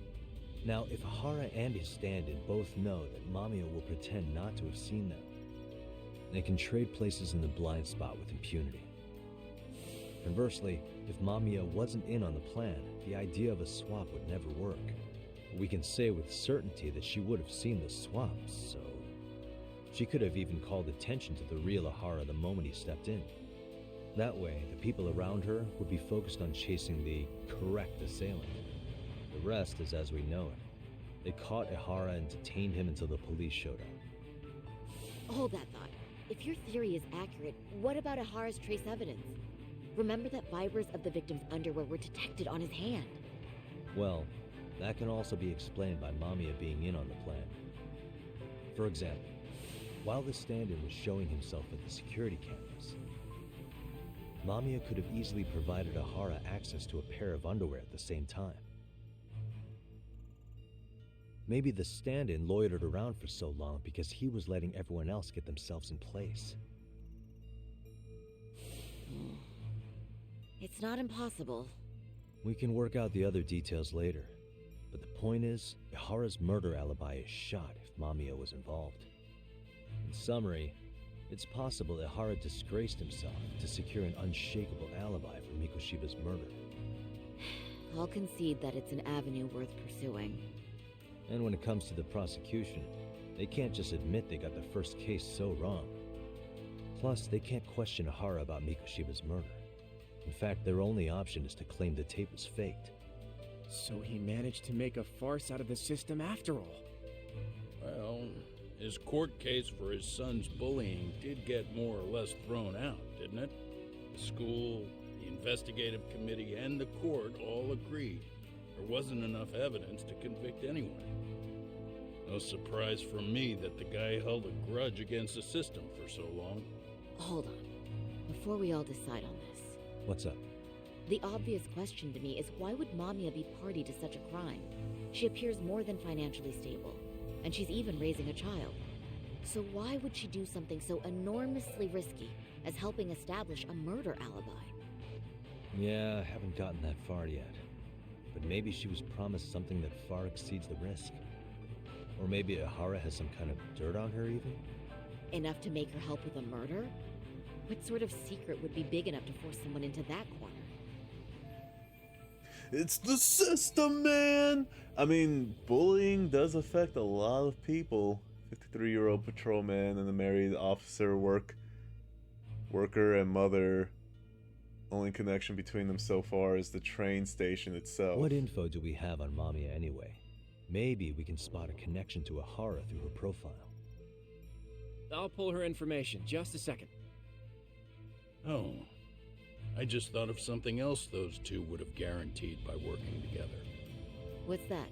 Now, if Ihara and his stand-in both know that Mamiya will pretend not to have seen them, they can trade places in the blind spot with impunity. Conversely, if Mamiya wasn't in on the plan, the idea of a swap would never work. We can say with certainty that she would have seen the swap, so... She could have even called attention to the real Ihara the moment he stepped in. That way, the people around her would be focused on chasing the correct assailant. The rest is as we know it. They caught Ihara and detained him until the police showed up. Hold that thought. If your theory is accurate, what about Ihara's trace evidence? Remember that fibers of the victim's underwear were detected on his hand. Well, that can also be explained by Mamiya being in on the plan. For example, while the stand-in was showing himself at the security cameras, Mamiya could have easily provided Ihara access to a pair of underwear at the same time. Maybe the stand-in loitered around for so long because he was letting everyone else get themselves in place. It's not impossible. We can work out the other details later, but the point is, Ihara's murder alibi is shot if Mamiya was involved. In summary, it's possible Ihara disgraced himself to secure an unshakable alibi for Mikoshiba's murder. I'll concede that it's an avenue worth pursuing. And when it comes to the prosecution, they can't just admit they got the first case so wrong. Plus, they can't question Ihara about Mikoshiba's murder. In fact, their only option is to claim the tape was faked. So he managed to make a farce out of the system after all. Well, his court case for his son's bullying did get more or less thrown out, didn't it? The school, the investigative committee, and the court all agreed there wasn't enough evidence to convict anyone. No surprise for me that the guy held a grudge against the system for so long. Hold on. Before we all decide on this. What's up? The obvious question to me is why would Mamiya be party to such a crime? She appears more than financially stable, and she's even raising a child. So why would she do something so enormously risky as helping establish a murder alibi? Yeah, I haven't gotten that far yet. But maybe she was promised something that far exceeds the risk. Or maybe Ahara has some kind of dirt on her even? Enough to make her help with a murder? What sort of secret would be big enough to force someone into that corner? It's the system, man! I mean, bullying does affect a lot of people. 53-year-old patrolman and a married officer worker and mother. Only connection between them so far is the train station itself. What info do we have on Mamiya anyway? Maybe we can spot a connection to Ahara through her profile. I'll pull her information. Just a second. Oh, I just thought of something else those two would have guaranteed by working together. What's that?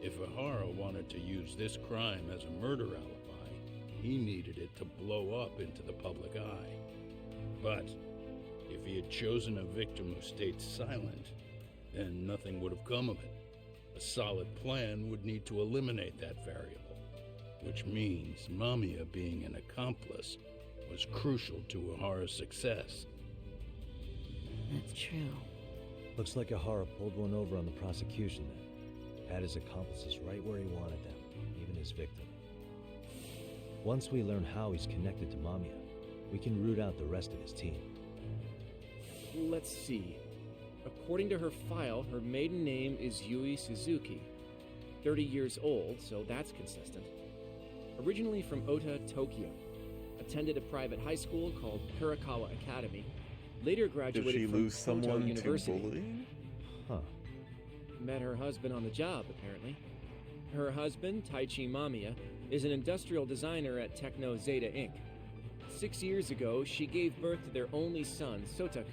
If Ahara wanted to use this crime as a murder alibi, he needed it to blow up into the public eye. But if he had chosen a victim who stayed silent, then nothing would have come of it. A solid plan would need to eliminate that variable, which means Mamiya being an accomplice was crucial to Ahara's success. That's true. Looks like Ahara pulled one over on the prosecution then. Had his accomplices right where he wanted them, even his victim. Once we learn how he's connected to Mamiya, we can root out the rest of his team. Let's see. According to her file, her maiden name is Yui Suzuki. 30 years old, so that's consistent. Originally from Ota, Tokyo. Attended a private high school called Kurakawa Academy. Later Did graduated she from lose Kyoto someone to University. bullying? Huh. Met her husband on the job, apparently. Her husband, Taichi Mamiya, is an industrial designer at Techno Zeta Inc. 6 years ago, she gave birth to their only son, Sotakun,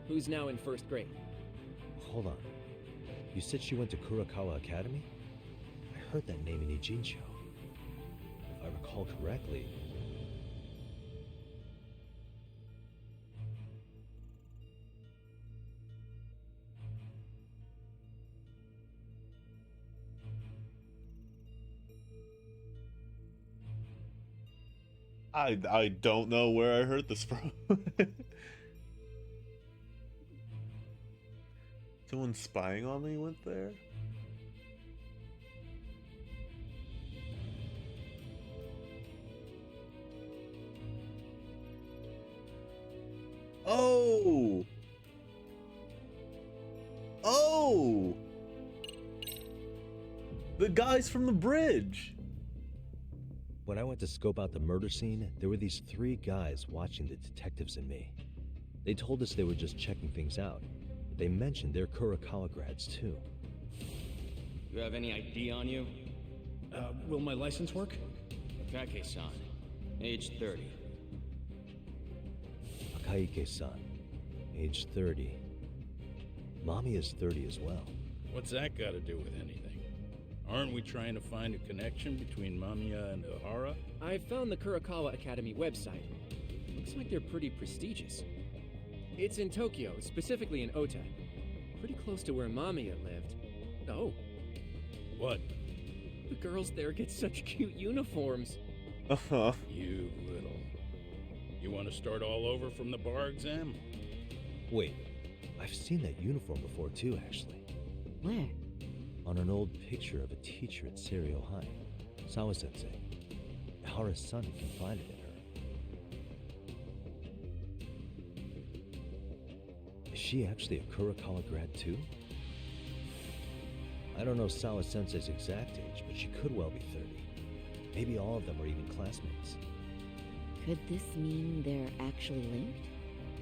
who's now in first grade. Hold on. You said she went to Kurakawa Academy? I heard that name in Ijincho. If I recall correctly... I don't know where I heard this from. Someone spying on me went there? Oh! Oh! The guys from the bridge! When I went to scope out the murder scene, there were these 3 guys watching the detectives and me. They told us they were just checking things out. But they mentioned they're Kurakawa grads too. You have any ID on you? Will my license work? Kake-san, age 30. Akaike-san, age 30. Mommy is 30 as well. What's that got to do with anything? Aren't we trying to find a connection between Mamiya and Ahara? I found the Kurakawa Academy website. Looks like they're pretty prestigious. It's in Tokyo, specifically in Ota. Pretty close to where Mamiya lived. Oh. What? The girls there get such cute uniforms. Uh-huh. You little... You want to start all over from the bar exam? Wait, I've seen that uniform before too, actually. Where? On an old picture of a teacher at Serio High. Sawa-sensei. Ahara's son confided in her. Is she actually a Kurakawa grad too? I don't know Sawa-sensei's exact age, but she could well be 30. Maybe all of them are even classmates. Could this mean they're actually linked?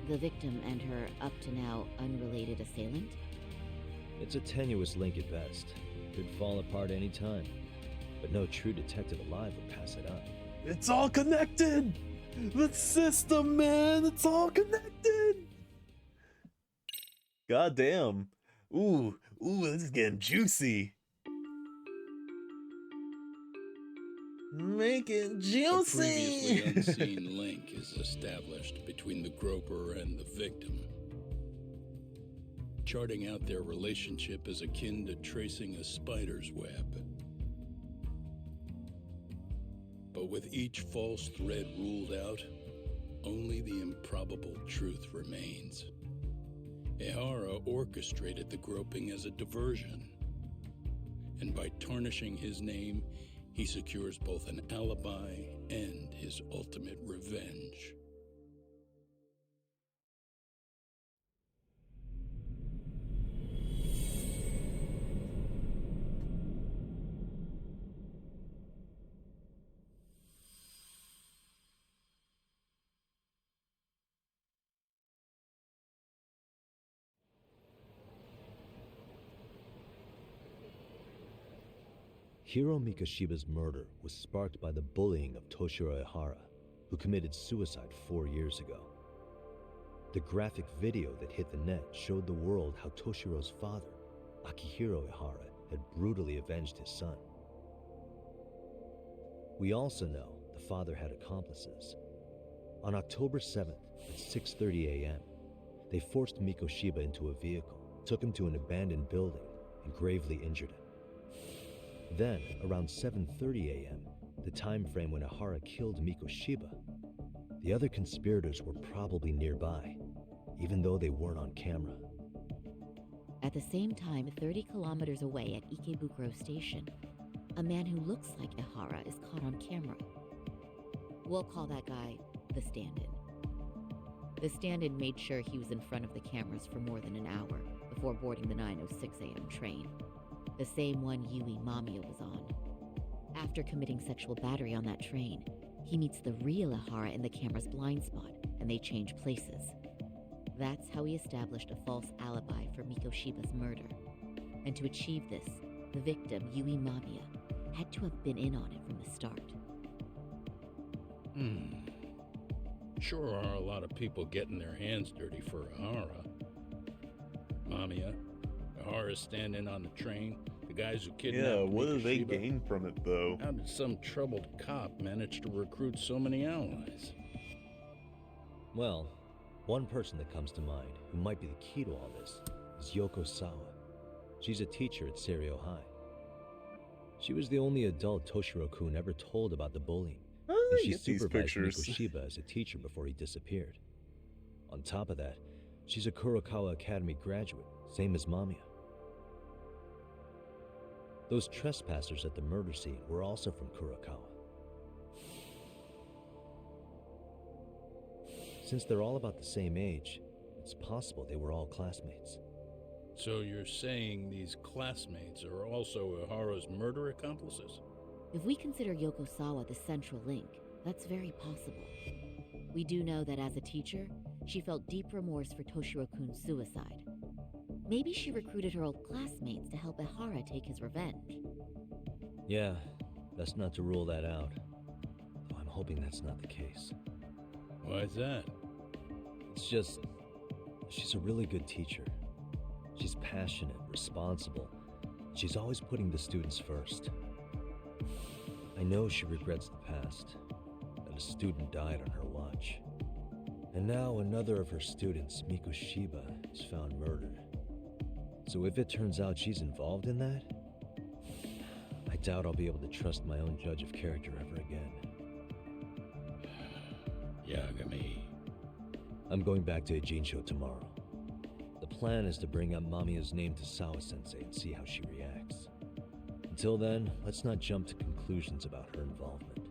The victim and her up-to-now unrelated assailant? It's a tenuous link at best. Could fall apart any time. But no true detective alive would pass it up. It's all connected! The system, man! It's all connected! God damn. Ooh, this is getting juicy. Make it juicy! A previously unseen link is established between the groper and the victim. Charting out their relationship is akin to tracing a spider's web. But with each false thread ruled out, only the improbable truth remains. Ehara orchestrated the groping as a diversion, and by tarnishing his name, he secures both an alibi and his ultimate revenge. Hiro Mikoshiba's murder was sparked by the bullying of Toshiro Ehara, who committed suicide 4 years ago. The graphic video that hit the net showed the world how Toshiro's father, Akihiro Ehara, had brutally avenged his son. We also know the father had accomplices. On October 7th at 6:30 a.m., they forced Mikoshiba into a vehicle, took him to an abandoned building, and gravely injured him. Then, around 7:30 a.m., the time frame when Ehara killed Mikoshiba, the other conspirators were probably nearby, even though they weren't on camera. At the same time, 30 kilometers away at Ikebukuro Station, a man who looks like Ehara is caught on camera. We'll call that guy the stand-in. The stand-in made sure he was in front of the cameras for more than an hour before boarding the 9:06 a.m. train, the same one Yui Mamiya was on. After committing sexual battery on that train, he meets the real Ehara in the camera's blind spot, and they change places. That's how he established a false alibi for Mikoshiba's murder. And to achieve this, the victim, Yui Mamiya, had to have been in on it from the start. Sure are a lot of people getting their hands dirty for Ehara. Mamiya, Ehara standing on the train, the guys who kidnapped Yeah, what do they Mikoshiba. gain from it, though? How did some troubled cop manage to recruit so many allies? Well, one person that comes to mind who might be the key to all this is Yoko Sawa. She's a teacher at Seiryo High. She was the only adult Toshiro-kun ever told about the bullying, and she get these supervised pictures. Mikoshiba as a teacher before he disappeared. On top of that, she's a Kurokawa Academy graduate, same as Mamiya. Those trespassers at the murder scene were also from Kurokawa. Since they're all about the same age, it's possible they were all classmates. So you're saying these classmates are also Ehara's murder accomplices? If we consider Yoko Sawa the central link, that's very possible. We do know that as a teacher, she felt deep remorse for Toshiro-kun's suicide. Maybe she recruited her old classmates to help Ehara take his revenge. Yeah, best not to rule that out. Though I'm hoping that's not the case. Why's that? It's just, she's a really good teacher. She's passionate, responsible. She's always putting the students first. I know she regrets the past, that a student died on her watch. And now another of her students, Mikoshiba, is found murdered. So if it turns out she's involved in that, I doubt I'll be able to trust my own judge of character ever again. Yagami. I'm going back to Ijincho tomorrow. The plan is to bring up Mamiya's name to Sawa-sensei and see how she reacts. Until then, let's not jump to conclusions about her involvement.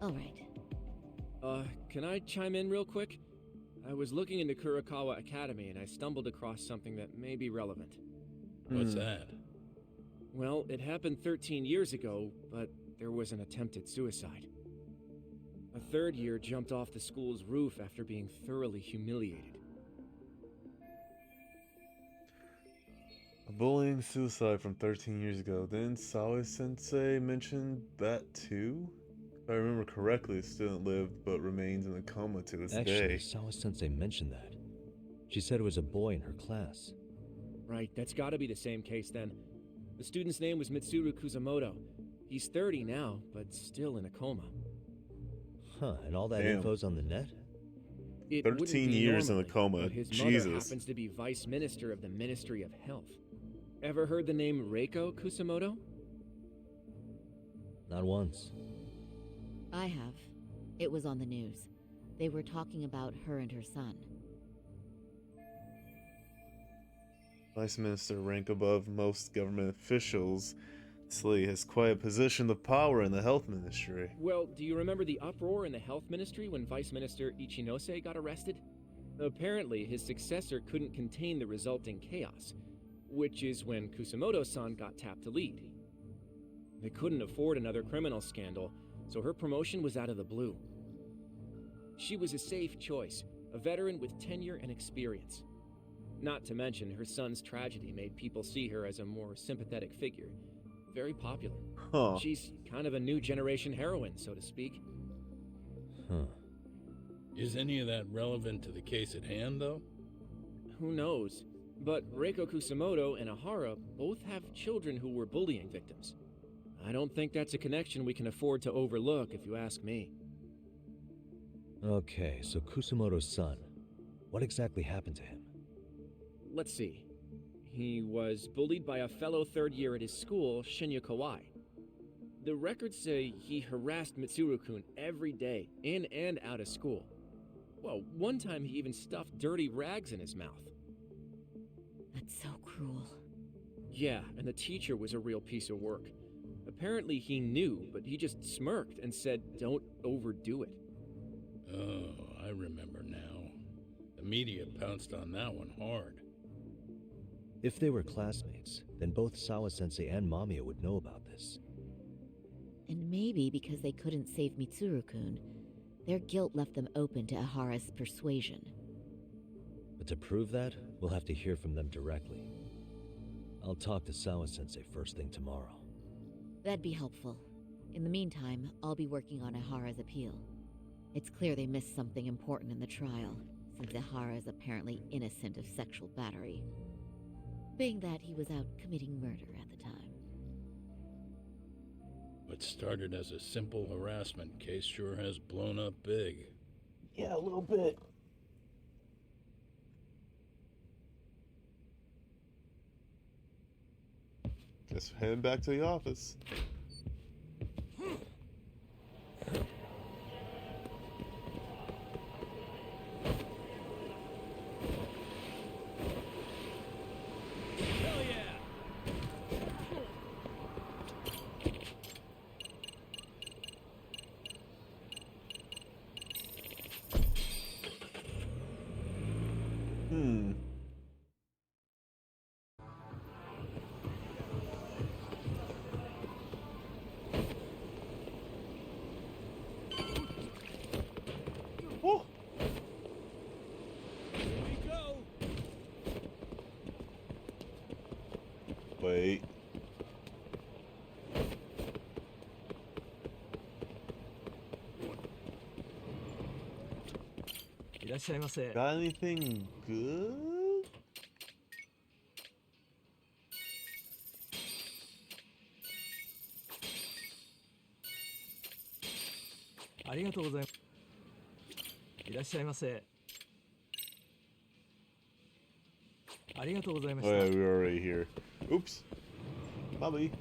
All right. Can I chime in real quick? I was looking into Kurokawa Academy and I stumbled across something that may be relevant. What's that? Well, it happened 13 years ago, but there was an attempted suicide. A third year jumped off the school's roof after being thoroughly humiliated. A bullying suicide from 13 years ago. Didn't Sawa-sensei mention that too? If I remember correctly, the student lived but remains in a coma to this Actually, day. Sawa-sensei mentioned that. She said it was a boy in her class. Right, that's gotta be the same case then. The student's name was Mitsuru Kusamoto. He's 30 now, but still in a coma. Huh, and all that Damn. info's on the net? It 13 wouldn't be years in a normally, coma. but his mother Jesus. happens to be vice minister of the Ministry of Health. Ever heard the name Reiko Kusamoto? Not once. I have. It was on the news. They were talking about her and her son. Vice Minister rank above most government officials. Slee has quite a position of power in the health ministry. Well, do you remember the uproar in the health ministry when Vice Minister Ichinose got arrested? Apparently, his successor couldn't contain the resulting chaos, which is when Kusamoto-san got tapped to lead. They couldn't afford another criminal scandal, so her promotion was out of the blue. She was a safe choice, a veteran with tenure and experience. Not to mention, her son's tragedy made people see her as a more sympathetic figure. Very popular. Huh. She's kind of a new generation heroine, so to speak. Huh. Is any of that relevant to the case at hand, though? Who knows? But Reiko Kusamoto and Ahara both have children who were bullying victims. I don't think that's a connection we can afford to overlook, if you ask me. Okay, so Kusamoto's son. What exactly happened to him? Let's see. He was bullied by a fellow third year at his school, Shinya Kawai. The records say he harassed Mitsuru-kun every day, in and out of school. Well, one time he even stuffed dirty rags in his mouth. That's so cruel. Yeah, and the teacher was a real piece of work. Apparently he knew, but he just smirked and said, "Don't overdo it." Oh, I remember now. The media pounced on that one hard. If they were classmates, then both Sawa-sensei and Mamiya would know about this. And maybe because they couldn't save Mitsuru-kun, their guilt left them open to Ahara's persuasion. But to prove that, we'll have to hear from them directly. I'll talk to Sawa-sensei first thing tomorrow. That'd be helpful. In the meantime, I'll be working on Ahara's appeal. It's clear they missed something important in the trial, since Ahara is apparently innocent of sexual battery. Being that he was out committing murder at the time. What started as a simple harassment case sure has blown up big. Yeah, a little bit. Just heading back to the office. Hell yeah! Oh. Here we go! Wait. Got anything good? Oh yeah, we were already here. Oops. Bobby.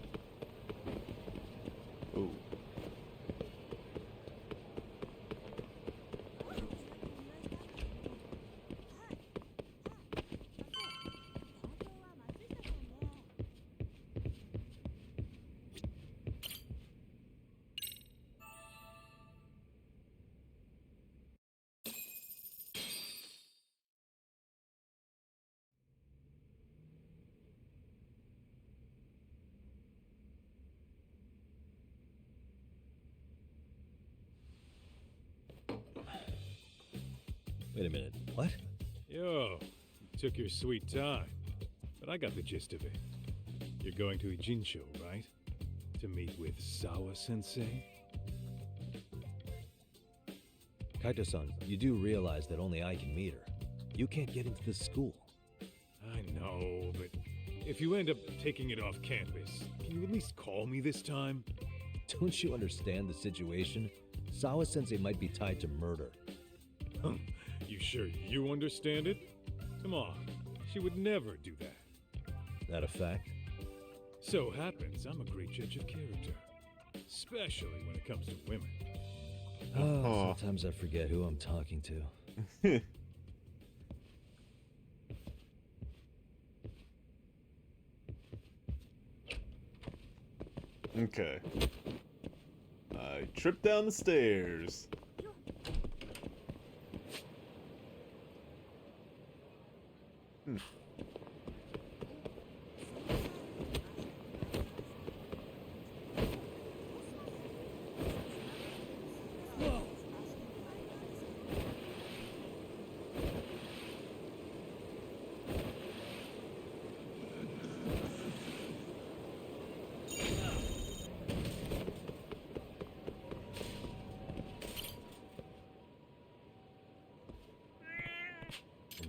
Oh. Wait a minute, what? Yo, you took your sweet time, but I got the gist of it. You're going to Ijincho, right? To meet with Sawa-sensei? Kaito-san, you do realize that only I can meet her. You can't get into this school. I know, but if you end up taking it off campus, can you at least call me this time? Don't you understand the situation? Sawa-sensei might be tied to murder. You sure you understand it? Come on, she would never do that. That a fact? So happens I'm a great judge of character, especially when it comes to women. Oh, sometimes I forget who I'm talking to. Okay. I tripped down the stairs.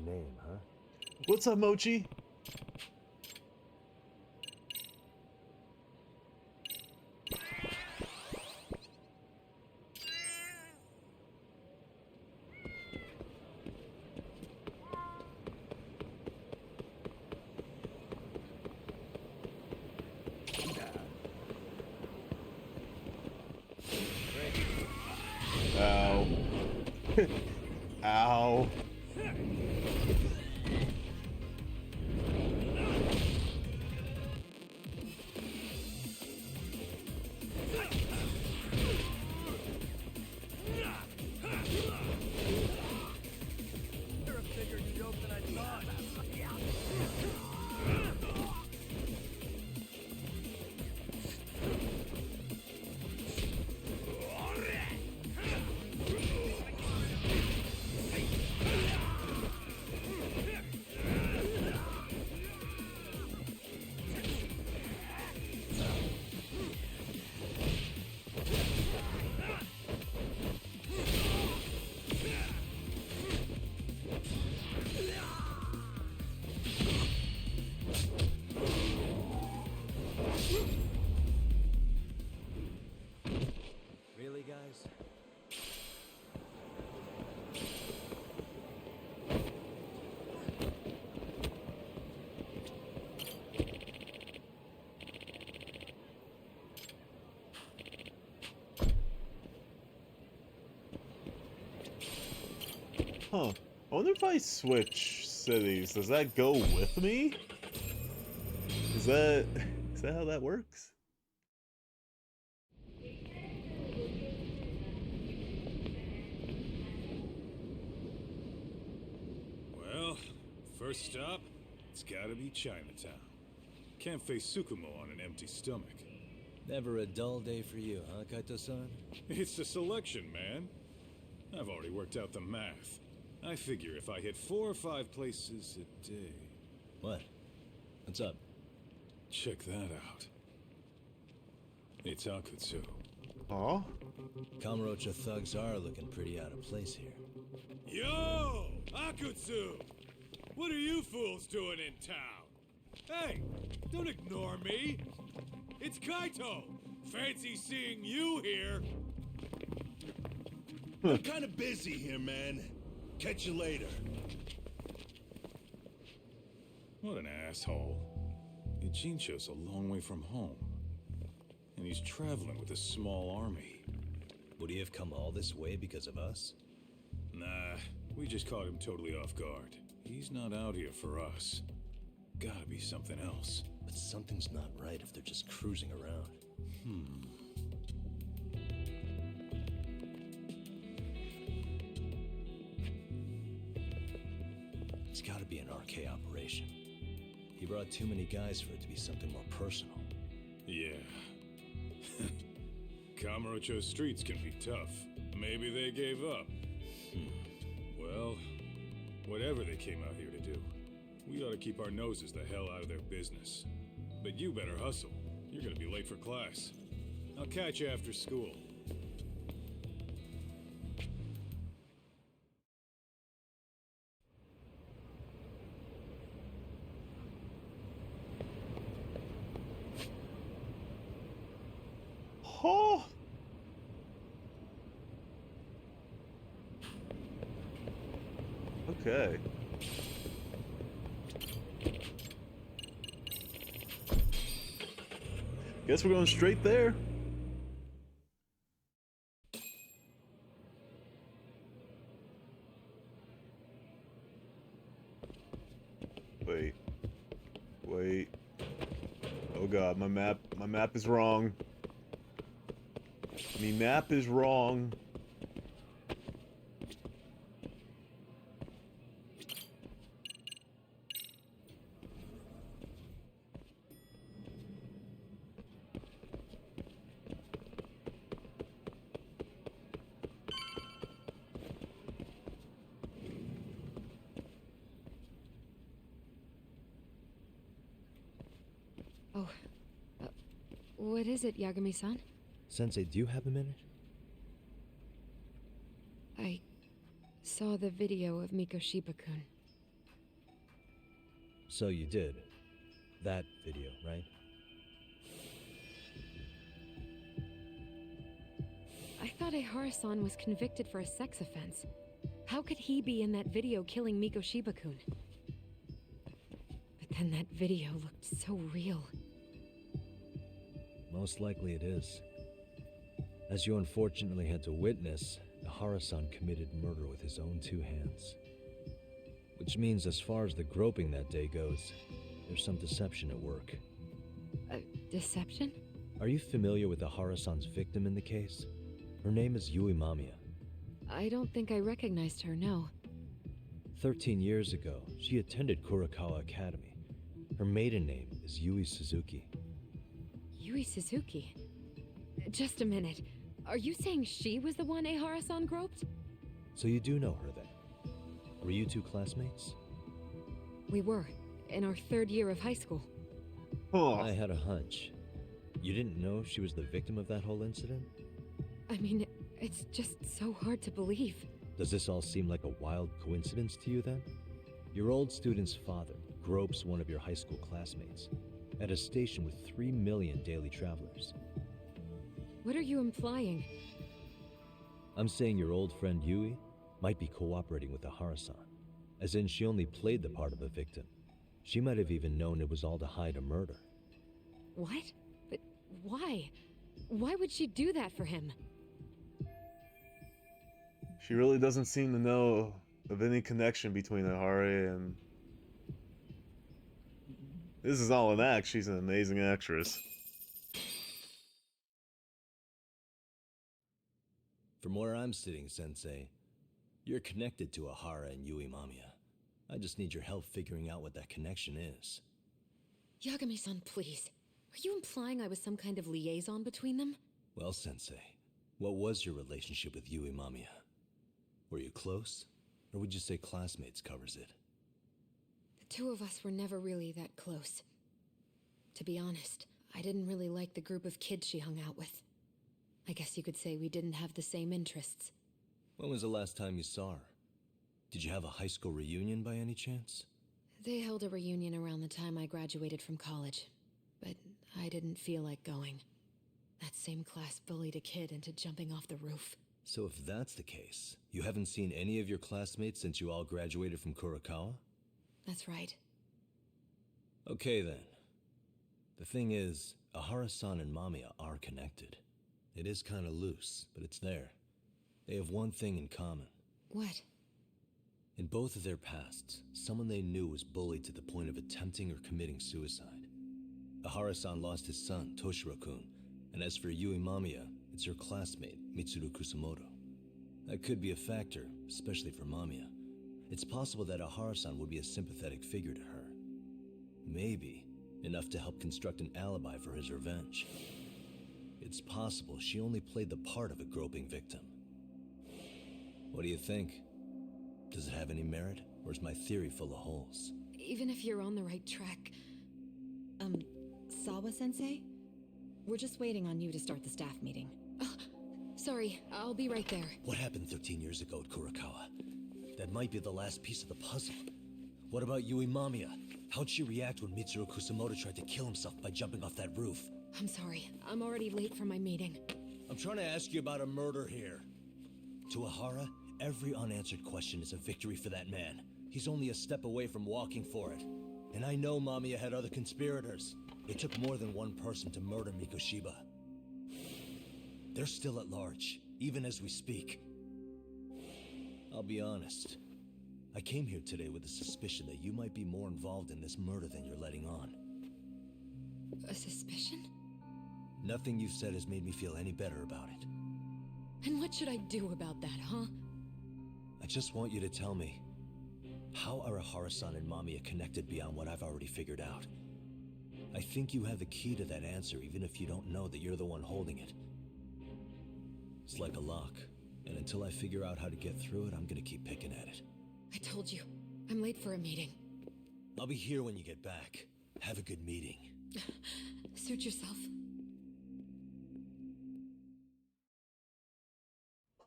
Name, huh? What's up, Mochi? Ow. Ow. Really, guys? Huh. I wonder if I switch cities, does that go with me? Is that how that works? Well, first stop, it's gotta be Chinatown. Can't face Tsukumo on an empty stomach. Never a dull day for you, huh, Kaito-san? It's a selection, man. I've already worked out the math. I figure if I hit 4 or 5 places a day... What? What's up? Check that out. It's Akutsu. Aw. Kamurocho thugs are looking pretty out of place here. Yo! Akutsu! What are you fools doing in town? Hey, don't ignore me! It's Kaito! Fancy seeing you here! I'm kind of busy here, man. Catch you later. What an asshole. Ijincho's a long way from home. And he's traveling with a small army. Would he have come all this way because of us? Nah, we just caught him totally off guard. He's not out here for us. Gotta be something else. But something's not right if they're just cruising around. It's gotta be an RK operation. He brought too many guys for it to be something more personal. Yeah. Kamurocho streets can be tough. Maybe they gave up. Well, Whatever they came out here to do, we ought to keep our noses the hell out of their business. But you better hustle. You're gonna be late for class. I'll catch you after school. Oh! Okay. Guess we're going straight there. Wait. Wait. Oh god, my map is wrong. Me map is wrong. Oh. What is it, Yagami-san? Sensei, do you have a minute? I saw the video of Mikoshiba-kun. So you did. That video, right? I thought Ehara-san was convicted for a sex offense. How could he be in that video killing Mikoshiba-kun? But then that video looked so real. Most likely it is. As you unfortunately had to witness, Ehara-san committed murder with his own two hands. Which means as far as the groping that day goes, there's some deception at work. Deception? Are you familiar with Ehara-san's victim in the case? Her name is Yui Mamiya. I don't think I recognized her, no. 13 years ago, she attended Kurakawa Academy. Her maiden name is Yui Suzuki. Yui Suzuki? Just a minute. Are you saying she was the one Ehara-san groped? So you do know her then? Were you two classmates? We were, in our third year of high school. Oh. I had a hunch. You didn't know she was the victim of that whole incident? I mean, it's just so hard to believe. Does this all seem like a wild coincidence to you then? Your old student's father gropes one of your high school classmates at a station with 3 million daily travelers. What are you implying? I'm saying your old friend Yui might be cooperating with Ehara-san, as in she only played the part of a victim. She might have even known it was all to hide a murder. What? But why? Why would she do that for him? She really doesn't seem to know of any connection between Ehara and... This is all an act. She's an amazing actress. From where I'm sitting, Sensei, you're connected to Ehara and Yui Mamiya. I just need your help figuring out what that connection is. Yagami-san, please. Are you implying I was some kind of liaison between them? Well, Sensei, what was your relationship with Yui Mamiya? Were you close? Or would you say classmates covers it? The two of us were never really that close. To be honest, I didn't really like the group of kids she hung out with. I guess you could say we didn't have the same interests. When was the last time you saw her? Did you have a high school reunion by any chance? They held a reunion around the time I graduated from college, but I didn't feel like going. That same class bullied a kid into jumping off the roof. So if that's the case, you haven't seen any of your classmates since you all graduated from Kurakawa? That's right. Okay then. The thing is, Ehara-san and Mamiya are connected. It is kinda loose, but it's there. They have one thing in common. What? In both of their pasts, someone they knew was bullied to the point of attempting or committing suicide. Ehara-san lost his son, Toshiro-kun, and as for Yui Mamiya, it's her classmate, Mitsuru Kusamoto. That could be a factor, especially for Mamiya. It's possible that Ehara-san would be a sympathetic figure to her. Maybe enough to help construct an alibi for his revenge. It's possible she only played the part of a groping victim. What do you think? Does it have any merit? Or is my theory full of holes? Even if you're on the right track... Sawa-sensei? We're just waiting on you to start the staff meeting. Oh, sorry, I'll be right there. What happened 13 years ago at Kurokawa? That might be the last piece of the puzzle. What about Yui Mamiya? How'd she react when Mitsuru Kusamoto tried to kill himself by jumping off that roof? I'm sorry, I'm already late for my meeting. I'm trying to ask you about a murder here. To Ahara, every unanswered question is a victory for that man. He's only a step away from walking for it. And I know Mamiya had other conspirators. It took more than one person to murder Mikoshiba. They're still at large, even as we speak. I'll be honest. I came here today with the suspicion that you might be more involved in this murder than you're letting on. A suspicion? Nothing you've said has made me feel any better about it. And what should I do about that, huh? I just want you to tell me, how are Ahara-san and Mamiya connected beyond what I've already figured out? I think you have the key to that answer, even if you don't know that you're the one holding it. It's like a lock, and until I figure out how to get through it, I'm gonna keep picking at it. I told you, I'm late for a meeting. I'll be here when you get back. Have a good meeting. Suit yourself.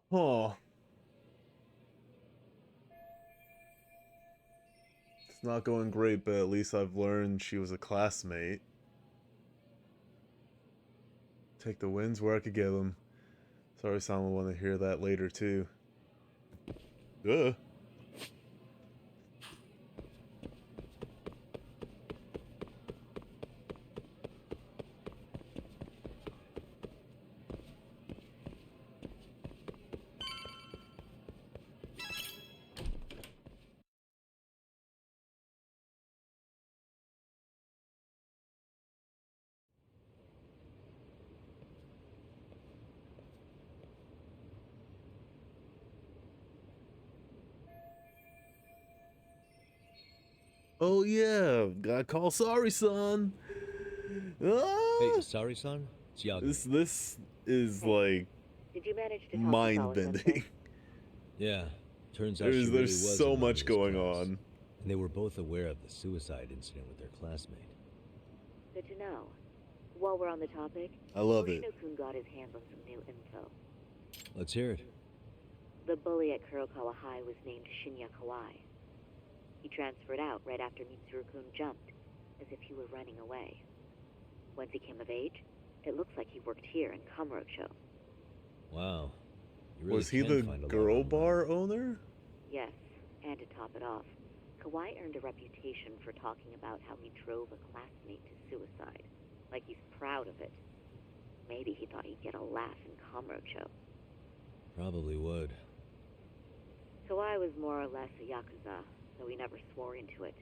Huh. It's not going great, but at least I've learned she was a classmate. Take the wins where I could get them. Sorry, Sam will want to hear that later, too. Ugh. Oh yeah, gotta call sorry, son. Ah! Hey, sorry-san? It's Yagi. This is like Did you manage to talk to mind Sawa-sensei? bending. Yeah, turns out she really There's was so in much Mamiya's going class. on. And they were both aware of the suicide incident with their classmate. Good to know. While we're on the topic, I love it. Hoshino-kun got his hands on some new info. Let's hear it. The bully at Kurokawa High was named Shinya Kawai. He transferred out right after Mitsuru-kun jumped, as if he were running away. Once he came of age, it looks like he worked here in Kamurocho. Wow. You really Was he can the find a lot girl online. bar owner? Yes, and to top it off, Kawai earned a reputation for talking about how he drove a classmate to suicide. Like he's proud of it. Maybe he thought he'd get a laugh in Kamurocho. Probably would. Kawai was more or less a Yakuza, though he never swore into it.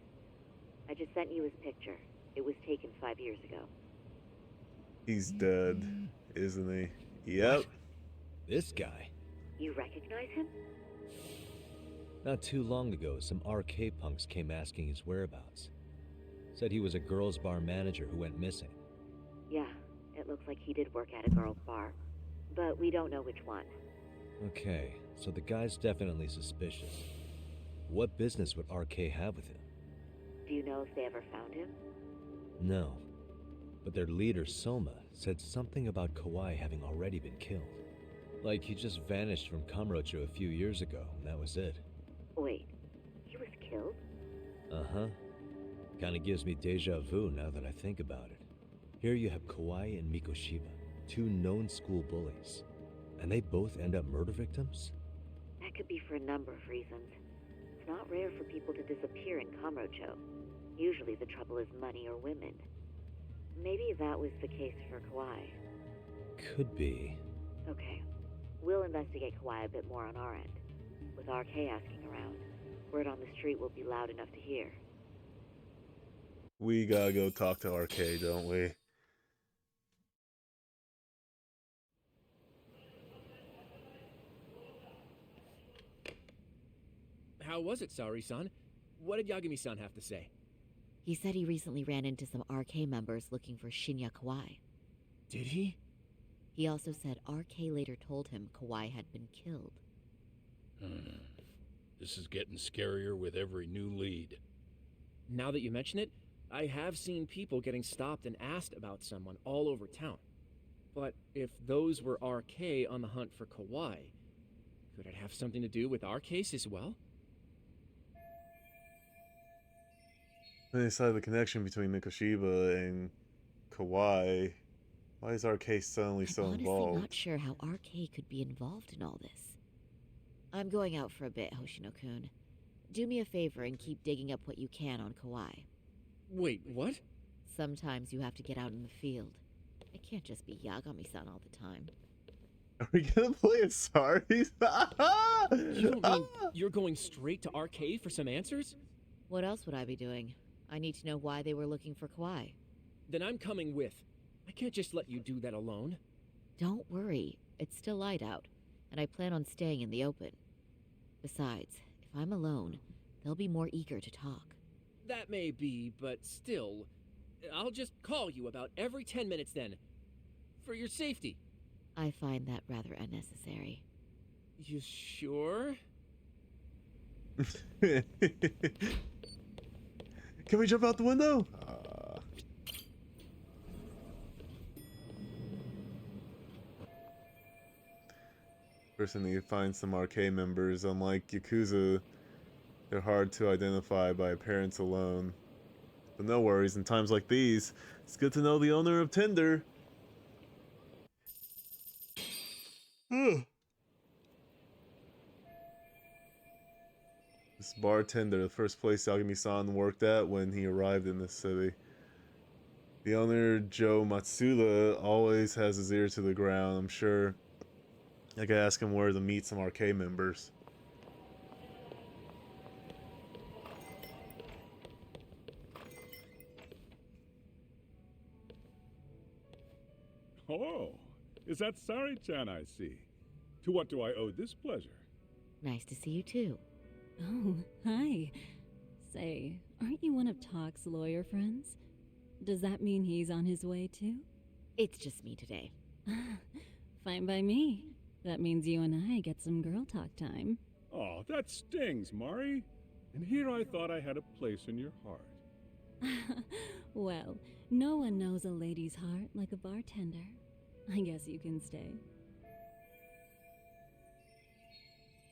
I just sent you his picture. It was taken 5 years ago. He's dead, isn't he? Yep. What? This guy? You recognize him? Not too long ago, some RK punks came asking his whereabouts. Said he was a girls' bar manager who went missing. Yeah, it looks like he did work at a girl's bar. But we don't know which one. Okay, so the guy's definitely suspicious. What business would RK have with him? Do you know if they ever found him? No. But their leader, Soma, said something about Kawai having already been killed. Like he just vanished from Kamurocho a few years ago, and that was it. Wait, he was killed? Uh-huh. Kinda gives me deja vu now that I think about it. Here you have Kawai and Mikoshiba, two known school bullies. And they both end up murder victims? That could be for a number of reasons. It's not rare for people to disappear in Kamurocho. Usually the trouble is money or women. Maybe that was the case for Kawai. Could be. Okay. We'll investigate Kawai a bit more on our end. With RK asking around, word on the street will be loud enough to hear. We gotta go talk to RK, don't we? How was it, Saori-san? What did Yagami-san have to say? He said he recently ran into some RK members looking for Shinya Kawai. Did he? He also said RK later told him Kawai had been killed. This is getting scarier with every new lead. Now that you mention it, I have seen people getting stopped and asked about someone all over town. But if those were RK on the hunt for Kawhi, could it have something to do with our case as well? Then they saw the connection between Mikoshiba and Kawhi. Why is our case suddenly so I'm honestly involved? not sure how RK could be involved in all this. I'm going out for a bit, Hoshino-kun. Do me a favor and keep digging up what you can on Kawhi. Wait, what? Sometimes you have to get out in the field. It can't just be Yagami-san all the time. Are we gonna play a sorry? You don't mean you're going straight to RK for some answers? What else would I be doing? I need to know why they were looking for Kawhi. Then I'm coming with. I can't just let you do that alone. Don't worry. It's still light out, and I plan on staying in the open. Besides, if I'm alone, they'll be more eager to talk. That may be, but still, I'll just call you about every 10 minutes then. For your safety. I find that rather unnecessary. You sure? Can we jump out the window? First, I need to find some arcade members. Unlike Yakuza, they're hard to identify by appearance alone. But no worries, in times like these, it's good to know the owner of Tinder. This bartender, the first place Yagami-san worked at when he arrived in this city. The owner, Joe Matsuda, always has his ear to the ground. I'm sure I could ask him where to meet some arcade members. Oh, is that Sari-chan I see? To what do I owe this pleasure? Nice to see you too. Oh, hi. Say, aren't you one of Talk's lawyer friends? Does that mean he's on his way too? It's just me today. Fine by me. That means you and I get some girl talk time. Oh, that stings, Mari. And here I thought I had a place in your heart. Well, no one knows a lady's heart like a bartender. I guess you can stay.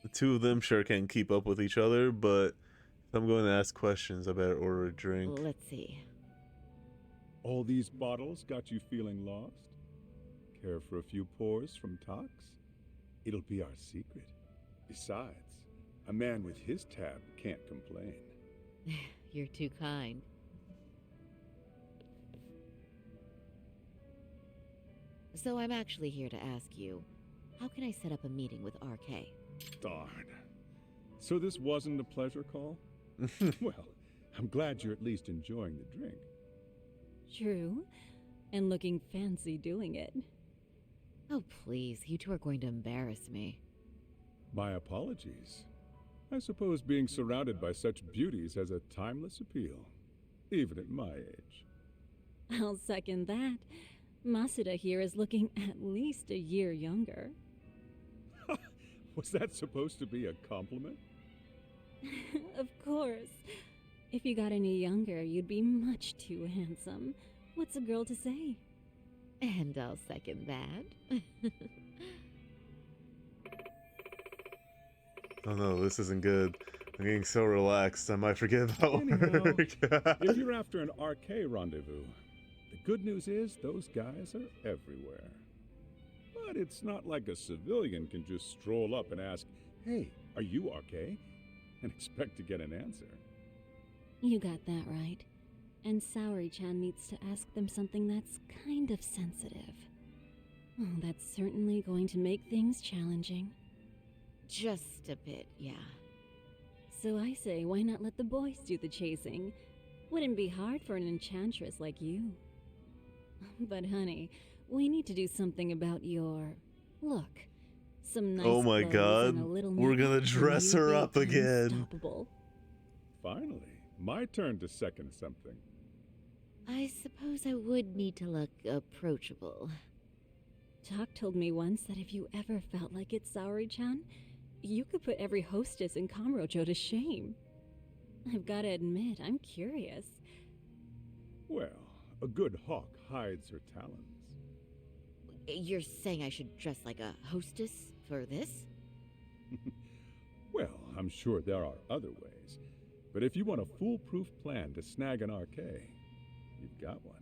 The two of them sure can't keep up with each other, but if I'm going to ask questions, I better order a drink. Let's see. All these bottles got you feeling lost? Care for a few pours from Tox? It'll be our secret. Besides, a man with his tab can't complain. You're too kind. So I'm actually here to ask you, how can I set up a meeting with RK? Darn. So this wasn't a pleasure call? Well, I'm glad you're at least enjoying the drink. True. And looking fancy doing it. Oh, please. You two are going to embarrass me. My apologies. I suppose being surrounded by such beauties has a timeless appeal, even at my age. I'll second that. Masuda here is looking at least a year younger. Was that supposed to be a compliment? Of course. If you got any younger, you'd be much too handsome. What's a girl to say? And I'll second that. Oh no, this isn't good. I'm getting so relaxed, I might forget about Anyhow, work. if you're after an RK rendezvous, the good news is those guys are everywhere. But it's not like a civilian can just stroll up and ask, "Hey, are you RK?" and expect to get an answer. You got that right. And Saori-chan needs to ask them something that's kind of sensitive. Oh, that's certainly going to make things challenging. Just a bit, yeah. So I say, why not let the boys do the chasing? Wouldn't be hard for an enchantress like you. But honey, we need to do something about your look. Some nice Oh my clothes god, and a little we're makeup, gonna and dress you'd her be up again. unstoppable. Finally, my turn to second something. I suppose I would need to look approachable. Talk told me once that if you ever felt like it, Saori-chan, You could put every hostess in Kamurocho to shame. I've got to admit, I'm curious. Well, a good hawk hides her talons. You're saying I should dress like a hostess for this? Well, I'm sure there are other ways. But if you want a foolproof plan to snag an RK, you've got one.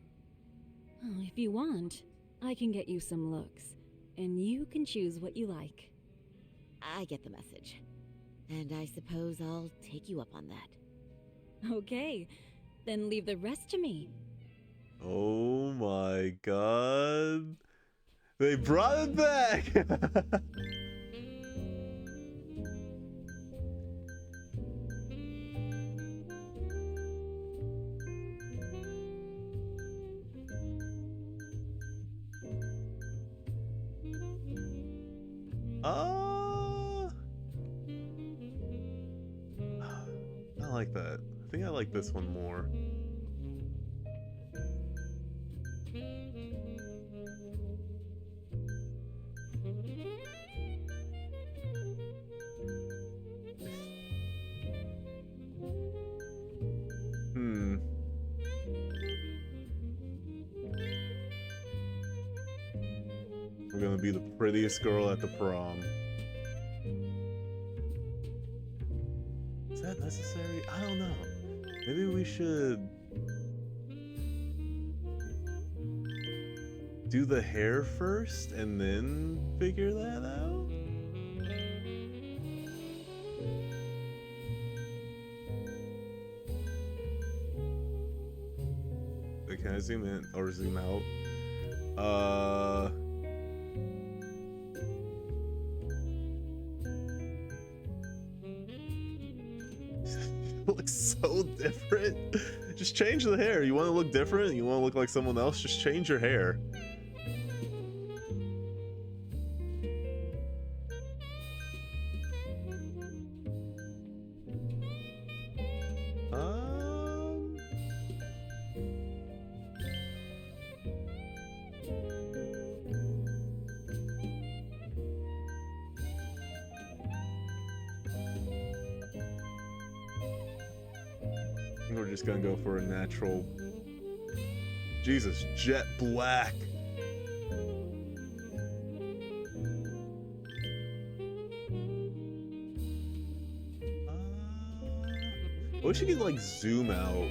Oh, if you want, I can get you some looks, and you can choose what you like. I get the message. And I suppose I'll take you up on that. Okay, then leave the rest to me. Oh my god. They brought it back! I like that. I think I like this one more. We're gonna be the prettiest girl at the prom. Is that necessary? I don't know. Maybe we should do the hair first and then figure that out? Wait, can I zoom in or zoom out? It looks so different. Just change the hair. You want to look different? You want to look like someone else? Just change your hair. I think we're just gonna go for a natural. Jesus, jet black. I wish you could like zoom out.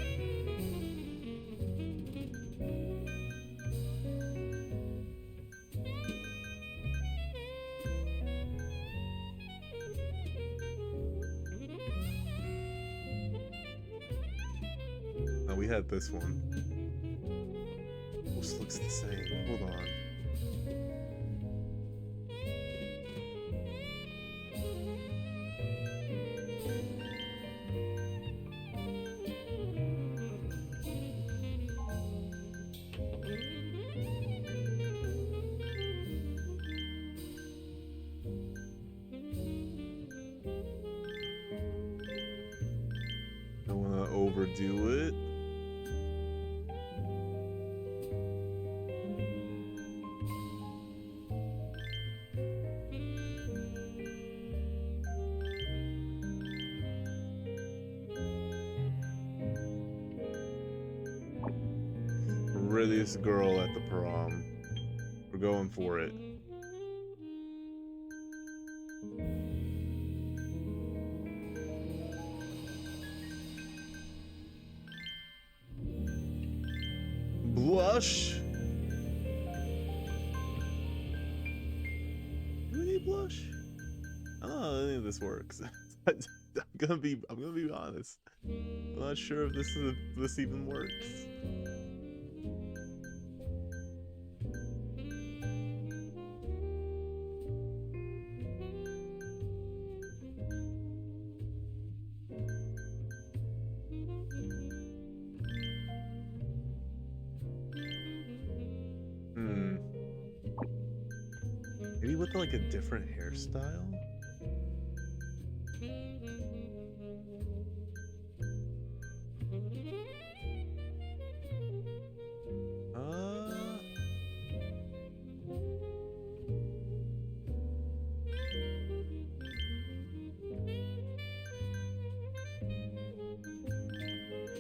No, we had this one. Almost looks the same. Hold on. Don't want to overdo it. Prettiest girl at the prom. We're going for it. Blush? Do we need blush? I don't know if any of this works. I'm gonna be honest. I'm not sure if this even works. Maybe with like a different hairstyle?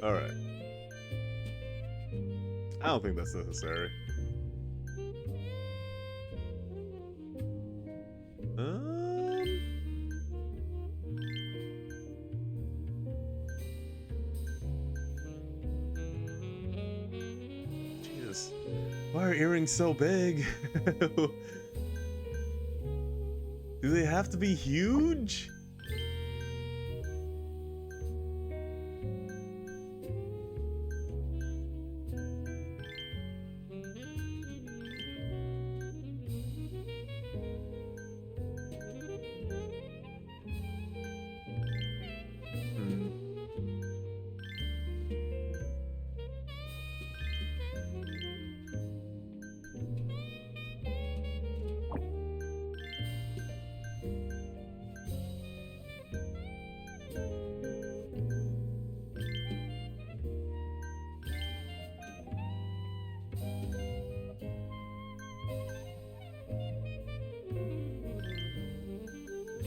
Alright. I don't think that's necessary. Jesus. Why are earrings so big? Do they have to be huge?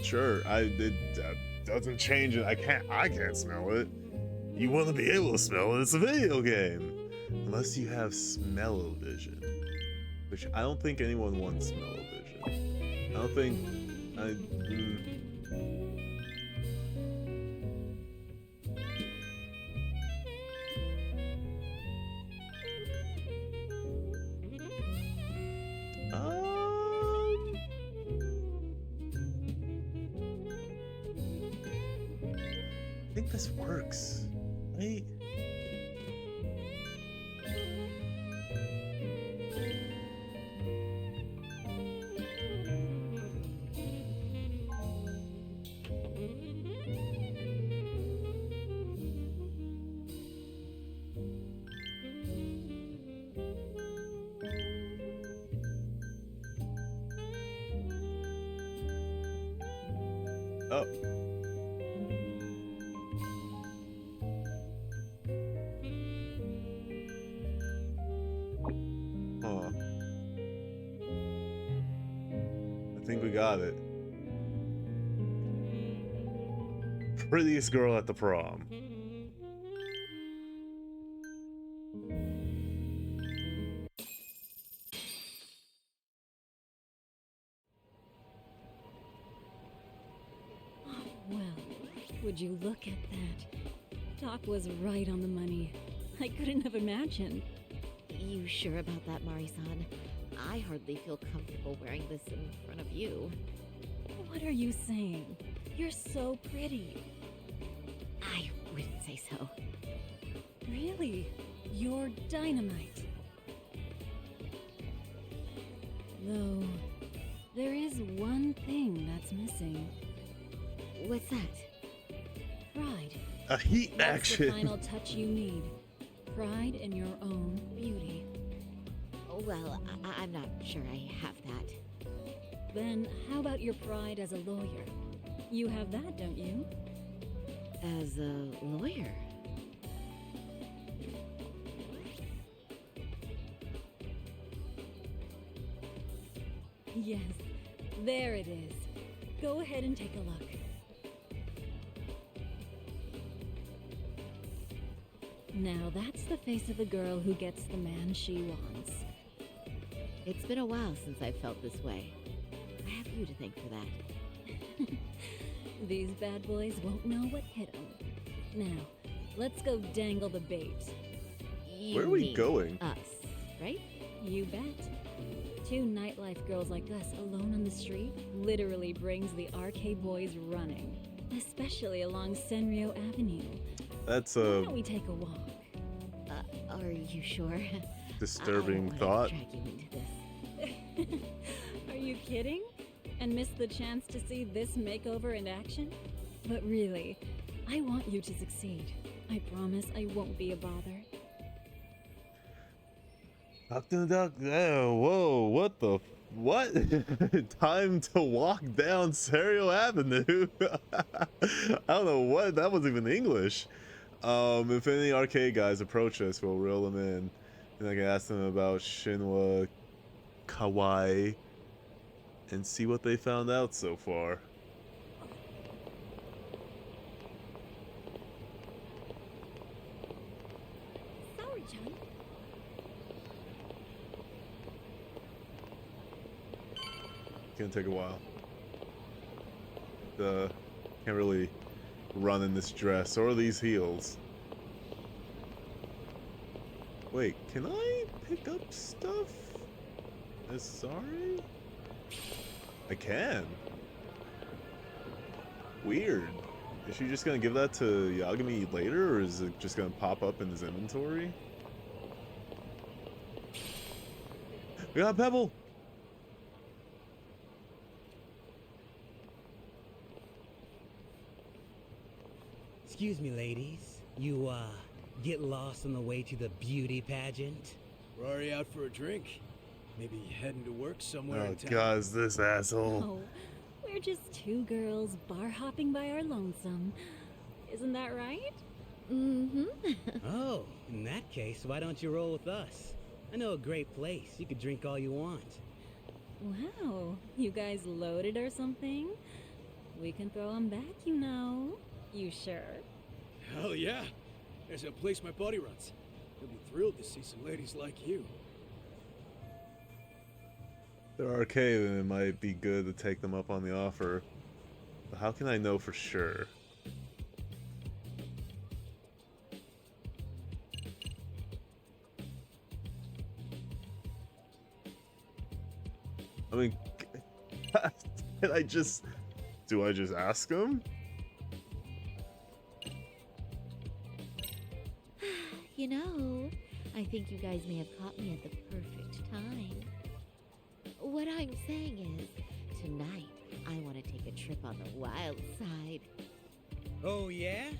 Sure, it doesn't change it. I can't smell it. You want to be able to smell it. It's a video game. Unless you have smell-o-vision. Which I don't think anyone wants smell-o-vision. I don't think... I think this works, right? Oh. Huh. I think we got it. Prettiest girl at the prom. Well, would you look at that? Doc was right on the money. I couldn't have imagined. You sure about that, Mari-san? I hardly feel comfortable wearing this in front of you. What are you saying? You're so pretty. I wouldn't say so. Really? You're dynamite. Though, there is one thing that's missing. What's that? Pride. A heat That's action. the final touch you need. Pride in your own beauty. Well, I'm not sure I have that. Then how about your pride as a lawyer? You have that, don't you? As a lawyer? Yes, there it is. Go ahead and take a look. Now that's the face of the girl who gets the man she wants. It's been a while since I've felt this way. I have you to thank for that. These bad boys won't know what hit them. Now, let's go dangle the bait. Where are we going? Us, right? You bet. Two nightlife girls like us alone on the street literally brings the RK boys running. Especially along Senryo Avenue. That's Why don't we take a walk? Are you sure? Disturbing I thought. don't want to drag you into this. Are you kidding? And miss the chance to see this makeover in action? But really, I want you to succeed. I promise I won't be a bother. Duck, duck, whoa, what? Time to walk down Serio Avenue. I don't know what, that wasn't even English. If any arcade guys approach us, we'll reel them in. And I can ask them about Shinwa Kawaii and see what they found out so far. gonna take a while. Can't really run in this dress or these heels. Wait, can I pick up stuff? Sorry? I can. Weird. Is she just gonna give that to Yagami later, or is it just gonna pop up in his inventory? We got a pebble! Excuse me, ladies. You, get lost on the way to the beauty pageant? We're already out for a drink. Maybe heading to work somewhere in Oh town. god, is this asshole. Oh, we're just two girls bar hopping by our lonesome. Isn't that right? Mm-hmm. Oh, in that case, why don't you roll with us? I know a great place. You could drink all you want. Wow, you guys loaded or something? We can throw them back, you know. You sure? Hell yeah. There's a place my buddy runs. He'll be thrilled to see some ladies like you. They're arcade, and it might be good to take them up on the offer. But how can I know for sure? I mean, can I just... Do I just ask him? You know, I think you guys may have caught me at the perfect time. What I'm saying is, tonight, I want to take a trip on the wild side. Oh, yeah?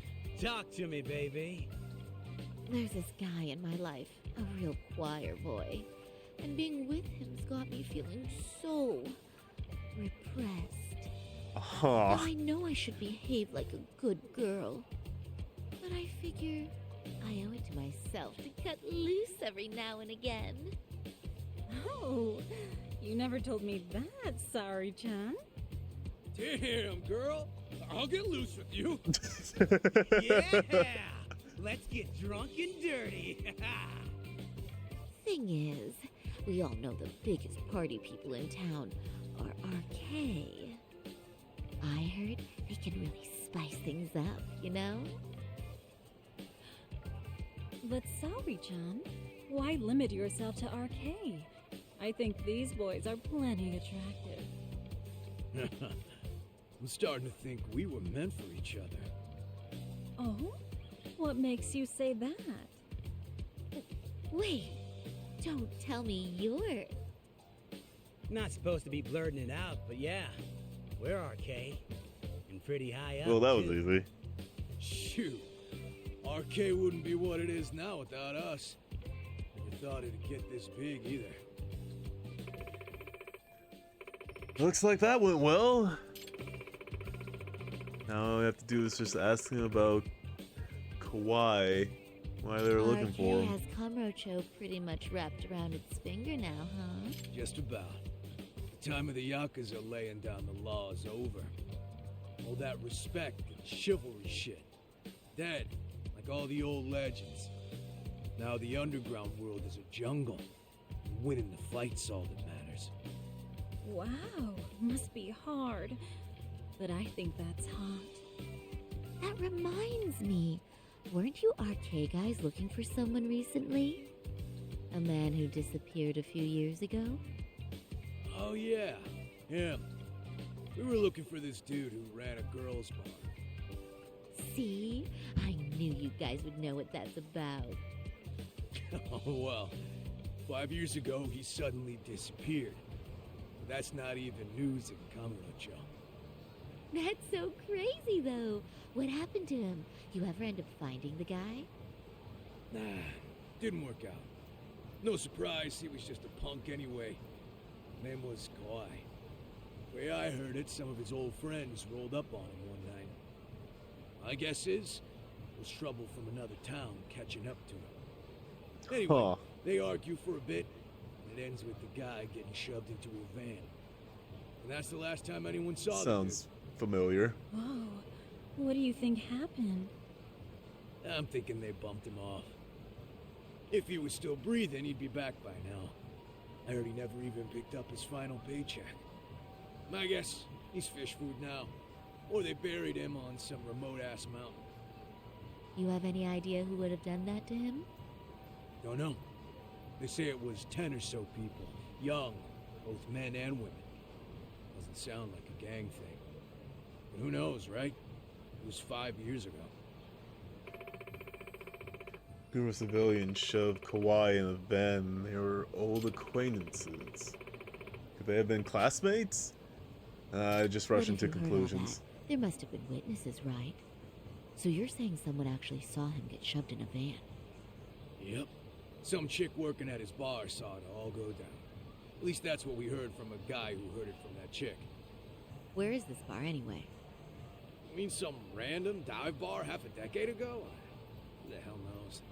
Talk to me, baby. There's this guy in my life, a real choir boy. And being with him's got me feeling so repressed. Aww. Now, I know I should behave like a good girl, but I figure I owe it to myself to cut loose every now and again. Oh, you never told me that, Sorry-chan. Damn, girl. I'll get loose with you. Yeah! Let's get drunk and dirty. Thing is, we all know the biggest party people in town are RK. I heard they can really spice things up, you know? But Sorry-chan, why limit yourself to RK? I think these boys are plenty attractive. I'm starting to think we were meant for each other. Oh? What makes you say that? Wait, don't tell me you're... Not supposed to be blurting it out, but yeah, we're RK. And pretty high up, Well, that was too. easy. Shoot. RK wouldn't be what it is now without us. Never thought it'd get this big either. Looks like that went well. Now all we have to do is just ask him about Kawaii, why they were looking for RK him. has Kamurocho pretty much wrapped around its finger now, huh? Just about. The time of the Yakuza laying down the law is over. All that respect and chivalry shit. Dead, like all the old legends. Now the underground world is a jungle. And winning the fight's all that matters. Wow, must be hard. But I think that's hot. That reminds me. Weren't you RK guys looking for someone recently? A man who disappeared a few years ago? Oh yeah, him. We were looking for this dude who ran a girls' bar. See? I knew you guys would know what that's about. Oh well, 5 years ago he suddenly disappeared. But that's not even news in Kamurocho. That's so crazy, though. What happened to him? You ever end up finding the guy? Nah, didn't work out. No surprise, he was just a punk anyway. Name was Kawhi. Way I heard it, some of his old friends rolled up on him one night. My guess is, it was trouble from another town catching up to him. Anyway, they argue for a bit, and it ends with the guy getting shoved into a van. And that's the last time anyone saw the Sounds familiar. Whoa, what do you think happened? dude. I'm thinking they bumped him off. If he was still breathing, he'd be back by now. I heard he never even picked up his final paycheck. I guess he's fish food now. Or they buried him on some remote-ass mountain. You have any idea who would have done that to him? Don't know. They say it was 10 or so people. Young, both men and women. Doesn't sound like a gang thing. But who knows, right? It was 5 years ago. Group of civilians shoved Kawhi in a van. They were old acquaintances. Could they have been classmates? I just rushed into conclusions. There must have been witnesses, right? So you're saying someone actually saw him get shoved in a van? Yep. Some chick working at his bar saw it all go down. At least that's what we heard from a guy who heard it from that chick. Where is this bar anyway? You mean some random dive bar half a decade ago? Who the hell knows?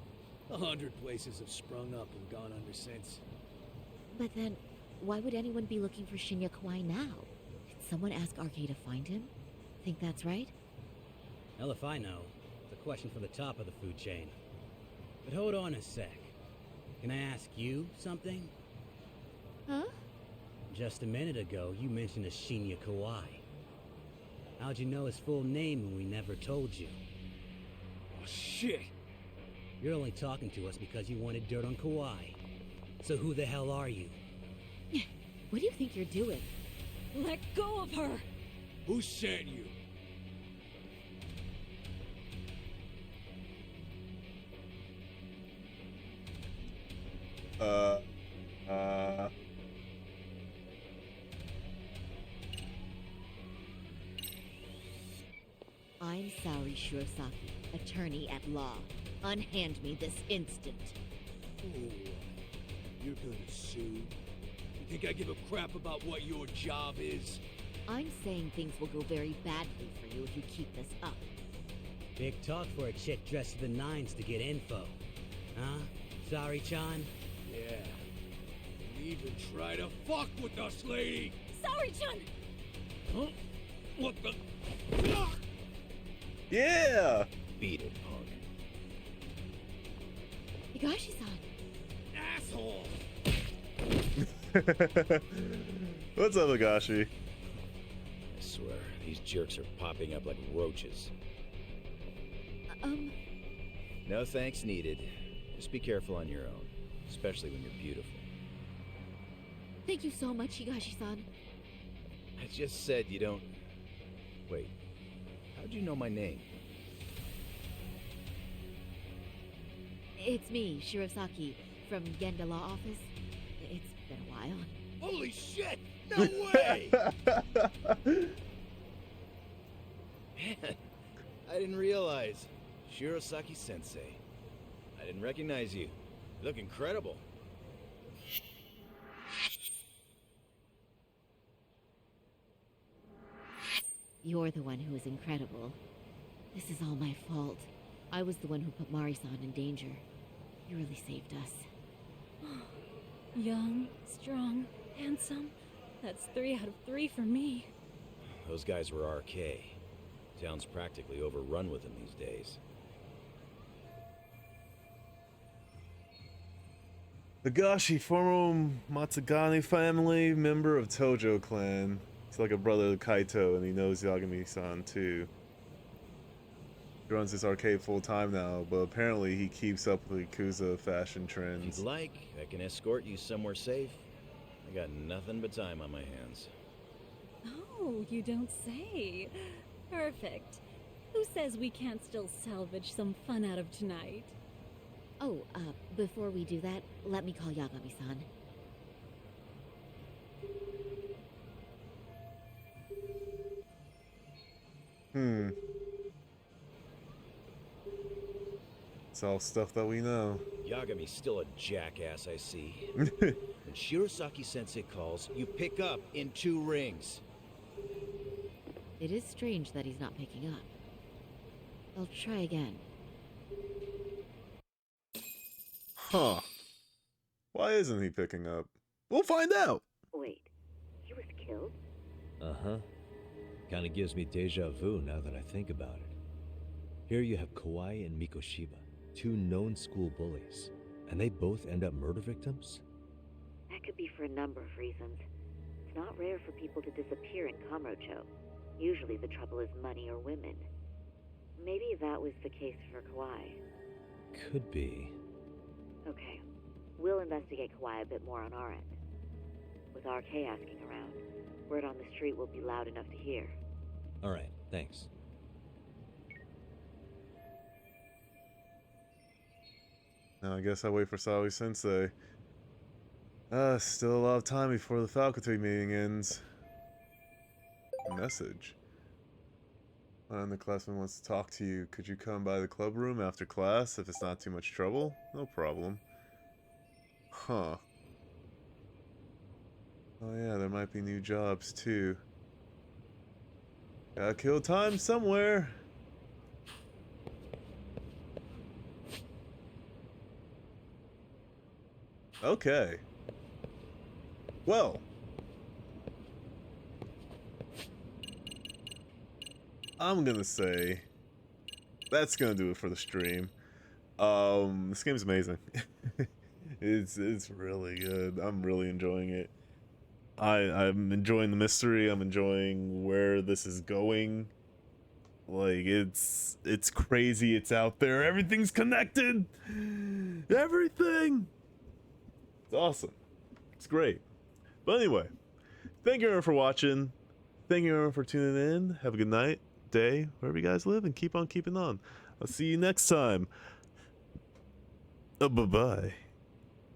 100 places have sprung up and gone under since. But then, why would anyone be looking for Shinya Kawai now? Did someone ask RK to find him? Think that's right? Hell if I know. It's a question for the top of the food chain. But hold on a sec. Can I ask you something? Huh? Just a minute ago, you mentioned a Shinya Kawai. How'd you know his full name when we never told you? Oh, shit! You're only talking to us because you wanted dirt on Kawhi. So who the hell are you? What do you think you're doing? Let go of her! Who sent you? I'm Saori Shirosaki, attorney at law. Unhand me this instant. Oh, you're gonna sue? You think I give a crap about what your job is? I'm saying things will go very badly for you if you keep this up. Big talk for a chick dressed to the nines to get info. Huh? Sorry, Chan? Yeah. Don't even try to fuck with us, lady! Sorry-chan! Huh? What the? Yeah! Beat it, punk. Higashi-san! Asshole! What's up, Higashi? I swear, these jerks are popping up like roaches. No thanks needed. Just be careful on your own, especially when you're beautiful. Thank you so much, Higashi-san. I just said you don't... Wait, how'd you know my name? It's me, Shirosaki, from Genda Law Office. It's been a while. Holy shit! No way! Man, I didn't realize. Shirosaki Sensei. I didn't recognize you. You look incredible. You're the one who is incredible. This is all my fault. I was the one who put Mari-san in danger. You really saved us. Young, strong, handsome. That's 3 out of 3 for me. Those guys were RK. Town's practically overrun with them these days. Higashi, former Matsugane family, member of Tojo clan. He's like a brother of Kaito, and he knows Yagami-san too. He runs this arcade full time now, but apparently he keeps up with Yakuza fashion trends. If you'd like, I can escort you somewhere safe. I got nothing but time on my hands. Oh, you don't say. Perfect. Who says we can't still salvage some fun out of tonight? Oh, before we do that, let me call Yagami-san. It's all stuff that we know. Yagami's still a jackass, I see. When Shirosaki Sensei calls, you pick up in 2 rings. It is strange that he's not picking up. I'll try again. Huh. Why isn't he picking up? We'll find out. Wait, he was killed? Uh-huh. Kinda gives me deja vu now that I think about it. Here you have Kawai and Mikoshiba, 2 known school bullies, and they both end up murder victims? That could be for a number of reasons. It's not rare for people to disappear in Kamurocho. Usually the trouble is money or women. Maybe that was the case for Kawhi. Could be. Okay, we'll investigate Kawhi a bit more on our end. With RK asking around, word on the street will be loud enough to hear. Alright, thanks. Now I guess I'll wait for Sawi Sensei. Still a lot of time before the faculty meeting ends. Message. One of the classmen wants to talk to you. Could you come by the club room after class if it's not too much trouble? No problem. Huh. Oh yeah, there might be new jobs too. Gotta kill time somewhere. Okay. Well. I'm gonna say that's gonna do it for the stream. This game's amazing. It's really good. I'm really enjoying it. I'm enjoying the mystery. I'm enjoying where this is going. Like it's crazy. It's out there. Everything's connected. Everything. It's awesome. It's great. But anyway, thank you everyone for watching. Thank you everyone for tuning in. Have a good night, day, wherever you guys live, and keep on keeping on. I'll see you next time. Bye-bye.